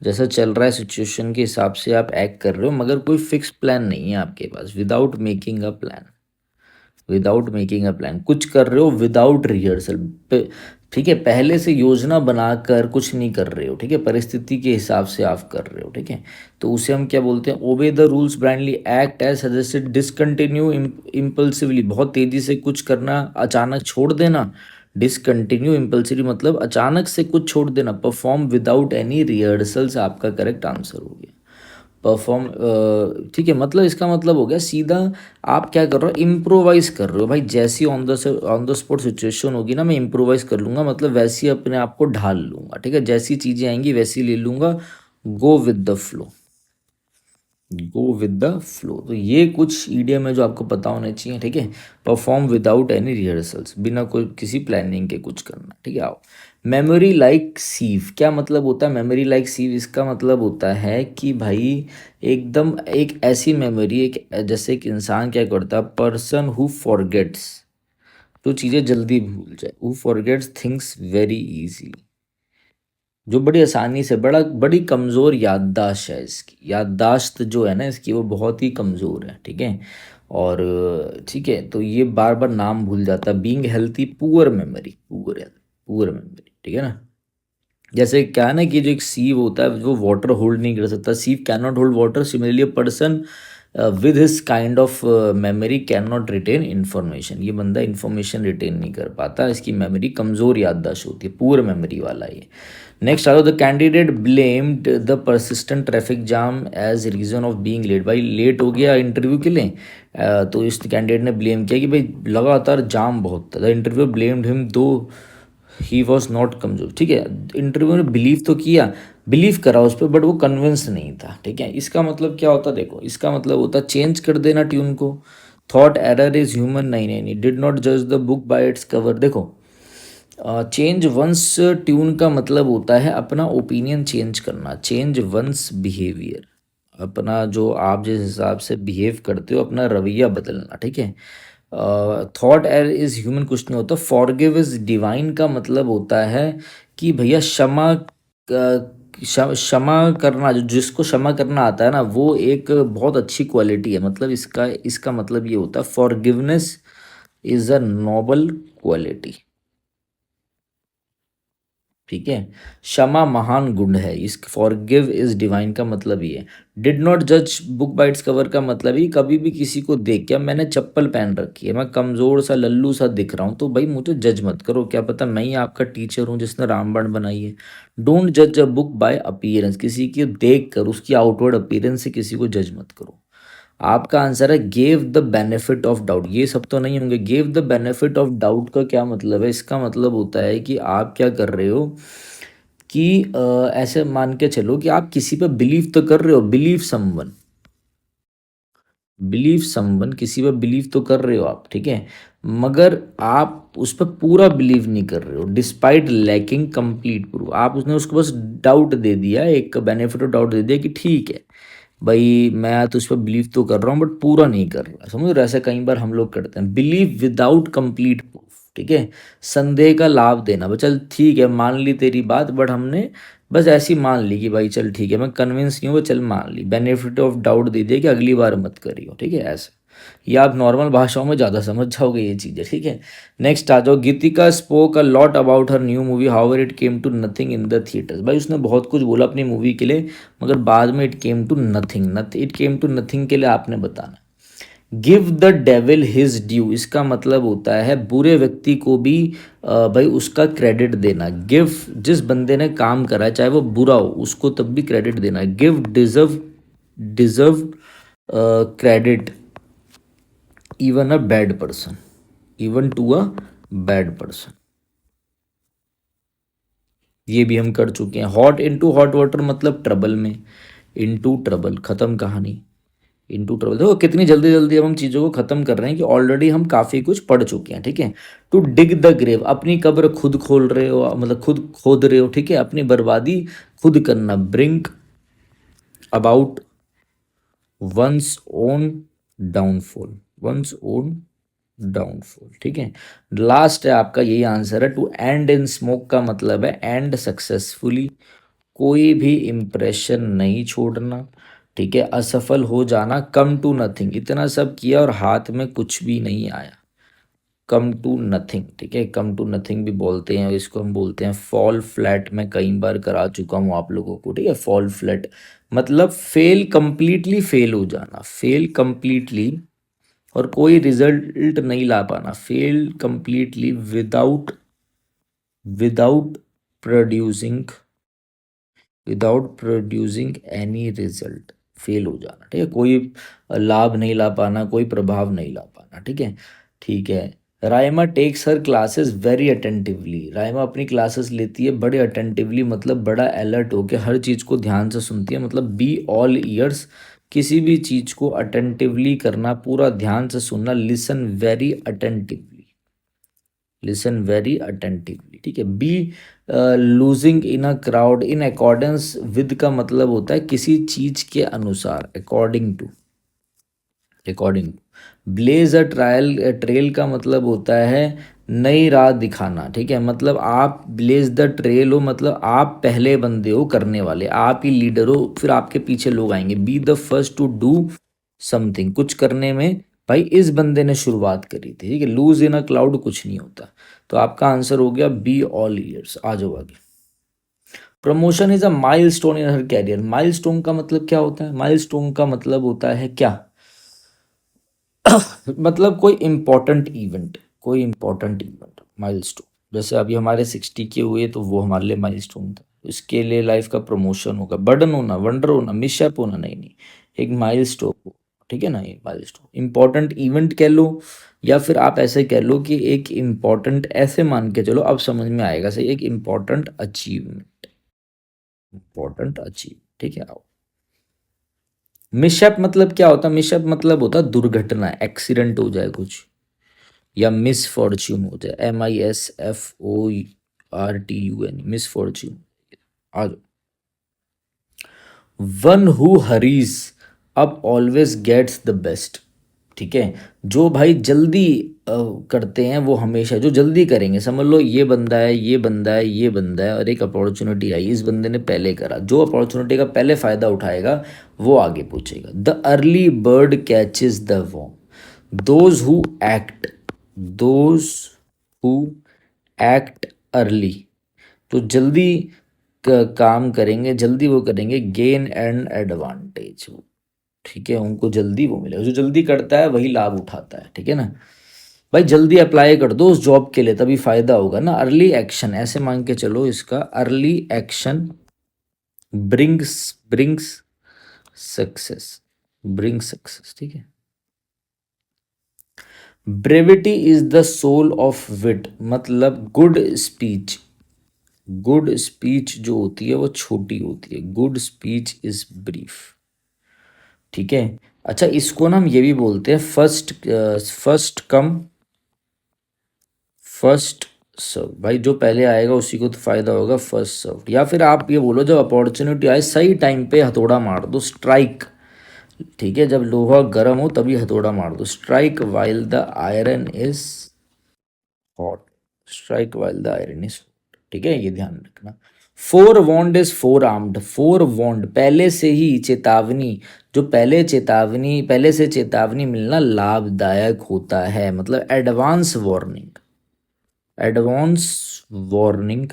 [SPEAKER 1] जैसा चल रहा है सिचुएशन के हिसाब से आप एक्ट कर रहे हो, मगर कोई फिक्स प्लान नहीं है आपके पास, without making a plan, without making a plan कुछ कर रहे हो, विदाउट रिहर्सल, ठीक है, पहले से योजना बनाकर कुछ नहीं कर रहे हो, ठीक है, परिस्थिति के हिसाब से आप कर रहे हो, ठीक है। तो उसे हम क्या बोलते हैं, obey the rules blindly, act as suggested, discontinue impulsively, बहुत तेजी से कुछ करना, अचानक छोड़ देना। डिसकंटिन्यू इम्पल्सिवली मतलब अचानक से कुछ छोड़ देना। परफॉर्म विदाउट एनी रिहर्सल्स आपका करेक्ट आंसर हो गया। परफॉर्म, ठीक है, मतलब इसका मतलब हो गया सीधा, आप क्या कर रहे हो, इम्प्रोवाइज कर रहे हो भाई, जैसी ऑन द स्पॉट सिचुएशन होगी ना, मैं इम्प्रोवाइज कर लूंगा, मतलब वैसी अपने आप को ढाल लूंगा, ठीक है, जैसी चीज़ें आएंगी वैसी ले लूंगा। Go with the flow, go with the flow, तो ये कुछ ईडियम है जो आपको पता होने चाहिए, ठीक है। परफॉर्म विदाउट एनी रिहर्सल्स, बिना कोई किसी प्लानिंग के कुछ करना, ठीक है। आओ, मेमोरी लाइक सीव, क्या मतलब होता है मेमोरी लाइक सीव, इसका मतलब होता है कि भाई एकदम एक ऐसी मेमोरी, एक जैसे एक इंसान क्या करता है, पर्सन हु फॉरगेट्स, जो चीज़ें जल्दी भूल जाए, who forgets things very easily, जो बड़ी आसानी से, बड़ी कमज़ोर याददाश्त है इसकी, याददाश्त जो है ना इसकी वो बहुत ही कमज़ोर है, ठीक है। और ठीक है, तो ये बार बार नाम भूल जाता है। Being healthy, poor memory, poor memory, ठीक है ना। जैसे क्या है ना कि जो एक सीव होता है वो वाटर होल्ड नहीं कर सकता, sieve can not hold water, similarly person with his kind of memory can not retain information, ये बंदा इन्फॉर्मेशन रिटेन नहीं कर पाता, इसकी मेमोरी कमज़ोर याददाश्त होती है, पुअर मेमोरी वाला ये। नेक्स्ट आ the candidate blamed the persistent traffic jam as reason of being late, भाई लेट हो गया इंटरव्यू के लिए, तो इस कैंडिडेट ने ब्लेम किया कि भाई लगातार जाम बहुत था। द इंटरव्यू ब्लेम्ड हिम दो ही वॉज नॉट कमजोर, ठीक है। इंटरव्यू ने बिलीव तो किया, बिलीव करा उस पर, बट वो कन्विंस नहीं था, ठीक है। इसका मतलब क्या होता, देखो इसका मतलब होता चेंज कर देना ट्यून को। थॉट एरर इज ह्यूमन, नहीं नहीं नहीं, डिड नॉट जज the book by its cover. देखो चेंज वंस ट्यून का मतलब होता है अपना ओपिनियन चेंज करना, चेंज वंस बिहेवियर, अपना जो आप जिस हिसाब से बिहेव करते हो अपना रवैया बदलना, ठीक है। थॉट एर इज ह्यूमन कुछ नहीं होता। फॉरगिव इज डिवाइन का मतलब होता है कि भैया क्षमा क्षमा करना, जो जिसको क्षमा करना आता है ना वो एक बहुत अच्छी क्वालिटी है, मतलब इसका इसका मतलब ये होता है forgiveness is a Nobel quality, ठीक है। क्षमा महान गुण है, इस फॉरगिव इज डिवाइन का मतलब ये है। डिड नॉट जज बुक बाय इट्स कवर का मतलब ही कभी भी किसी को देख के, मैंने चप्पल पहन रखी है, मैं कमज़ोर सा लल्लू सा दिख रहा हूँ तो भाई मुझे जज मत करो, क्या पता मैं ही आपका टीचर हूँ जिसने रामबाण बनाई है। डोंट जज अ बुक बाय अपीयरेंस, किसी की देख कर उसकी आउटवर्ड अपीयरेंस से किसी को जज मत करो। आपका आंसर है gave the benefit of doubt, ये सब तो नहीं होंगे। Gave the benefit of doubt का क्या मतलब है, इसका मतलब होता है कि आप क्या कर रहे हो कि ऐसे मान के चलो कि आप किसी पे बिलीव तो कर रहे हो, बिलीव समवन किसी पे बिलीव तो कर रहे हो आप, ठीक है, मगर आप उस पर पूरा बिलीव नहीं कर रहे हो, डिस्पाइट लैकिंग कंप्लीट प्रूफ। आप उसने उसको बस डाउट दे दिया, एक बेनिफिट ऑफ डाउट दे दिया कि ठीक है भाई मैं तो उस पर बिलीव तो कर रहा हूँ बट पूरा नहीं कर रहा, समझ रहे हो? ऐसा कई बार हम लोग करते हैं, बिलीव विदाउट कंप्लीट प्रूफ, ठीक है। संदेह का लाभ देना, बस चल ठीक है मान ली तेरी बात, बट हमने बस ऐसी मान ली कि भाई चल ठीक है मैं कन्विंस नहीं हूँ, चल मान ली, बेनिफिट ऑफ डाउट दे दिया कि अगली बार मत करियो, ठीक है ऐसे। ये आप नॉर्मल भाषाओं में ज़्यादा समझ जाओगे ये चीज़ें, ठीक है। नेक्स्ट आ जाओ, Geetika spoke a lot about her new movie, however it came to nothing in the theatres. भाई उसने बहुत कुछ बोला अपनी मूवी के लिए, मगर बाद में it came to nothing, it came to nothing के लिए आपने बताना। Give the devil his due, इसका मतलब होता है बुरे व्यक्ति को भी भाई उसका क्रेडिट देना। गिव, जिस बंदे ने काम करा है चाहे वो बुरा हो उसको तब भी क्रेडिट देना। Give deserve, deserve credit even a bad person, even to a bad person, ये भी हम कर चुके हैं। हॉट इनटू हॉट वाटर मतलब ट्रबल में, इनटू ट्रबल, खत्म कहानी। इनटू ट्रबल, देखो कितनी जल्दी जल्दी अब हम चीज़ों को खत्म कर रहे हैं कि ऑलरेडी हम काफ़ी कुछ पढ़ चुके हैं, ठीक है। टू डिग द ग्रेव, अपनी कब्र खुद खोल रहे हो, मतलब खुद खोद रहे हो, ठीक है, अपनी बर्बादी खुद करना। Bring about one's own downfall, one's own downfall, ठीक है। लास्ट है आपका यही आंसर है। टू एंड इन स्मोक का मतलब है एंड सक्सेसफुली, कोई भी इम्प्रेशन नहीं छोड़ना, ठीक है। असफल हो जाना, कम टू नथिंग, इतना सब किया और हाथ में कुछ भी नहीं आया, कम टू नथिंग, ठीक है। कम टू नथिंग भी बोलते हैं इसको, हम बोलते हैं फॉल फ्लैट, मैं कई बार करा चुका हूँ आप लोगों को, ठीक है। फॉल फ्लैट मतलब फेल, कंप्लीटली फेल हो जाना, फेल कंप्लीटली और कोई रिजल्ट नहीं ला पाना, fail completely without, without producing, without producing any result, fail हो जाना, ठीक है। कोई लाभ नहीं ला पाना, कोई प्रभाव नहीं ला पाना, ठीक है, ठीक है। राइमा टेक्स हर क्लासेस वेरी अटेंटिवली, राइमा अपनी क्लासेस लेती है बड़े अटेंटिवली, मतलब बड़ा अलर्ट होकर हर चीज़ को ध्यान से सुनती है, मतलब बी ऑल ईयर्स, किसी भी चीज़ को अटेंटिवली करना, पूरा ध्यान से सुनना। Listen very attentively, listen very attentively, ठीक है। Be losing in a crowd, in accordance with का मतलब होता है किसी चीज के अनुसार, according to, according to. Blaze a trial, trail का मतलब होता है नई राह दिखाना, ठीक है। मतलब आप ब्लेज द ट्रेल हो, मतलब आप पहले बंदे हो करने वाले, आप ही लीडर हो, फिर आपके पीछे लोग आएंगे। Be the first to do something, कुछ करने में भाई इस बंदे ने शुरुआत करी थी, ठीक है। लूज इन अ क्लाउड कुछ नहीं होता, तो आपका आंसर हो गया बी ऑल ईयर्स। आ जाओ आगे। Promotion is a milestone in her career, milestone का मतलब क्या होता है, माइलस्टोन का मतलब होता है क्या, मतलब कोई इंपॉर्टेंट इवेंट, कोई इंपॉर्टेंट इवेंट माइलस्टोन। जैसे अभी हमारे 60 के हुए तो वो हमारे लिए माइलस्टोन था, इसके लिए लाइफ का प्रमोशन होगा, बर्डन होना, वंडर होना, मिसअप होना, नहीं नहीं, एक माइलस्टोन हो, ठीक है ना, ये माइलस्टोन इंपॉर्टेंट इवेंट कह लो, या फिर आप ऐसे कह लो कि एक इम्पॉर्टेंट, ऐसे मान के चलो, अब समझ में आएगा सही, एक इम्पॉर्टेंट अचीवमेंट, इम्पॉर्टेंट अचीव, ठीक है। आओ, मिशअप मतलब क्या होता है? मिशअप मतलब होता है दुर्घटना, एक्सीडेंट हो जाए कुछ, या मिस फॉर्च्यून हो जाए, MISFORTUN, मिस फॉर्च्यून। आ जाओ, वन हु हरीज अब ऑलवेज गेट्स द बेस्ट, ठीक है। जो भाई जल्दी करते हैं वो हमेशा, जो जल्दी करेंगे, समझ लो ये बंदा है, ये बंदा है, ये बंदा है, और एक अपॉर्चुनिटी आई, इस बंदे ने पहले करा, जो अपॉर्चुनिटी का पहले फ़ायदा उठाएगा वो आगे पूछेगा। The early bird catches the worm, those who act, those who act early, तो जल्दी काम करेंगे, जल्दी वो करेंगे, गेन एंड एडवांटेज, ठीक है, उनको जल्दी वो मिलेगा, जो जल्दी करता है वही लाभ उठाता है, ठीक है ना। भाई जल्दी अप्लाई कर दो उस जॉब के लिए, तभी फायदा होगा ना। अर्ली एक्शन, ऐसे मान के चलो इसका, early action brings brings success, brings success, ठीक है। Brevity is the soul of wit, मतलब गुड स्पीच, गुड स्पीच जो होती है वो छोटी होती है, गुड स्पीच इज ब्रीफ, ठीक है। अच्छा, इसको ना हम ये भी बोलते हैं first, first come first serve, भाई जो पहले आएगा उसी को तो फायदा होगा, फर्स्ट सर्व। या फिर आप ये बोलो, जब अपॉर्चुनिटी आए सही टाइम पे हथौड़ा मार दो, स्ट्राइक, ठीक है, जब लोहा गर्म हो तभी हथौड़ा मार दो, strike while the iron is hot, strike while the iron is hot, ठीक है, ये ध्यान रखना। Forewarned is forearmed, forewarned पहले से ही चेतावनी, जो पहले चेतावनी, पहले से चेतावनी मिलना लाभदायक होता है, मतलब advance warning, advance warning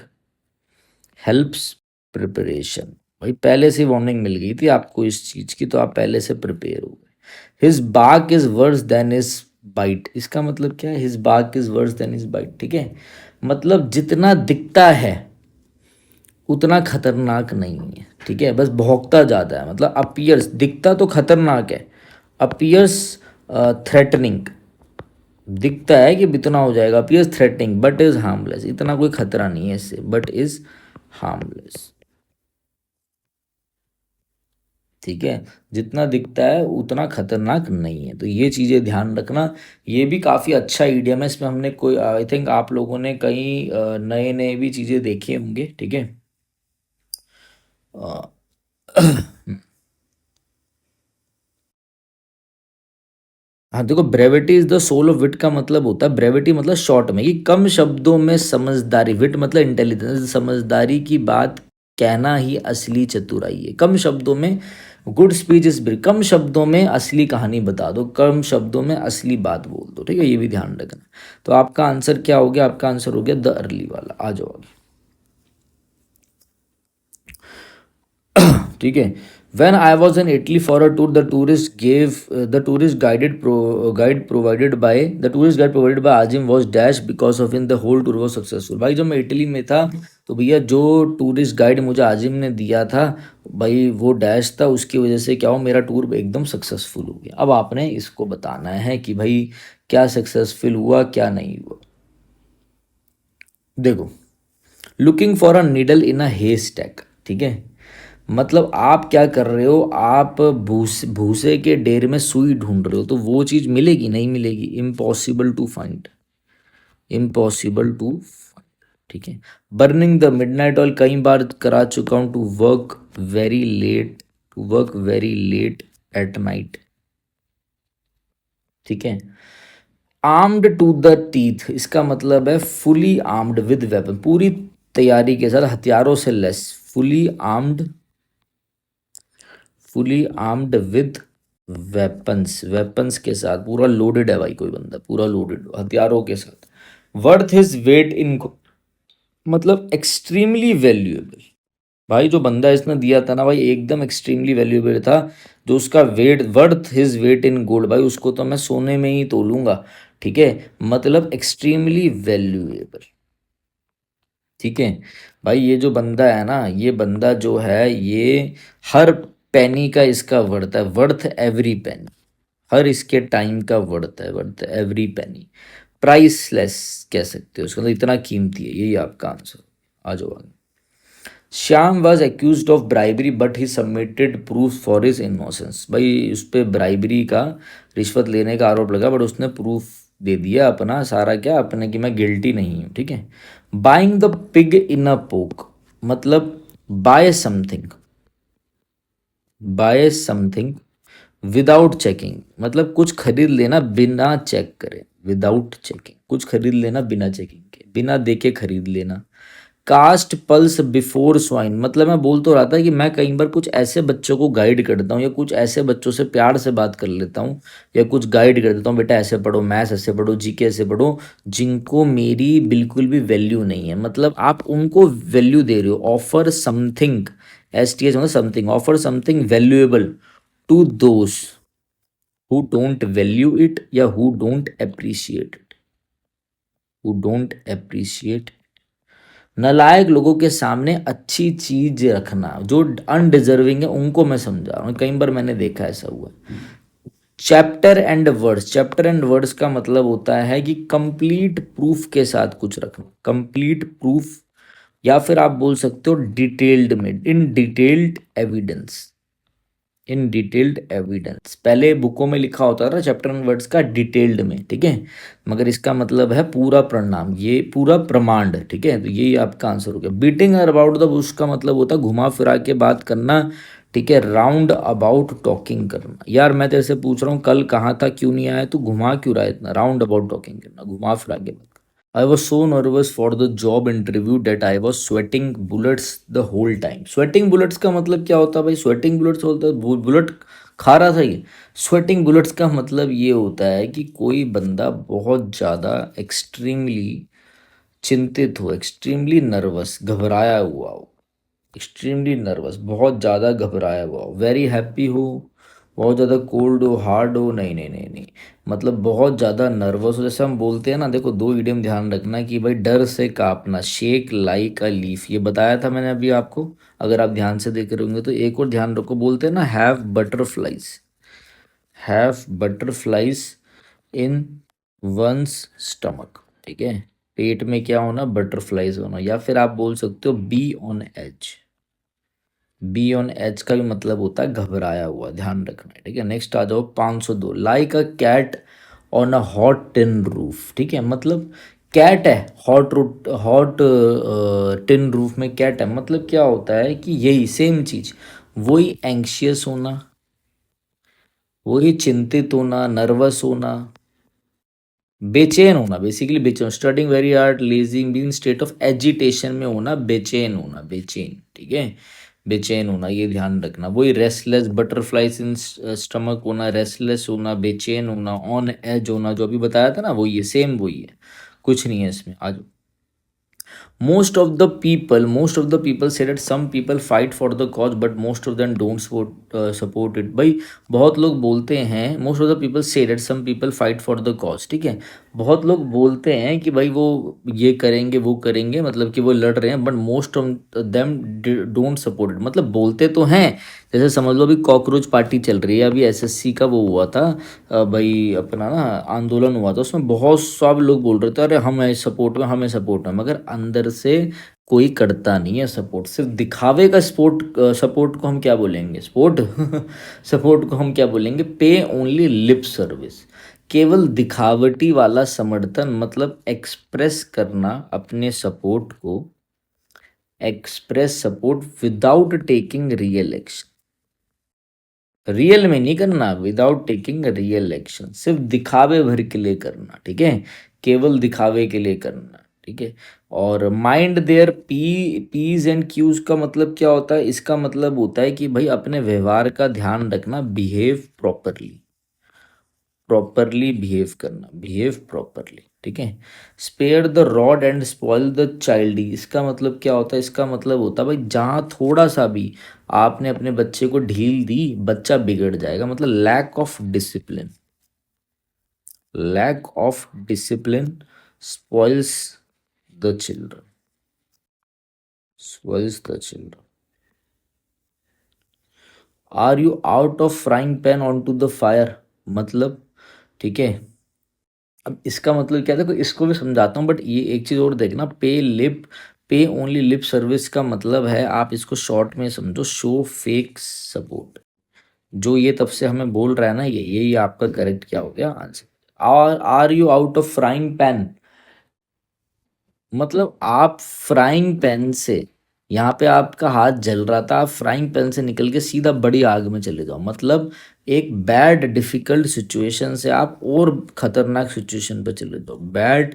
[SPEAKER 1] helps preparation, भाई पहले से वार्निंग मिल गई थी आपको इस चीज की, तो आप पहले से प्रिपेयर हो गए। His bark is worse than his bite, इसका मतलब क्या है? His bark is worse than his bite, ठीक है, मतलब जितना दिखता है उतना खतरनाक नहीं है, ठीक है, बस भौंकता ज़्यादा है, मतलब अपीयर्स, दिखता तो खतरनाक है, अपीयर्स थ्रेटनिंग, दिखता है कि इतना हो जाएगा, appears threatening, but is harmless, इतना कोई खतरा नहीं है इससे, बट इज हार्मलेस, ठीक है, जितना दिखता है उतना खतरनाक नहीं है, तो ये चीज़ें ध्यान रखना। ये भी काफ़ी अच्छा ईडियम है, इसमें हमने कोई, आई थिंक आप लोगों ने कई नए नए भी चीज़ें देखे होंगे, ठीक है। अ, हाँ देखो, brevity is the soul of wit का मतलब होता है, ब्रेविटी मतलब शॉर्ट में कि कम शब्दों में समझदारी, विट मतलब इंटेलिजेंस, समझदारी की बात कहना ही असली चतुराई है, कम शब्दों में। गुड स्पीच इज ब्रीफ, कम शब्दों में असली कहानी बता दो, कम शब्दों में असली बात बोल दो, ठीक है, ये भी ध्यान रखना। तो आपका आंसर क्या हो गया? आपका आंसर हो गया द अर्ली वाला, आ जाओ आगे, ठीक है। When I was in Italy for a tour, the tourist guide provided by Azim was dash because of in the whole tour was successful। भाई जब मैं इटली में था तो भैया जो टूरिस्ट गाइड मुझे आजिम ने दिया था, भाई वो डैश था, उसकी वजह से क्या हो, मेरा टूर एकदम सक्सेसफुल हो गया। अब आपने इसको बताना है कि भाई क्या सक्सेसफुल हुआ क्या नहीं हुआ। देखो, looking for a needle in a haystack, ठीक है, मतलब आप क्या कर रहे हो, आप भूसे के ढेर में सुई ढूंढ रहे हो, तो वो चीज़ मिलेगी नहीं मिलेगी, impossible to find, impossible to find, ठीक है। बर्निंग द मिडनाइट ऑयल कई बार करा चुका हूँ, to work very late, to work very late at night, ठीक है। आर्म्ड टू द टीथ, इसका मतलब है फुली आर्म्ड विद वेपन, पूरी तैयारी के साथ हथियारों से less, fully armed, fully armed with weapons, weapons के साथ पूरा लोडेड है भाई, कोई बंदा पूरा लोडेड हथियारों के साथ। वर्थ हिज वेट इन, मतलब एक्सट्रीमली वैल्यूएबल, भाई जो बंदा इसने दिया था ना भाई एकदम एक्सट्रीमली वैल्यूएबल था, जो उसका weight, worth his weight in gold, भाई उसको तो मैं सोने में ही तोलूंगा, ठीक है, मतलब एक्सट्रीमली वैल्यूएबल, ठीक है। भाई ये जो बंदा है ना, ये बंदा जो है, ये हर पेनी का इसका वर्थ है, वर्थ एवरी पेनी, हर इसके टाइम का वर्थ है एवरी पेनी। प्राइसलेस कह सकते हो उसका, मतलब इतना कीमती है, यही आपका आंसर। आ जाओ आगे। Shyam was accuse of bribery but he submitted proof for his innocence. भाई उस पर ब्राइबरी का, रिश्वत लेने का आरोप लगा, बट उसने प्रूफ दे दिया अपना सारा, क्या अपने, कि मैं गिल्टी नहीं हूँ, ठीक है। Buying the pig in a poke, मतलब buy something, buy something without checking, मतलब कुछ खरीद लेना बिना चेक करे, विदाउट चेकिंग, कुछ खरीद लेना बिना चेकिंग के, बिना देखे खरीद लेना। कास्ट पल्स बिफोर स्वाइन, मतलब मैं बोल तो रहा था कि मैं कई बार कुछ ऐसे बच्चों को गाइड करता हूँ, या कुछ ऐसे बच्चों से प्यार से बात कर लेता हूँ, या कुछ गाइड कर देता हूँ, बेटा ऐसे पढ़ो, मैथ्स ऐसे पढ़ो, जीके ऐसे पढ़ो, जिनको मेरी बिल्कुल भी वैल्यू नहीं है, मतलब आप उनको वैल्यू दे रहे हो। Offer something, S T H मतलब something, offer something valuable to those who don't value it, या who don't appreciate it, who don't appreciate. नालायक लोगों के सामने अच्छी चीज रखना, जो अनडिजर्विंग है उनको मैं समझा रहा हूँ, कई बार मैंने देखा ऐसा हुआ। Chapter and words, chapter and words का मतलब होता है कि कंप्लीट प्रूफ के साथ कुछ रखना, कंप्लीट प्रूफ, या फिर आप बोल सकते हो डिटेल्ड में, इन डिटेल्ड एविडेंस, इन डिटेल्ड एविडेंस। पहले बुकों में लिखा होता था चैप्टर एंड वर्ड्स का डिटेल्ड में, ठीक है, मगर इसका मतलब है पूरा प्रणाम, ये पूरा प्रमाण, ठीक है, तो यही आपका आंसर हो गया। बीटिंग अबाउट द बुश का मतलब होता है घुमा फिरा के बात करना, ठीक है। राउंड अबाउट टॉकिंग करना, यार मैं तेरे से पूछ रहा हूँ कल कहाँ था, क्यों नहीं आया, तू घुमा क्यों रहा है इतना, राउंड अबाउट टॉकिंग करना, घुमा फिरा के बात। I was so nervous for the job interview that I was sweating bullets the whole time. Sweating bullets का मतलब क्या होता है भाई? Sweating bullets होता है बुलेट खा रहा था ये। Sweating bullets का मतलब ये होता है कि कोई बंदा बहुत ज़्यादा एक्सट्रीमली चिंतित हो, एक्सट्रीमली नर्वस, घबराया हुआ हो, एक्सट्रीमली नर्वस, बहुत ज़्यादा घबराया हुआ हो, वेरी हैप्पी हो, बहुत ज़्यादा कोल्ड हो, हार्ड हो, नहीं नहीं नहीं नहीं, मतलब बहुत ज़्यादा नर्वस हो। जैसे हम बोलते हैं ना, देखो दो इडियम ध्यान रखना कि भाई डर से कांपना, शेक लाइक अ लीफ, ये बताया था मैंने अभी आपको, अगर आप ध्यान से देख रहे होंगे तो। एक और ध्यान रखो, बोलते हैं ना have butterflies, have butterflies in one's stomach, ठीक है, पेट में क्या होना, बटरफ्लाइज होना। या फिर आप बोल सकते हो be on edge, be on edge का भी मतलब होता है घबराया हुआ, ध्यान रखना है, ठीक है। नेक्स्ट आ जाओ 502, like a cat on a hot tin roof, ठीक है, मतलब कैट है, hot root, hot tin roof में कैट है, मतलब क्या होता है कि यही सेम चीज, वही एंग्शियस होना, वही चिंतित होना, नर्वस होना, बेचैन होना, बेसिकली बेचैन, studying very hard, lazy, be in state of agitation में होना, बेचैन होना, बेचैन, ठीक है, बेचैन होना, ये ध्यान रखना। वही रेस्टलेस, बटरफ्लाइज इन स्टमक होना, रेस्टलेस होना, बेचैन होना, ऑन एज होना, जो अभी बताया था ना, वही है, सेम वही है, कुछ नहीं है इसमें। आज most of the people say that some people fight for the cause but most of them don't support it। भाई बहुत लोग बोलते हैं, most of the people say that some people fight for the cause, ठीक है, बहुत लोग बोलते हैं कि भाई वो ये करेंगे वो करेंगे, मतलब कि वो लड़ रहे हैं, but most of them don't support it, मतलब बोलते तो हैं। जैसे समझ लो अभी कॉकरोच पार्टी चल रही है, अभी एसएससी का वो हुआ था, भाई अपना ना आंदोलन हुआ था, उसमें बहुत सब लोग बोल रहे थे अरे हमें सपोर्ट में, हमें सपोर्ट में, मगर अंदर से कोई करता नहीं है सपोर्ट, सिर्फ दिखावे का सपोर्ट। सपोर्ट को हम क्या बोलेंगे, सपोर्ट सपोर्ट को हम क्या बोलेंगे, पे ओनली लिप सर्विस, केवल दिखावटी वाला समर्थन, मतलब एक्सप्रेस करना अपने सपोर्ट को, express support without taking real action, real में नहीं करना, विदाउट टेकिंग रियल एक्शन, सिर्फ दिखावे भर के लिए करना, ठीक है, केवल दिखावे के लिए करना, ठीक है। और mind their p's and q's का मतलब क्या होता है, इसका मतलब होता है कि भाई अपने व्यवहार का ध्यान रखना, बिहेव प्रॉपरली, प्रॉपरली बिहेव करना, बिहेव प्रॉपरली, ठीक है। Spare the rod and spoil the child, इसका मतलब क्या होता है, इसका मतलब होता है भाई जहाँ थोड़ा सा भी आपने अपने बच्चे को ढील दी, बच्चा बिगड़ जाएगा, मतलब lack of discipline, lack of discipline spoils the children, spoils the children. Are you out of frying pan on to the fire, मतलब, ठीक है। अब इसका मतलब क्या था, देखो इसको भी समझाता हूँ, बट ये एक चीज़ और देखना, पे ओनली लिप सर्विस का मतलब है, आप इसको शॉर्ट में समझो, शो फेक सपोर्ट। जो ये तब से हमें बोल रहा है ना, यही आपका करेक्ट क्या हो गया answer. Are you out of frying pan, मतलब आप फ्राइंग पैन से, यहाँ पे आपका हाथ जल रहा था, आप फ्राइंग पैन से निकल के सीधा बड़ी आग में चले जाओ, मतलब एक बैड डिफिकल्ट सिचुएशन से आप और खतरनाक सिचुएशन पे चले जाओ। बैड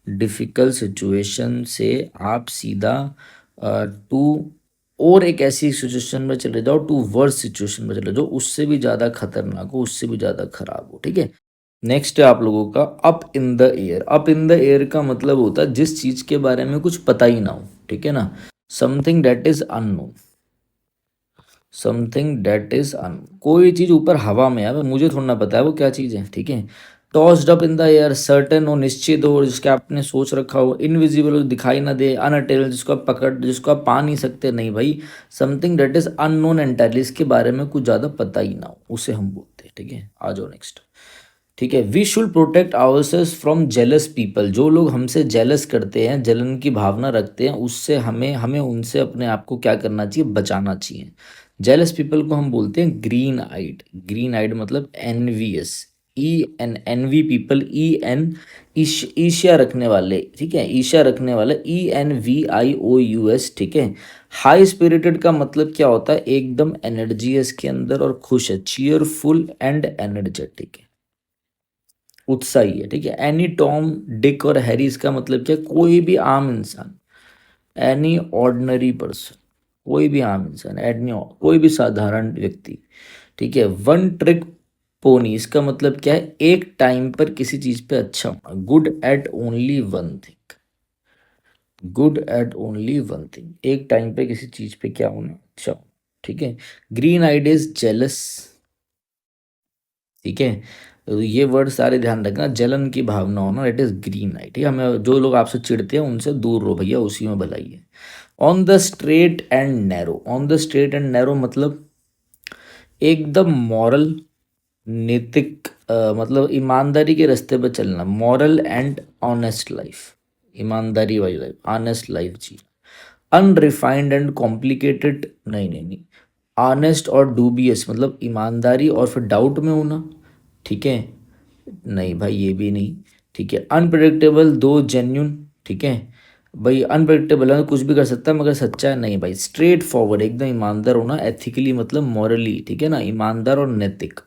[SPEAKER 1] डिफिकल्ट सिचुएशन से आप सीधा टू और एक ऐसी सिचुएशन में चले जाओ, टू वर्स सिचुएशन में चले जाओ, उससे भी ज़्यादा खतरनाक हो, उससे भी ज़्यादा खराब हो, ठीक है। नेक्स्ट है आप लोगों का up in the air. Up in the air का मतलब होता है जिस चीज के बारे में कुछ पता ही ना हो, ठीक है ना। Something that is unknown, something that is unknown, कोई चीज ऊपर हवा में है, अब मुझे थोड़ा ना पता है वो क्या चीज है, ठीक है। Tossed up in the air, certain हो, निश्चित हो, जिसके आपने सोच रखा हो। इनविजिबल हो, दिखाई ना दे। अनअटेनेबल, जिसको आप पा नहीं सकते, नहीं भाई। Something that is unknown entirely, इसके बारे में कुछ ज्यादा पता ही ना हो, उसे हम बोलते हैं, ठीक है। आ जाओ नेक्स्ट, ठीक है। We should protect ourselves from jealous people, जो लोग हमसे जेलस करते हैं, जलन की भावना रखते हैं, उससे हमें हमें उनसे अपने आप को क्या करना चाहिए, बचाना चाहिए। जेलस पीपल को हम बोलते हैं ग्रीन आइड। ग्रीन आइड मतलब एनवीएस, एनवी पीपल, एन, ईर्ष्या रखने वाले, ठीक है, ईर्ष्या रखने वाले, ENVIOUS, ठीक है। हाई स्पिरिटेड का मतलब क्या होता है, एकदम एनर्जी है इसके अंदर और खुश है, चीयरफुल एंड एनर्जेटिक है, उत्साही है, ठीक है। एनी, टॉम, डिक और हैरी, इसका मतलब क्या है, कोई भी आम इंसान, एनी ऑर्डिनरी पर्सन, कोई भी आम इंसान, एनी, कोई भी साधारण व्यक्ति, ठीक है। वन ट्रिक पोनी, इसका मतलब क्या है, एक टाइम पर किसी चीज पे अच्छा होना, good at only one thing, good at only one thing, एक टाइम पे किसी चीज पे क्या होना, अच्छा होना, ठीक है। ग्रीन आइड जेलस, ठीक है। तो ये वर्ड सारे ध्यान रखना, जलन की भावना होना, इट इज ग्रीन लाइट, ठीक है। हमें जो लोग आपसे चिढ़ते हैं उनसे दूर रहो भैया, उसी में भलाई है। On the straight and narrow, on the straight and narrow मतलब एकदम मॉरल, नैतिक, मतलब ईमानदारी के रास्ते पर चलना, मॉरल एंड ऑनेस्ट लाइफ, ईमानदारी वाली लाइफ, ऑनेस्ट लाइफ जी। अनरिफाइंड एंड कॉम्प्लिकेटेड, नहीं नहीं नहीं। ऑनेस्ट और डूबियस मतलब ईमानदारी और फिर डाउट में होना, ठीक है। नहीं भाई ये भी नहीं, ठीक है। अनप्रडिक्टेबल दो जेन्यून, ठीक है। भाई अनप्रडिक्टेबल है, कुछ भी कर सकता है मगर सच्चा है नहीं भाई। स्ट्रेट फॉरवर्ड एकदम ईमानदार होना, एथिकली मतलब मॉरली, ठीक है ना, ईमानदार और नैतिक,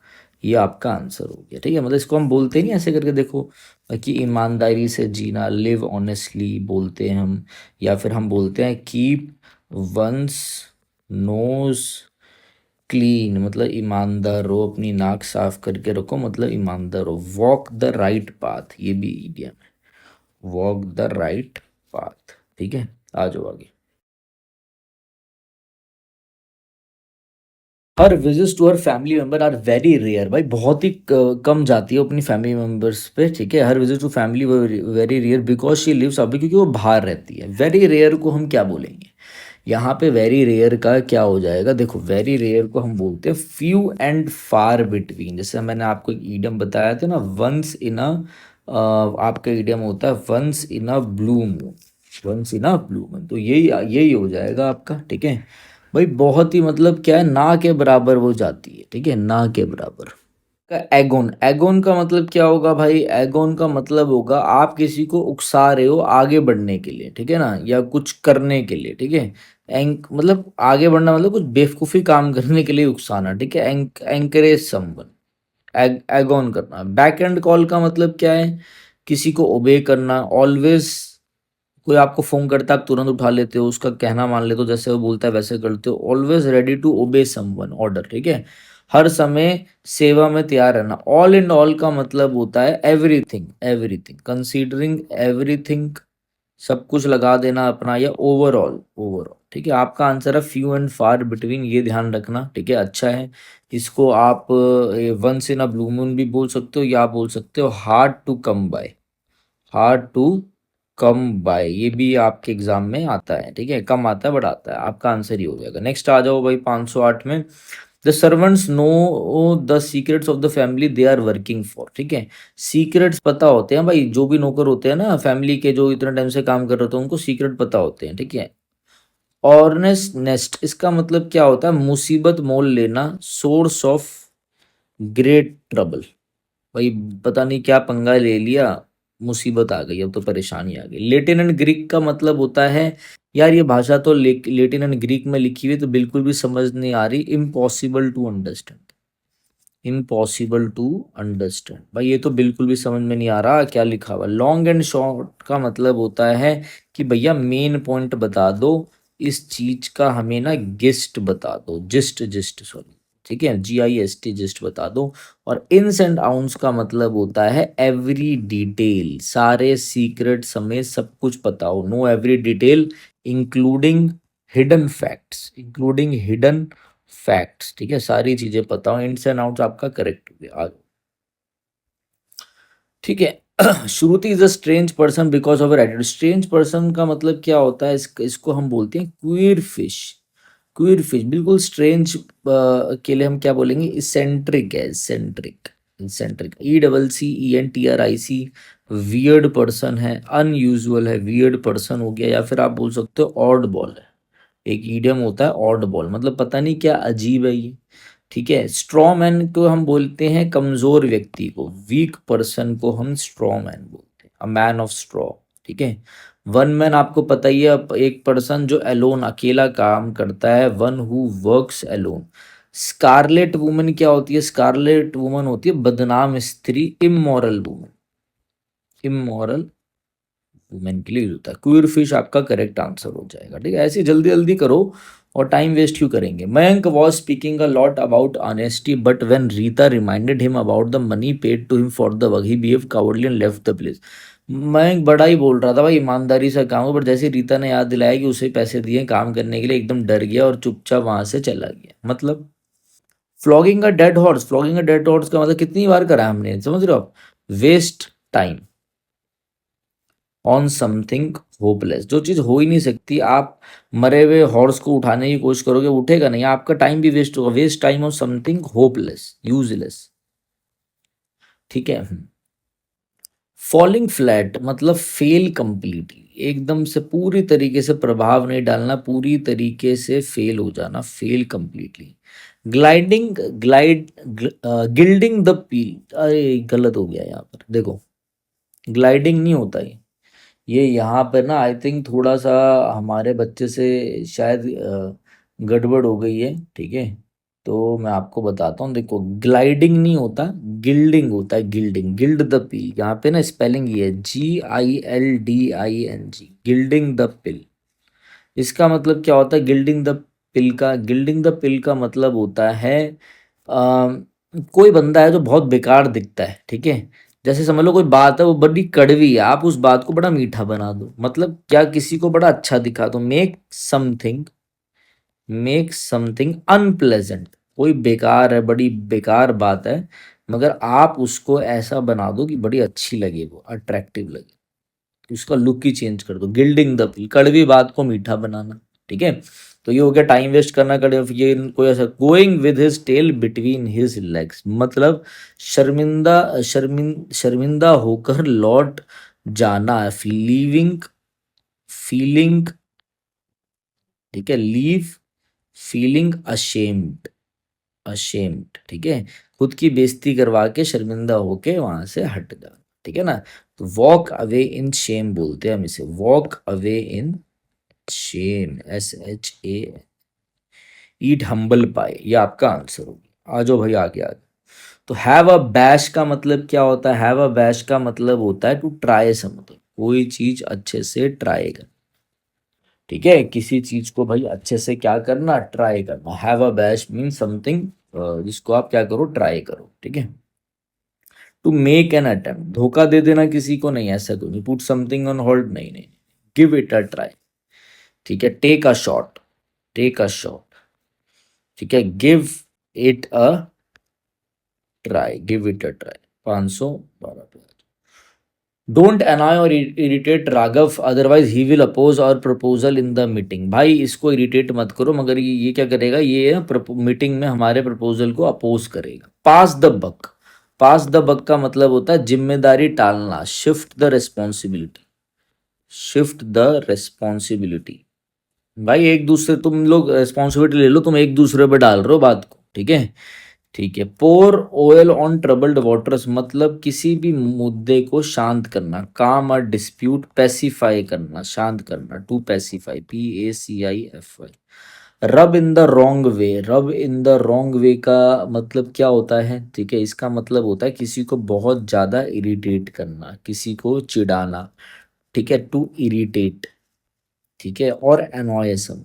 [SPEAKER 1] ये आपका आंसर हो गया, ठीक है। मतलब इसको हम बोलते नहीं ऐसे करके देखो, कि ईमानदारी से जीना, लिव ऑनेस्टली बोलते हैं हम, या फिर हम बोलते हैं कीप वंस नोज क्लीन, मतलब ईमानदार रहो, अपनी नाक साफ करके रखो, मतलब ईमानदार हो। वॉक द राइट पाथ, ये भी इडियम है, वॉक द राइट पाथ, ठीक है। आ जाओ आगे। Her visit to her family member are very rare, भाई बहुत ही कम जाती है अपनी फैमिली मेंबर्स पे, ठीक है। Her visit to family very rare because she lives अभी, क्योंकि वो बाहर रहती है। वेरी रेयर को हम क्या बोलेंगे, यहाँ पे वेरी रेयर का क्या हो जाएगा, देखो वेरी रेयर को हम बोलते हैं फ्यू एंड फार बिटवीन। जैसे मैंने आपको एक ईडियम बताया था ना, वंस इन अ, आपका ईडियम होता है once in a blue moon, once in a blue moon, तो यही यही हो जाएगा आपका, ठीक है। भाई बहुत ही मतलब क्या है, ना के बराबर वो जाती है, ठीक है, ना के बराबर। एगोन, एगोन का मतलब क्या होगा भाई, एगोन का मतलब होगा आप किसी को उकसा रहे हो आगे बढ़ने के लिए, ठीक है ना, या कुछ करने के लिए, ठीक है। मतलब आगे बढ़ना मतलब कुछ बेवकूफ़ी काम करने के लिए उकसाना, ठीक है। एंकरेज समवन, एगोन करना। बैक एंड कॉल का मतलब क्या है, किसी को ओबे करना, ऑलवेज, कोई आपको फोन करता है आप तुरंत उठा लेते हो, उसका कहना मान लेते हो, जैसे वो बोलता है वैसे करते हो। Always ready to obey someone, order, ठीक है। हर समय सेवा में तैयार रहना। ऑल इन ऑल का मतलब होता है एवरीथिंग, एवरीथिंग कंसीडरिंग एवरीथिंग, सब कुछ लगा देना अपना, या ओवरऑल, ओवरऑल, ठीक है। आपका आंसर है फ्यू एंड फार बिटवीन, ये ध्यान रखना, ठीक है, अच्छा है। इसको आप once in a blue moon भी बोल सकते हो, या आप बोल सकते हो hard to come by, hard to come by, ये भी आपके एग्जाम में आता है, ठीक है। कम आता है बट आता है, आपका आंसर ही हो जाएगा। नेक्स्ट आ जाओ भाई 508 में। The servants know the secrets of the family they are working for, ठीक है। सीक्रेट्स पता होते हैं भाई, जो भी नौकर होते हैं ना फैमिली के, जो इतने टाइम से काम कर रहे होते हैं, उनको सीक्रेट पता होते हैं, ठीक है। ऑर्नेस्ट नेस्ट, इसका मतलब क्या होता है, मुसीबत मोल लेना, सोर्स ऑफ ग्रेट ट्रबल। भाई पता नहीं क्या पंगा ले लिया, मुसीबत आ गई, अब तो परेशानी आ गई। लेटिन एंड ग्रीक का मतलब होता है, यार ये भाषा तो लेटिन एंड ग्रीक में लिखी हुई, तो बिल्कुल भी समझ नहीं आ रही। Impossible to understand, impossible to understand, भाई ये तो बिल्कुल भी समझ में नहीं आ रहा क्या लिखा हुआ। लॉन्ग एंड शॉर्ट का मतलब होता है कि भैया मेन पॉइंट बता दो, इस चीज का हमें ना गिस्ट बता दो, जिस्ट जिस्ट सॉरी, ठीक है, GIST जिस्ट बता दो। और इन्स एंड आउट्स का मतलब होता है एवरी डिटेल, सारे सीक्रेट समेत सब कुछ पता हो, know every detail including hidden facts, including hidden facts, ठीक है, सारी चीजें पता हो। इन्स एंड आउट्स आपका करेक्ट हो गया, ठीक है। Shruti is a strange person because of attitude. Strange person का मतलब क्या होता है, इसको हम बोलते हैं क्वीर फिश। क्वीर फिश बिल्कुल स्ट्रेंज के लिए हम क्या बोलेंगे, इसेंट्रिक है, eccentric, eccentric, ECCENTRIC। Weird person है, अनयूजुअल है, वियर्ड पर्सन हो गया, या फिर आप बोल सकते हो ऑड बॉल है। एक ईडियम होता है ऑड बॉल, मतलब पता नहीं क्या अजीब है ये, ठीक है। स्ट्रॉ मैन को हम बोलते हैं कमजोर व्यक्ति को, वीक पर्सन को हम स्ट्रॉ मैन बोलते हैं, अ मैन ऑफ स्ट्रॉ, ठीक है। वन मैन आपको पता ही है, एक पर्सन जो अलोन अकेला काम करता है, one who works alone. Scarlet woman क्या होती है, स्कारलेट वुमन होती है बदनाम स्त्री, इमोरल वुमन, इमोरल वुमेन के लिए यूज होता है। क्यूर फिश आपका करेक्ट आंसर हो जाएगा, ठीक है। ऐसे जल्दी जल्दी करो, और टाइम वेस्ट क्यों करेंगे। Mayank was speaking a lot about honesty but when Rita reminded him about the money paid to him for the work he behave cowardly and left the place. Mayank बड़ा ही बोल रहा था भाई, ईमानदारी से काम, बट जैसे रीता ने याद दिलाया कि उसे पैसे दिए काम करने के लिए, एकदम डर गया और चुपचाप वहां से चला गया। मतलब flogging a dead horse, flogging a dead horse का मतलब कितनी बार करा है हमने, समझ रहे हो आप, waste time on something hopeless, जो चीज हो ही नहीं सकती, आप मरे हुए हॉर्स को उठाने की कोशिश करोगे, वो उठेगा नहीं, आपका टाइम भी वेस्ट होगा, waste time on something hopeless, useless, ठीक है। फॉलिंग फ्लैट मतलब फेल कंप्लीटली, एकदम से पूरी तरीके से प्रभाव नहीं डालना, पूरी तरीके से फेल हो जाना, fail completely. Gliding, gilding the pill, अरे गलत हो गया यहाँ पर, देखो ग्लाइडिंग नहीं होता ये यहाँ पर ना, आई थिंक थोड़ा सा हमारे बच्चे से शायद गड़बड़ हो गई है, ठीक है। तो मैं आपको बताता हूँ, देखो ग्लाइडिंग नहीं होता, गिल्डिंग होता है, गिल्डिंग, गिल्ड द पिल, यहाँ पे ना स्पेलिंग ये है GILDING, गिल्डिंग द पिल। इसका मतलब क्या होता है, गिल्डिंग द पिल का, गिल्डिंग द पिल का मतलब होता है कोई बंदा है जो बहुत बेकार दिखता है, ठीक है। जैसे समझ लो कोई बात है वो बड़ी कड़वी है, आप उस बात को बड़ा मीठा बना दो, मतलब क्या, किसी को बड़ा अच्छा दिखा दो, मेक समथिंग अनप्लेजेंट। कोई बेकार है, बड़ी बेकार बात है, मगर आप उसको ऐसा बना दो कि बड़ी अच्छी लगे, वो अट्रैक्टिव लगे, उसका लुक ही चेंज कर दो, गिल्डिंग द पिल, कड़वी बात को मीठा बनाना, ठीक है। तो ये हो गया टाइम वेस्ट करना, कड़े ये कोई ऐसा, going with his tail between his legs, मतलब शर्मिंदा होकर लौट जाना, लीविंग, फीलिंग, ठीक है, लीव फीलिंग अशेम्ड, अशेम्ड, ठीक है, खुद की बेइज्जती करवा के शर्मिंदा होके वहां से हट जाना, ठीक है ना। तो वॉक अवे इन शेम बोलते हैं हम इसे, walk away in Shem, SHA। Eat humble पाए, ये आपका आंसर होगा, आ जाओ भाई आगे आगे। तो हैव अ बैश का मतलब क्या होता है, हैव अ बैश का मतलब होता है टू ट्राई समथिंग, कोई चीज अच्छे से ट्राई कर, ठीक है, किसी चीज को भाई अच्छे से क्या करना, ट्राई करना। Have a bash mean something जिसको आप क्या करो, ट्राई करो, ठीक है। टू मेक एन अटेम्प्ट, धोखा दे देना किसी को, नहीं ऐसा तो नहीं। पुट समथिंग ऑन होल्ड, नहीं नहीं। गिव इट अ ट्राई, ठीक है। Take a shot, take a shot, ठीक है। Give it a try, give it a try, 512 पे। Don't annoy or irritate Raghav otherwise he will oppose our proposal in the meeting. भाई इसको irritate मत करो, मगर ये क्या करेगा, ये मीटिंग में हमारे प्रपोजल को अपोज करेगा। पास the buck, pass the buck का मतलब होता है जिम्मेदारी टालना, shift the responsibility, shift the responsibility. भाई एक दूसरे, तुम लोग रिस्पॉन्सिबिलिटी ले लो, तुम एक दूसरे पे डाल रहे हो बात को, ठीक है। ठीक है, पोर ऑयल ऑन ट्रबल्ड वाटर्स मतलब किसी भी मुद्दे को शांत करना, काम और डिस्प्यूट, पैसिफाई करना, शांत करना, टू पैसिफाई, PACIFY। रब इन द रॉन्ग वे, रब इन द रॉन्ग वे का मतलब क्या होता है, ठीक है, इसका मतलब होता है किसी को बहुत ज़्यादा इरिटेट करना, किसी को चिढ़ाना, ठीक है, टू इरिटेट, ठीक है, और एनॉयसम।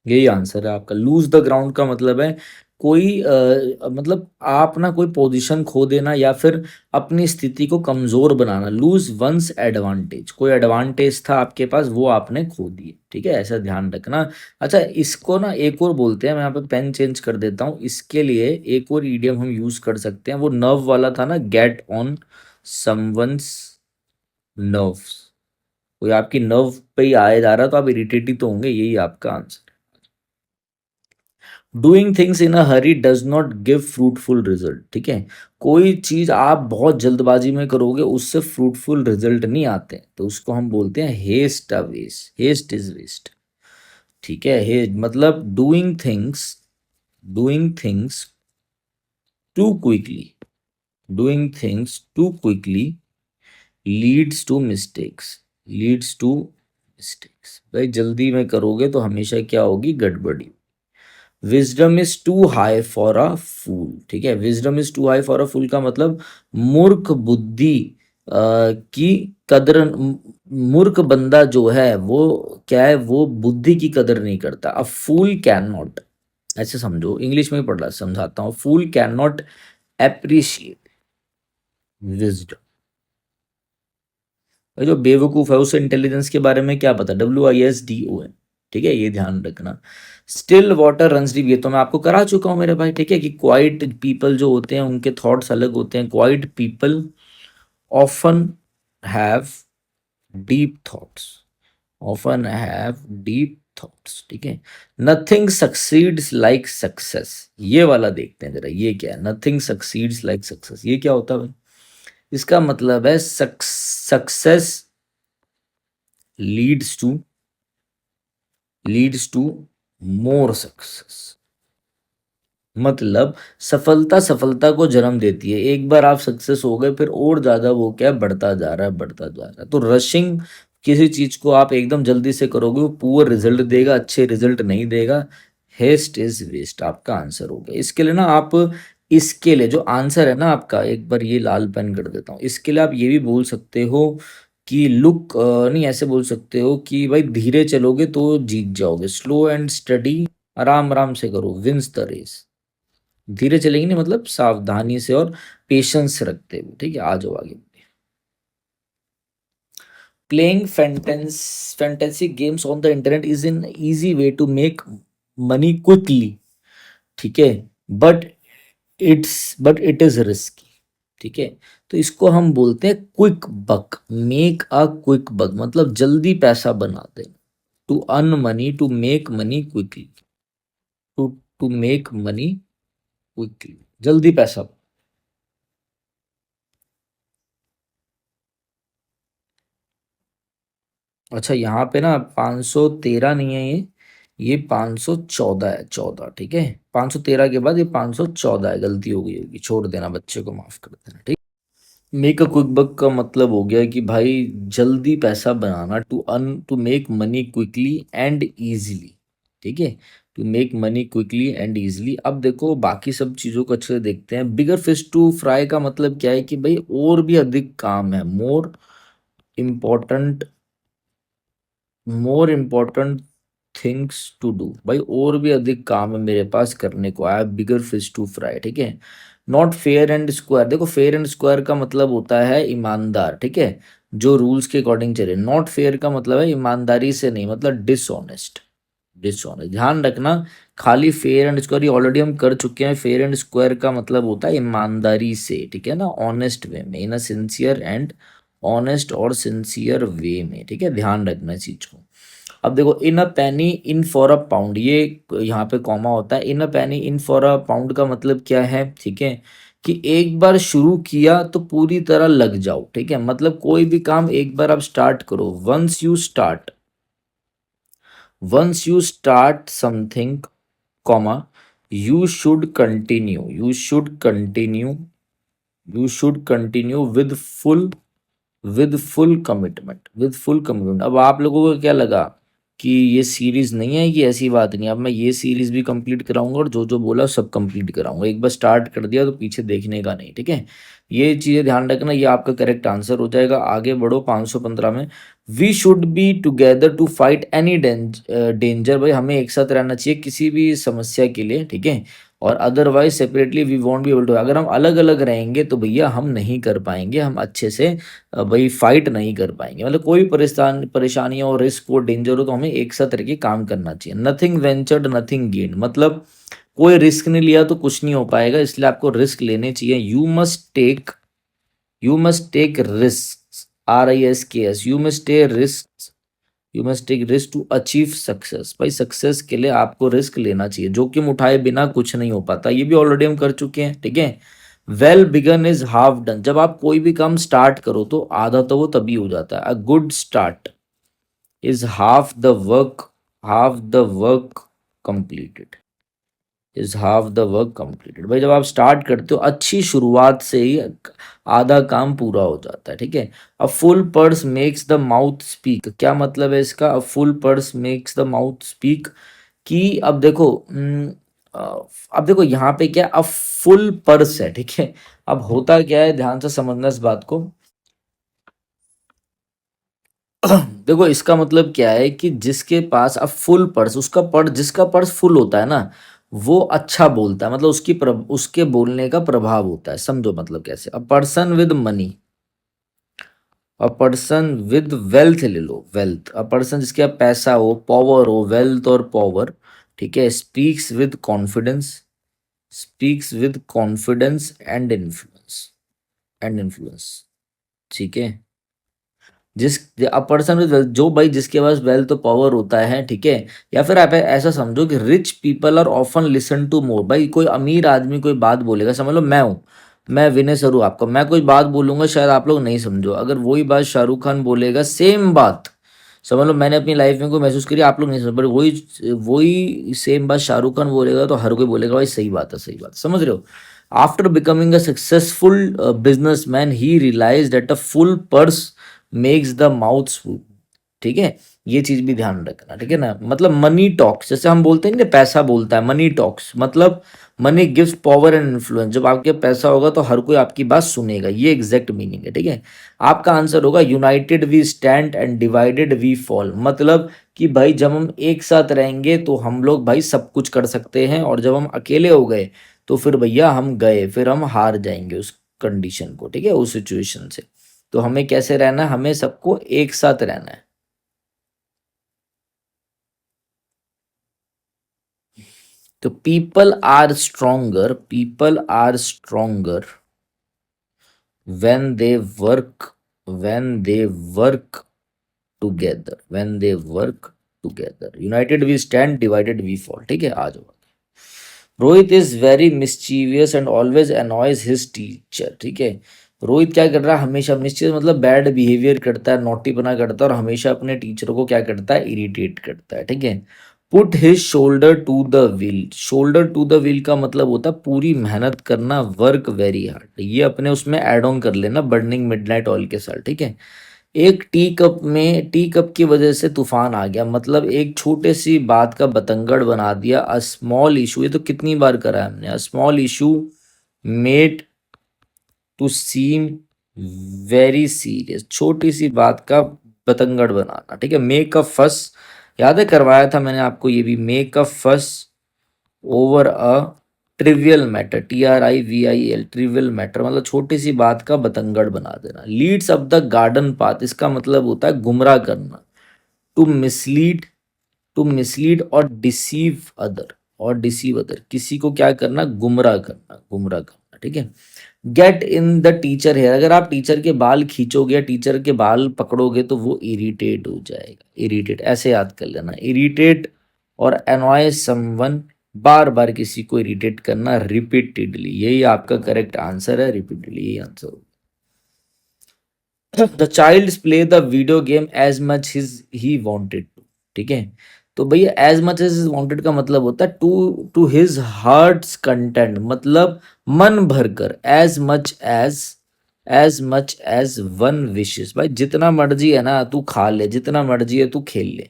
[SPEAKER 1] यही आंसर है आपका। लूज द ग्राउंड का मतलब है कोई मतलब आप ना कोई पोजीशन खो देना या फिर अपनी स्थिति को कमजोर बनाना। लूज वंस एडवांटेज, कोई एडवांटेज था आपके पास वो आपने खो दिए, ठीक है, ऐसा ध्यान रखना। अच्छा इसको ना एक और बोलते हैं, मैं यहाँ पे पेन चेंज कर देता हूँ, इसके लिए एक और ईडियम हम यूज कर सकते हैं, वो नर्व वाला था ना, गेट ऑन समवंस नर्व्स। कोई आपकी नर्व पे ही आया जा रहा तो आप इरिटेट ही तो होंगे, यही आपका answer. Doing things in a Hari does not give fruitful result, ठीक है, कोई चीज आप बहुत जल्दबाजी में करोगे उससे फ्रूटफुल रिजल्ट नहीं आते, तो उसको हम बोलते हैं haste a waste, haste is waste, ठीक है। हे मतलब doing things too quickly, doing things too quickly leads to mistakes, leads to mistakes. भाई जल्दी में करोगे तो हमेशा क्या होगी, गड़बड़ी। Wisdom is too high for a fool, ठीक है, wisdom is too high for a fool का मतलब मूर्ख बुद्धि की कदर, मूर्ख बंदा जो है वो क्या है, वो बुद्धि की कदर नहीं करता। अ फूल कैन नॉट, ऐसे समझो, इंग्लिश में ही पढ़ रहा समझाता हूँ, फूल कैन नॉट एप्रिशिएट विजडम। जो बेवकूफ है उसे इंटेलिजेंस के बारे में क्या पता, WISDOM, ठीक है, ये ध्यान रखना। स्टिल वाटर रन्स डीप, ये तो मैं आपको करा चुका हूँ मेरे भाई, ठीक है, कि क्वाइट पीपल जो होते हैं उनके थॉट्स अलग होते हैं। Quite people often have deep thoughts, often have deep thoughts, ठीक है। नथिंग सक्सीड्स लाइक सक्सेस, ये वाला देखते हैं जरा, ये क्या है, नथिंग सक्सीड्स लाइक सक्सेस, ये क्या होता है भाई। इसका मतलब है success leads to, leads to more success, मतलब सफलता सफलता को जन्म देती है, एक बार आप सक्सेस हो गए फिर और ज्यादा वो क्या है, बढ़ता जा रहा है, बढ़ता जा रहा है। तो रशिंग किसी चीज को आप एकदम जल्दी से करोगे वो पुअर रिजल्ट देगा, अच्छे रिजल्ट नहीं देगा। हेस्ट इज वेस्ट आपका आंसर हो गया। इसके लिए ना आप, इसके लिए जो आंसर है ना आपका, एक बार ये लाल पेन कर देता हूँ, इसके लिए आप ये भी बोल सकते हो कि लुक, नहीं ऐसे बोल सकते हो कि भाई धीरे चलोगे तो जीत जाओगे, स्लो एंड स्टडी, आराम आराम से करो, विंस द रेस। धीरे चलेंगे नहीं मतलब सावधानी से और पेशेंस रखते हुए, ठीक है, आ जाओ आगे। Playing fantasy games on the internet is an easy way to make money quickly, ठीक है, but but it is risky, ठीक है। तो इसको हम बोलते हैं quick buck, make a quick buck मतलब जल्दी पैसा बना दे, to earn money, to make money quickly, to to make money quickly, जल्दी पैसा। अच्छा यहाँ पे ना 513 नहीं है, ये 514 है, 14, ठीक है, 513 के बाद ये 514 है, गलती हो गई होगी, छोड़ देना, बच्चे को माफ कर देना, ठीक। मेक अ क्विक बक का मतलब हो गया कि भाई जल्दी पैसा बनाना, to earn, to make money quickly and easily, ठीक है, to make money quickly and easily. अब देखो बाकी सब चीज़ों को अच्छे से देखते हैं। बिगर फिश टू फ्राई का मतलब क्या है कि भाई और भी अधिक काम है, more important, more important things to do, भाई और भी अधिक काम है मेरे पास करने को, I have bigger fish to fry, ठीक है। नॉट फेयर एंड स्क्वायर, देखो फेयर एंड स्क्वायर का मतलब होता है ईमानदार, ठीक है, जो रूल्स के अकॉर्डिंग चले। नॉट फेयर का मतलब है ईमानदारी से नहीं, मतलब डिसऑनेस्ट, डिसऑनेस्ट, ध्यान रखना। खाली फेयर एंड स्क्वायर ऑलरेडी हम कर चुके हैं। फेयर एंड स्क्वायर का मतलब होता है ईमानदारी से, ठीक है ना, ऑनेस्ट वे में, इन अ सिंसियर एंड ऑनेस्ट और सिंसियर वे में, ठीक है, ध्यान रखना इस चीज को। अब देखो, इन अ पेनी इन फॉर अ पाउंड, ये यहाँ पे कॉमा होता है। इन अ पेनी इन फॉर अ पाउंड का मतलब क्या है, ठीक है, कि एक बार शुरू किया तो पूरी तरह लग जाओ, ठीक है, मतलब कोई भी काम एक बार आप स्टार्ट करो, once you start something, comma, you should continue, you should continue with full commitment. अब आप लोगों को क्या लगा कि ये सीरीज नहीं है, कि ऐसी बात नहीं, अब मैं ये सीरीज भी कंप्लीट कराऊंगा और जो जो बोला सब कंप्लीट कराऊंगा। एक बार स्टार्ट कर दिया तो पीछे देखने का नहीं, ठीक है। ये चीज़ें ध्यान रखना, ये आपका करेक्ट आंसर हो जाएगा। आगे बढ़ो 515 में। We should be together to fight any danger, भाई हमें एक साथ रहना चाहिए किसी भी समस्या के लिए, ठीक है। और otherwise separately we won't be able to, अगर हम अलग अलग रहेंगे तो भैया हम नहीं कर पाएंगे, हम अच्छे से भाई फाइट नहीं कर पाएंगे। मतलब कोई परेशानियां और रिस्क और डेंजर हो तो हमें एक साथ रह के काम करना चाहिए। नथिंग वेंचर्ड नथिंग गेन्ड, मतलब कोई रिस्क नहीं लिया तो कुछ नहीं हो पाएगा, इसलिए आपको रिस्क लेने चाहिए। You must take risk, RISK, you must take risk to achieve success. भाई सक्सेस के लिए आपको रिस्क लेना चाहिए, जोखिम उठाए बिना कुछ नहीं हो पाता, ये भी ऑलरेडी हम कर चुके हैं, ठीक है। Well begun is half done, जब आप कोई भी काम स्टार्ट करो तो आधा तो वो तभी हो जाता है। A good start is half the work completed, is half the work completed. भाई जब आप स्टार्ट करते हो अच्छी शुरुआत से ही आधा काम पूरा हो जाता है, ठीक है। अ full purse makes the mouth speak, क्या मतलब है इसका, अ full purse makes the mouth speak, कि अब देखो अब देखो यहाँ पे क्या, अब फुल पर्स है, ठीक है। अब होता क्या है, ध्यान से समझना इस बात को। देखो इसका मतलब क्या है कि जिसके पास अब फुल पर्स, जिसका पर्स फुल होता है ना, वो अच्छा बोलता है, मतलब उसके बोलने का प्रभाव होता है। समझो मतलब कैसे, a person with money, a person with wealth ले लो, वेल्थ, अ पर्सन जिसके पास पैसा हो, पावर हो, वेल्थ और पावर, ठीक है, speaks with confidence and influence, ठीक है। जिस अ पर्सन विद वेल्थ, जो भाई जिसके पास वेल्थ तो पावर होता है, ठीक है। या फिर आप ऐसा समझो कि rich people are often listen to more, भाई कोई अमीर आदमी कोई बात बोलेगा, समझ लो मैं हूँ, मैं विनय सरू आपका, मैं कोई बात बोलूंगा शायद आप लोग नहीं समझो, अगर वही बात शाहरुख खान बोलेगा सेम बात, समझ लो मैंने अपनी लाइफ में कोई महसूस करी, आप लोग नहीं समझ, पर वही वही सेम बात शाहरुख खान बोलेगा तो हर कोई बोलेगा भाई सही बात है, सही बात, समझ रहे हो। After becoming a successful businessman he realize that a full purse makes the mouth smooth, ठीक है। ये चीज भी ध्यान रखना, ठीक है ना। मतलब मनी टॉक्स, जैसे हम बोलते हैं ना पैसा बोलता है, मनी टॉक्स मतलब money gives power and influence, जब आपके पैसा होगा तो हर कोई आपकी बात सुनेगा, ये एग्जैक्ट मीनिंग है, ठीक है। आपका आंसर होगा united we stand and divided we fall, मतलब कि भाई जब हम एक साथ रहेंगे तो हम लोग भाई सब कुछ कर सकते हैं, और जब हम अकेले हो गए तो फिर भैया हम गए, फिर हम हार जाएंगे उस कंडीशन को, ठीक है, उस सिचुएशन से। तो हमें कैसे रहना है, हमें सबको एक साथ रहना है। तो people are stronger when they work when they work together, united we stand, divided we fall, ठीक है। आ जाओ। Rohit is very mischievous and always annoys his teacher, ठीक है। रोहित क्या कर रहा है, हमेशा मिस्चीवियस मतलब बैड बिहेवियर करता है, नोटीपना करता है, और हमेशा अपने टीचर को क्या करता है, इरिटेट करता है, ठीक है। Put his shoulder to the wheel का मतलब होता है पूरी मेहनत करना, वर्क वेरी हार्ड, ये अपने उसमें एड ऑन कर लेना बर्निंग मिडनाइट ऑयल के साथ, ठीक है। एक टी कप की वजह से तूफान आ गया, मतलब एक छोटे सी बात का बतंगड़ बना दिया। अ स्मॉल इशू, ये तो कितनी बार करा है हमने, a small issue made to seem very serious, छोटी सी बात का बतंगड़ बनाना, ठीक है। मेक अ फस, याद है करवाया था मैंने आपको ये भी, मेक अ फस over a trivial matter, TRIVIL, trivial matter मतलब छोटी सी बात का बतंगड़ बना देना। Leeds up the garden path, इसका मतलब होता है गुमराह करना, टू मिसलीड टू मिसलीड और डिसीव अदर, किसी को क्या करना, गुमराह करना, गुमराह करना, ठीक है। Get in the teacher hair, अगर आप टीचर के बाल खींचोगे या टीचर के बाल पकड़ोगे तो वो इरिटेट हो जाएगा, इरिटेट ऐसे याद कर लेना, इरिटेट और अनॉय समवन, बार बार किसी को इरिटेट करना रिपीटेडली, यही आपका करेक्ट आंसर है, रिपीटेडली यही आंसर होगा। The child play the video game as much his he wanted to, ठीक है। तो भैया एज मच एज वांटेड का मतलब होता है to to his hearts content, मतलब मन भरकर, as much as one wishes, भाई जितना मर्जी है ना तू खा ले, जितना मर्जी है तू खेल ले,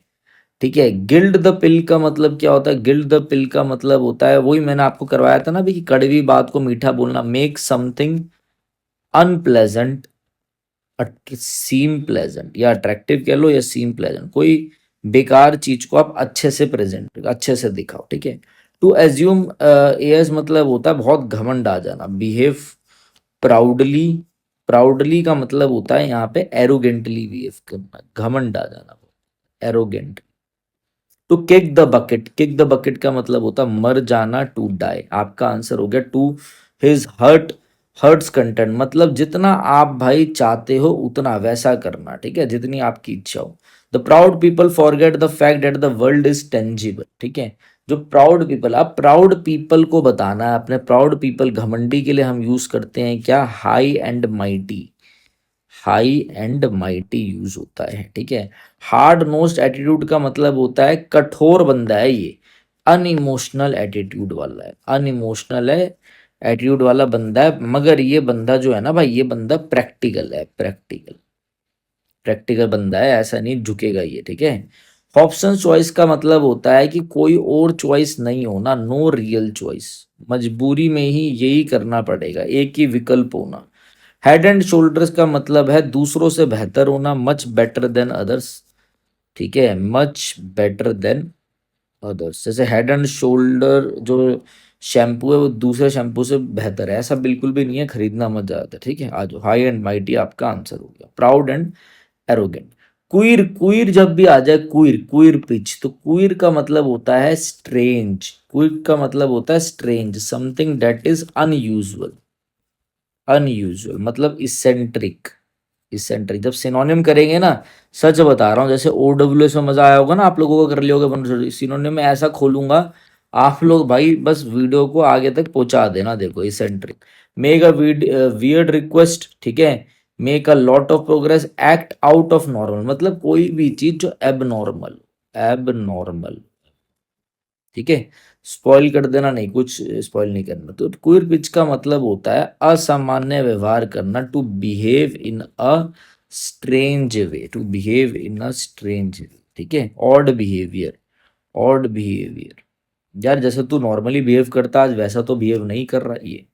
[SPEAKER 1] ठीक है। गिल्ड द पिल का मतलब क्या होता है, गिल्ड द पिल का मतलब होता है वही मैंने आपको करवाया था ना भी कि कड़वी बात को मीठा बोलना, मेक समथिंग अनप्लेजेंट सीम प्लेजेंट, या अट्रैक्टिव कह लो या सीम प्लेजेंट, कोई बेकार चीज को आप अच्छे से प्रेजेंट, अच्छे से दिखाओ, ठीक है। टू एज्यूम एज मतलब होता है बहुत घमंड आ जाना, बिहेव प्राउडली, प्राउडली का मतलब होता है यहाँ पे एरोगेंटली बिहेव करना, घमंड आ जाना, arrogant. To kick the bucket, kick the bucket का मतलब होता है मर जाना, टू डाई, आपका आंसर हो गया। टू हिज हर्ट्स कंटेंट, मतलब जितना आप भाई चाहते हो उतना वैसा करना, ठीक है, जितनी आपकी इच्छा हो। The proud people forget the fact that the world is tangible, ठीक है। जो प्राउड पीपल, अब प्राउड पीपल को बताना है अपने, प्राउड पीपल घमंडी के लिए हम यूज करते हैं क्या, high and mighty, high and mighty use होता है, ठीक है। हार्ड नोस्ड एटीट्यूड का मतलब होता है कठोर बंदा है ये, अनइमोशनल एटीट्यूड वाला है, अनइमोशनल है एटीट्यूड वाला बंदा है, मगर ये बंदा जो है ना भाई, ये बंदा प्रैक्टिकल है, प्रैक्टिकल, प्रैक्टिकल बंदा है, ऐसा नहीं झुकेगा ये, ठीक है। ऑप्शन चॉइस का मतलब होता है कि कोई और चॉइस नहीं होना, नो रियल चॉइस, मजबूरी में ही यही करना पड़ेगा, एक ही विकल्प होना। हेड एंड शोल्डर्स का मतलब है दूसरों से बेहतर होना, मच बेटर देन अदर्स, ठीक है, मच बेटर देन अदर्स। जैसे हेड एंड शोल्डर जो शैम्पू है वो दूसरे शैम्पू से बेहतर है, ऐसा बिल्कुल भी नहीं है, खरीदना मत जाता, ठीक है। आज हाई एंड माइटी आपका आंसर हो गया। Proud and arrogant, queer, queer जब भी आ जाए, क्वीर, क्वीर पिच, तो क्वीर का मतलब होता है स्ट्रेंज, क्वीर का मतलब होता है strange, something that is unusual, unusual मतलब इसेंट्रिक, इसेंट्रिक जब सिनोनिम करेंगे ना, सच बता रहा हूँ, जैसे ओडब्ल्यूएस में मजा आया होगा ना आप लोगों को, कर लिया होगा, सिनोनिम में ऐसा खोलूंगा, आप लोग भाई बस वीडियो को आगे तक पहुंचा देना। देखो eccentric, make a weird request, ठीक है, make a lot of progress, act out of normal, मतलब कोई भी चीज जो एब नॉर्मल, एब नॉर्मल, ठीक है। स्पॉइल कर देना, नहीं कुछ स्पॉइल नहीं करना। तो क्विर पिच का मतलब होता है असामान्य व्यवहार करना, to behave in a strange way, to behave in a strange way, ठीक है। ऑड बिहेवियर, ऑड बिहेवियर, यार जैसे तू नॉर्मली बिहेव करता आज वैसा तो बिहेव नहीं कर रहा ये।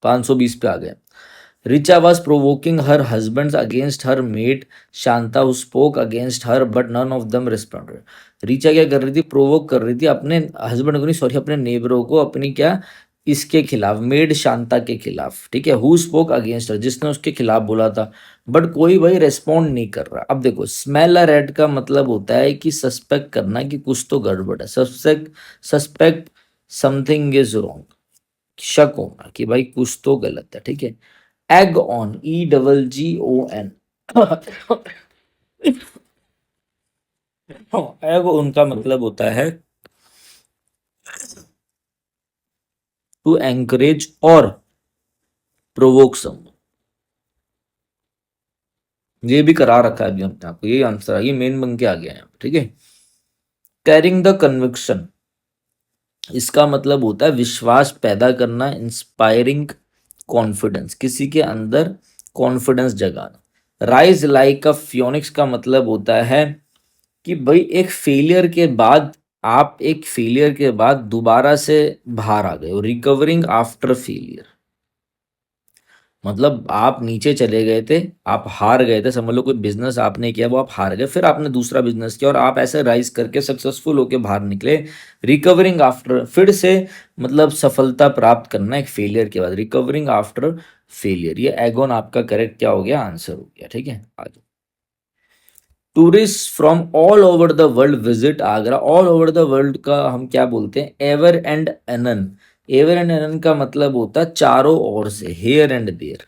[SPEAKER 1] 520 पे आ गए। Richa was provoking her husband against her maid Shanta who spoke against her but none of them responded. Richa क्या कर रही थी, प्रोवोक कर रही थी अपने हस्बैंड को, नहीं सॉरी, अपने नेबरों को, अपनी क्या, इसके खिलाफ, मेड शांता के खिलाफ, ठीक है। हु स्पोक अगेंस्ट हर, जिसने उसके खिलाफ बोला था, बट कोई भाई रेस्पॉन्ड नहीं कर रहा। अब देखो स्मेल अ रेड का मतलब होता है कि सस्पेक्ट करना कि कुछ तो गड़बड़ है, suspect, suspect something is wrong, शक होना कि भाई कुछ तो गलत है, ठीक है। Egg on, EGGON, egg on का मतलब होता है टू एंकरेज और प्रोवोक सम, ये भी करा रखा है अभी हमने आपको, ये आंसर है, ये मेन बन के आ गया है, ठीक है। कैरिंग द कन्विक्शन, इसका मतलब होता है विश्वास पैदा करना, इंस्पायरिंग कॉन्फिडेंस, किसी के अंदर कॉन्फिडेंस जगाना। राइज लाइक अ फियोनिक्स का मतलब होता है कि भाई एक फेलियर के बाद, आप एक फेलियर के बाद दोबारा से बाहर आ गए हो, रिकवरिंग आफ्टर फेलियर, मतलब आप नीचे चले गए थे, आप हार गए थे, समझ लो कोई बिजनेस आपने किया वो आप हार गए, फिर आपने दूसरा बिजनेस किया और आप ऐसे राइज करके सक्सेसफुल होके बाहर निकले। रिकवरिंग आफ्टर, फिर से मतलब सफलता प्राप्त करना एक फेलियर के बाद, रिकवरिंग आफ्टर फेलियर, ये एगोन आपका करेक्ट क्या हो गया, आंसर हो गया, ठीक है। आज tourist from all over the world visit Agra. All over the world का हम क्या बोलते हैं? Ever and anon. Ever and anon का मतलब होता है चारों ओर से, here and there,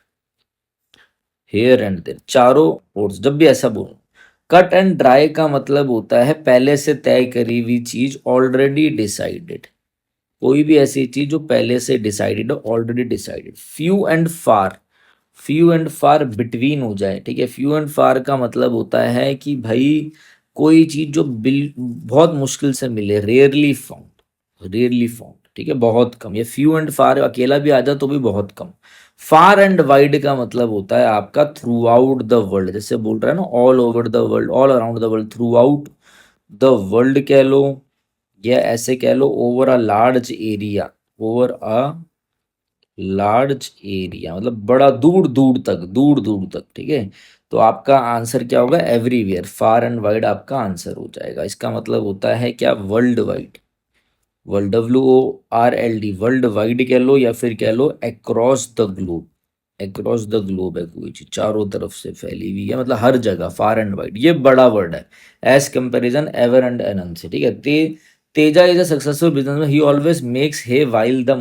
[SPEAKER 1] here and there, चारों ओर से। जब भी ऐसा बोलो। कट एंड ड्राई का मतलब होता है पहले से तय करी हुई चीज, ऑलरेडी डिसाइडेड। कोई भी ऐसी चीज जो पहले से डिसाइडेड हो, already decided. Few and far, few and far between हो जाए, ठीक है। फ्यू एंड फार का मतलब होता है कि भाई कोई चीज जो बिल बहुत मुश्किल से मिले, रेयरली फाउंड, रेयरली फाउंड, ठीक है, बहुत कम। ये फ्यू एंड फार अकेला भी आ जाए तो भी बहुत कम। फार एंड वाइड का मतलब होता है आपका थ्रू आउट द वर्ल्ड, जैसे बोल रहा है ना, all over the world, all around the world, throughout the world कह लो, या ऐसे कह लो over a large area, over a large area मतलब बड़ा दूर दूर तक, दूर दूर तक, ठीक है। तो आपका आंसर क्या होगा? एवरीवेयर, फार एंड वाइड आपका आंसर हो जाएगा। इसका मतलब होता है क्या? World wide, world, WORLD, world wide कह लो या फिर कह लो across the globe. Across the globe है कोई चीज, चारों तरफ से फैली हुई है, मतलब हर जगह, फार एंड वाइड, ये बड़ा वर्ड है as comparison ever and anon से, ठीक है। Teja is a successful businessman, he always makes hay while the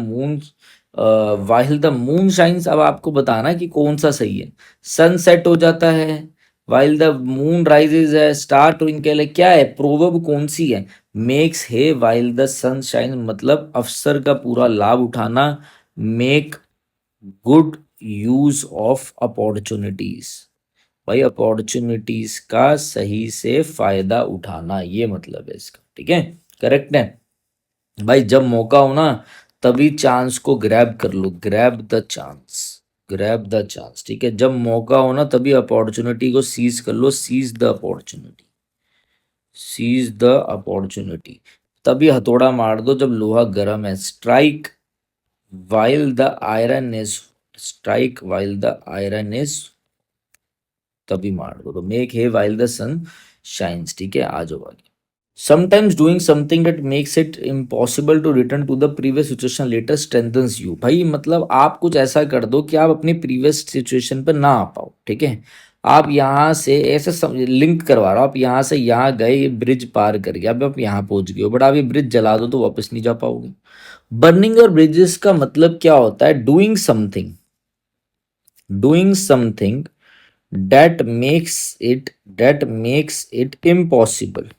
[SPEAKER 1] moon shines. अब आपको बताना कि कौन सा सही है। सन सेट हो जाता है, वाइल द मून राइजेज है, स्टार ट्विंकल है, क्या है? प्रोवर्ब कौन सी है? Makes hay while the sun shine, मतलब अवसर का पूरा लाभ उठाना, make good use of opportunities, भाई अपॉर्चुनिटीज का सही से फायदा उठाना, ये मतलब है इसका, ठीक है। करेक्ट है भाई। जब मौका हो ना तभी चांस को ग्रैब कर लो, grab the chance, grab the chance, ठीक है। जब मौका हो ना तभी अपॉर्चुनिटी को सीज कर लो, seize the opportunity, seize the opportunity. तभी हथौड़ा मार दो जब लोहा गर्म है, strike while the iron is, strike while the iron is, तभी मार दो। तो make hay while the sun shines, ठीक है। आ जाओ आगे। Sometimes doing something that makes it impossible to return to the previous situation later strengthens you. भाई मतलब आप कुछ ऐसा कर दो कि आप अपनी प्रीवियस सिचुएशन पर ना आ पाओ, ठीक है। आप यहाँ से ऐसे लिंक करवा रहा हो, आप यहाँ से यहाँ गए, ये ब्रिज पार कर गया, अब आप यहाँ पहुंच गए हो, बट आप ये ब्रिज जला दो तो वापस नहीं जा पाओगे। बर्निंग और ब्रिजेस का मतलब क्या होता है? Doing something, doing something that makes it, that makes it impossible,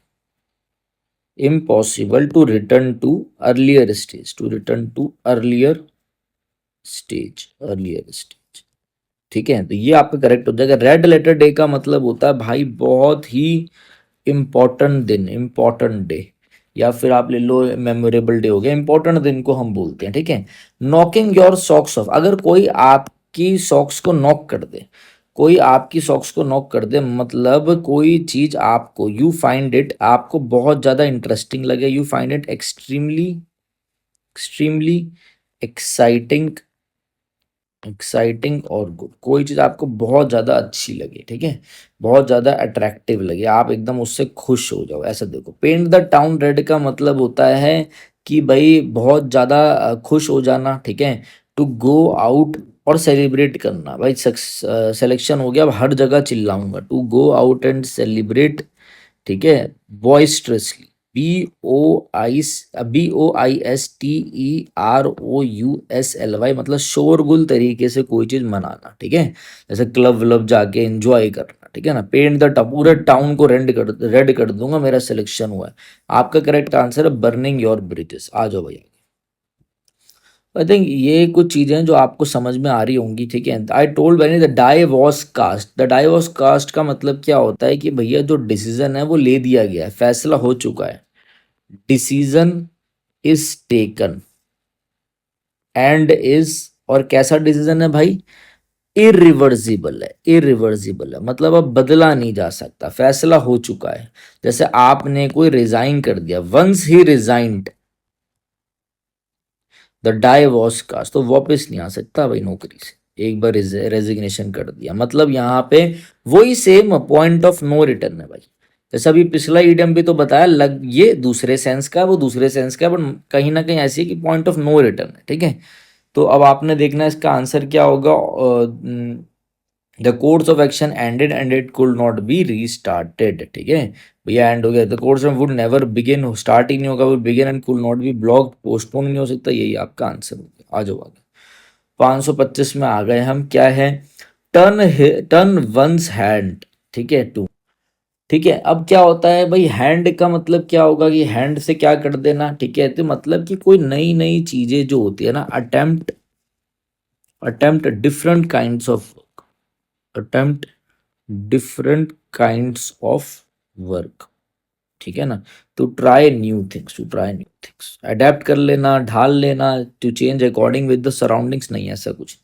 [SPEAKER 1] impossible to return to earlier stage, to return to earlier stage, earlier stage, ठीक है। तो ये आपका करेक्ट हो जाएगा। रेड लेटर डे का मतलब होता है भाई बहुत ही इंपॉर्टेंट दिन, इंपॉर्टेंट डे, या फिर आप ले लो मेमोरेबल डे हो गया, इंपॉर्टेंट दिन को हम बोलते हैं, ठीक है। नॉकिंग योर सॉक्स ऑफ, अगर कोई आपकी सॉक्स को नॉक कर दे, कोई आपकी सॉक्स को नॉक कर दे मतलब कोई चीज आपको, यू फाइंड इट, आपको बहुत ज्यादा इंटरेस्टिंग लगे, you find it extremely, extremely exciting, exciting और गुड, कोई चीज आपको बहुत ज्यादा अच्छी लगे, ठीक है, बहुत ज्यादा अट्रैक्टिव लगे, आप एकदम उससे खुश हो जाओ, ऐसा देखो। पेंट द टाउन रेड का मतलब होता है कि भाई बहुत ज्यादा खुश हो जाना, ठीक है। टू गो आउट और सेलिब्रेट करना, भाई सिलेक्शन हो गया, अब हर जगह चिल्लाऊंगा, to go out and celebrate, ठीक है, बॉइस्ट्रसली, BOISTEROUSLY, मतलब शोरगुल तरीके से कोई चीज मनाना, ठीक है, जैसे क्लब व्लब जाके एंजॉय करना, ठीक है ना। पेंट द पूरे टाउन को रेड कर दूंगा, मेरा सिलेक्शन हुआ है। आपका करेक्ट आंसर है बर्निंग योर ब्रिजेस। आ जाओ भैया। आई थिंक ये कुछ चीजें जो आपको समझ में आ रही होंगी, ठीक है। I told when the die was cast, the die was cast का मतलब क्या होता है कि भैया जो डिसीजन है वो ले दिया गया है, फैसला हो चुका है। Decision is taken and is, और कैसा डिसीजन है भाई? इरिवर्सिबल है, इरिवर्सिबल है, मतलब अब बदला नहीं जा सकता, फैसला हो चुका है। जैसे आपने कोई रिजाइन कर दिया, once he resigned the die was cast, तो वापस नहीं आ सकता भाई नौकरी से, एक बार रेजिग्नेशन कर दिया, मतलब यहाँ पे वही same point of no return है भाई। जैसे अभी पिछला ईडीएम भी तो बताया, लग ये दूसरे सेंस का है, वो दूसरे सेंस का है, बट कहीं ना कहीं ऐसी है कि पॉइंट ऑफ नो रिटर्न है, ठीक है। तो अब आपने देखना है इसका आंसर क्या होगा। The course of action ended and it could not be restarted, ठीक है भैया, एंड हो गया। The course of would never begin, start ही नहीं होगा, would begin and could not be block, postpone नहीं हो सकता, यही आपका आंसर हो गया। आ जाओ आगे। 525 में आ गए हम, क्या है, टर्न टर्न वंस हैंड, ठीक है, टू, ठीक है। अब क्या होता है भाई, हैंड का मतलब क्या होगा कि हैंड से क्या कर देना, ठीक है, तो मतलब कि कोई नई नई चीजें जो होती है ना, attempt, attempt different kinds of, attempt different kinds of work, ठीक है ना। To try new things, to try new things, adapt कर लेना, ढाल लेना, to change according with the surroundings, नहीं ऐसा कुछ।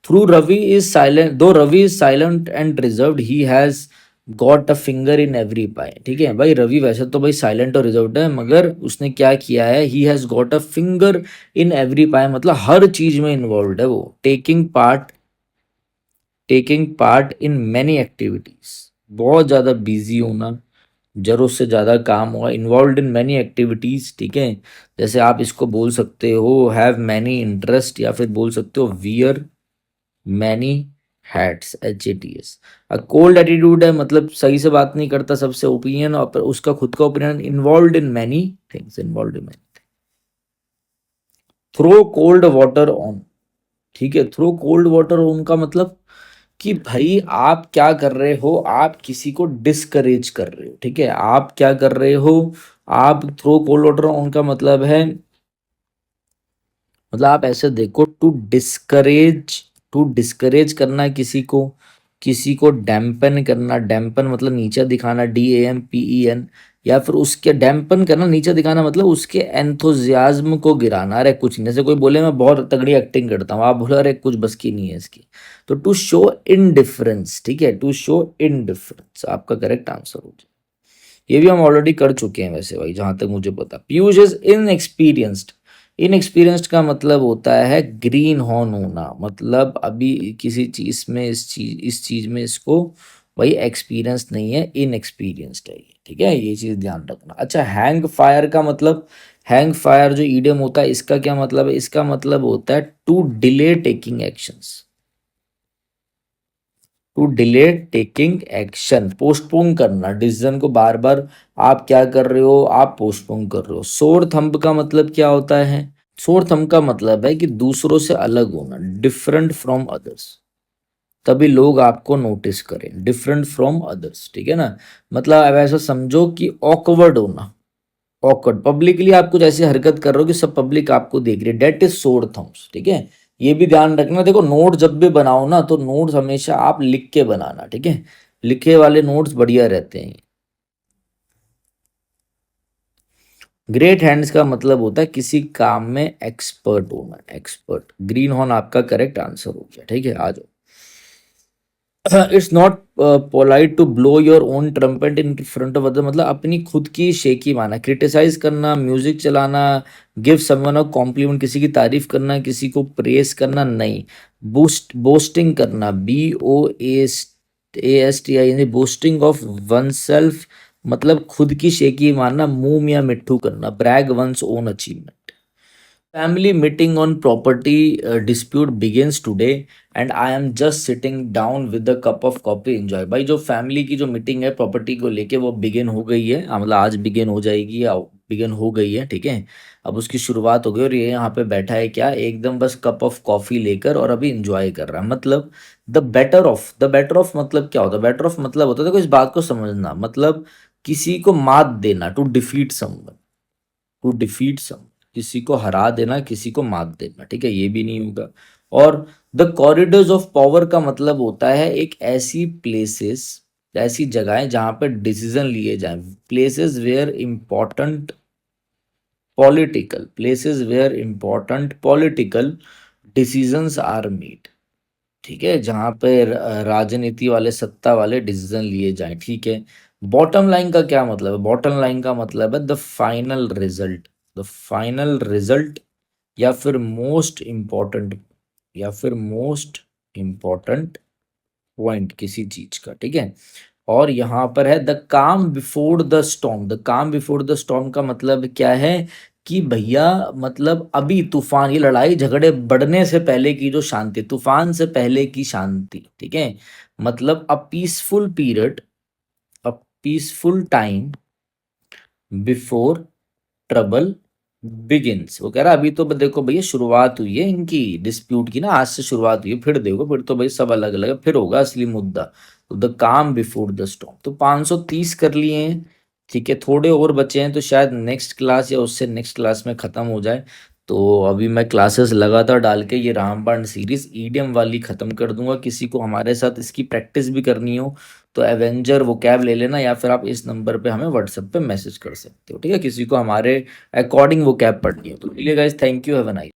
[SPEAKER 1] Through Ravi is silent, though Ravi is silent and reserved, he has got a finger in every pie, ठीक है भाई, रवि वैसे तो भाई साइलेंट और रिजर्व्ड है, मगर उसने क्या किया है, he has got a finger in every pie, मतलब हर चीज में इन्वॉल्व है वो। Taking part, taking part in many activities, बहुत ज्यादा बिजी होना, जरूरत से ज़्यादा काम हुआ, इन्वॉल्व इन मैनी एक्टिविटीज़, ठीक है। जैसे आप इसको बोल सकते हो हैव मैनी इंटरेस्ट, या फिर बोल सकते हो wear many hats, HATS। Cold attitude है, मतलब सही से बात नहीं करता, सबसे ओपिनियन, और उसका खुद का opinion, involve in many things, involve in many. Throw cold water on, ठीक है, थ्रो कोल्ड वाटर ऑन का मतलब कि भाई आप क्या कर रहे हो, आप किसी को डिस्करेज कर रहे हो, ठीक है, आप क्या कर रहे हो, आप थ्रो कोल्ड वाटर ऑन का मतलब है, मतलब आप ऐसे देखो, टू डिस्करेज, टू डिस्करेज करना किसी को, किसी को डैम्पन करना, डैम्पन मतलब नीचा दिखाना, DAMPEN, या फिर उसके डैम्पन करना, नीचा दिखाना मतलब उसके एंथुजियाज्म को गिराना। अरे कुछ नहीं, जैसे कोई बोले मैं बहुत तगड़ी एक्टिंग करता हूँ, आप बोले अरे कुछ बस की नहीं है इसकी, तो टू शो इनडिफरेंस, ठीक है, टू शो इनडिफरेंस आपका करेक्ट आंसर हो जाए। ये भी हम ऑलरेडी कर चुके हैं वैसे भाई, जहां तक मुझे पता। पीयूष इज इनएक्सपीरियंस्ड, इनएक्सपीरियंस्ड का मतलब होता है ग्रीन हॉर्न होना, मतलब अभी किसी चीज में, इस चीज में इसको भाई एक्सपीरियंस नहीं है, इनएक्सपीरियंस्ड है ये, ठीक है, ये चीज ध्यान रखना। अच्छा, हैंग फायर का मतलब, हैंग फायर जो ईडियम होता है, इसका क्या मतलब है, इसका मतलब होता है to delay taking actions, to delay taking action, postpone करना डिसीजन को बार बार, आप क्या कर रहे हो, आप पोस्टपोन कर रहे हो। सोर थंब का मतलब क्या होता है, सोर थंब का मतलब है कि दूसरों से अलग होना, डिफरेंट फ्रॉम अदर्स, तभी लोग आपको नोटिस करें, डिफरेंट फ्रॉम अदर्स, ठीक है ना। मतलब अब ऐसा समझो कि ऑकवर्ड होना, ऑकवर्ड, पब्लिकली आप कुछ ऐसी हरकत कर रहे हो कि सब पब्लिक आपको देख रही है, डेट इज सोर थम्स, ठीक है। ये भी ध्यान रखना, देखो नोट जब भी बनाओ ना, तो नोट्स हमेशा आप लिख के बनाना, ठीक है, लिखे वाले नोट्स बढ़िया रहते हैं। ग्रेट हैंड्स का मतलब होता है किसी काम में एक्सपर्ट होना, एक्सपर्ट, ग्रीन हॉर्न आपका करेक्ट आंसर हो गया, ठीक है। आ जाओ। It's not polite to blow your own trumpet in front of other, मतलब अपनी खुद की शेखी माना, क्रिटिसाइज करना, म्यूजिक चलाना, गिव समवन अ कॉम्प्लीमेंट, किसी की तारीफ करना, किसी को प्रेस करना, नहीं। बूस्ट, बोस्टिंग करना, BOASTI, यानी बोस्टिंग ऑफ वन सेल्फ, मतलब खुद की शेखी मारना, मुंह या मिट्ठू करना, brag one's own achievement. Family meeting on property dispute begins today and I am just sitting down with a cup of coffee enjoy। भाई जो फैमिली की जो मीटिंग है प्रॉपर्टी को लेके, वो बिगिन हो गई है, मतलब आज बिगिन हो जाएगी या बिगिन हो गई है, ठीक है। अब उसकी शुरुआत हो गई और ये यहाँ पे बैठा है क्या, एकदम बस कप ऑफ कॉफी लेकर, और अभी इंजॉय कर रहा है, मतलब the better of, the better of मतलब क्या होता है, बेटर ऑफ मतलब होता है, देखो इस बात को समझना, मतलब किसी को मात देना, to defeat someone, to defeat some, किसी को हरा देना, किसी को मात देना, ठीक है, ये भी नहीं होगा। और द कॉरिडोर्स ऑफ पावर का मतलब होता है एक ऐसी प्लेसेस, ऐसी जगहें जहां पर डिसीजन लिए जाएं, places where important political, places where important political decisions are made, ठीक है, जहां पे राजनीति वाले, सत्ता वाले डिसीजन लिए जाएं, ठीक है। बॉटम लाइन का क्या मतलब है, बॉटम लाइन का मतलब है the final result, the final result, या फिर मोस्ट इंपॉर्टेंट, या फिर मोस्ट इंपॉर्टेंट पॉइंट किसी चीज का, ठीक है। और यहाँ पर है द काम बिफोर द स्टॉर्म, द काम बिफोर द स्टॉर्म का मतलब क्या है कि भैया मतलब अभी तूफान, ये लड़ाई झगड़े बढ़ने से पहले की जो शांति, तूफान से पहले की शांति, ठीक है। मतलब a peaceful period, a peaceful time before trouble begins. वो कह रहा अभी तो देखो भैया शुरुआत हुई है इनकी डिस्प्यूट की ना, आज से शुरुआत हुई है, फिर देखो फिर तो भाई सब अलग अलग है, फिर होगा असली मुद्दा। तो द काम बिफोर द स्टॉर्म। तो 530 कर लिए हैं, ठीक है, थोड़े और बचे हैं तो शायद नेक्स्ट क्लास या उससे नेक्स्ट क्लास में खत्म हो जाए। तो अभी मैं क्लासेस लगातार डाल के ये रामबाण सीरीज ईडियम वाली खत्म कर दूंगा। किसी को हमारे साथ इसकी प्रैक्टिस भी करनी हो तो एवेंजर वो कैब ले लेना, या फिर आप इस नंबर पे हमें व्हाट्सएप पे मैसेज कर सकते हो, ठीक है। किसी को हमारे अकॉर्डिंग वो कैब पढ़नी है तो। चलिए guys, thank you, have a nice.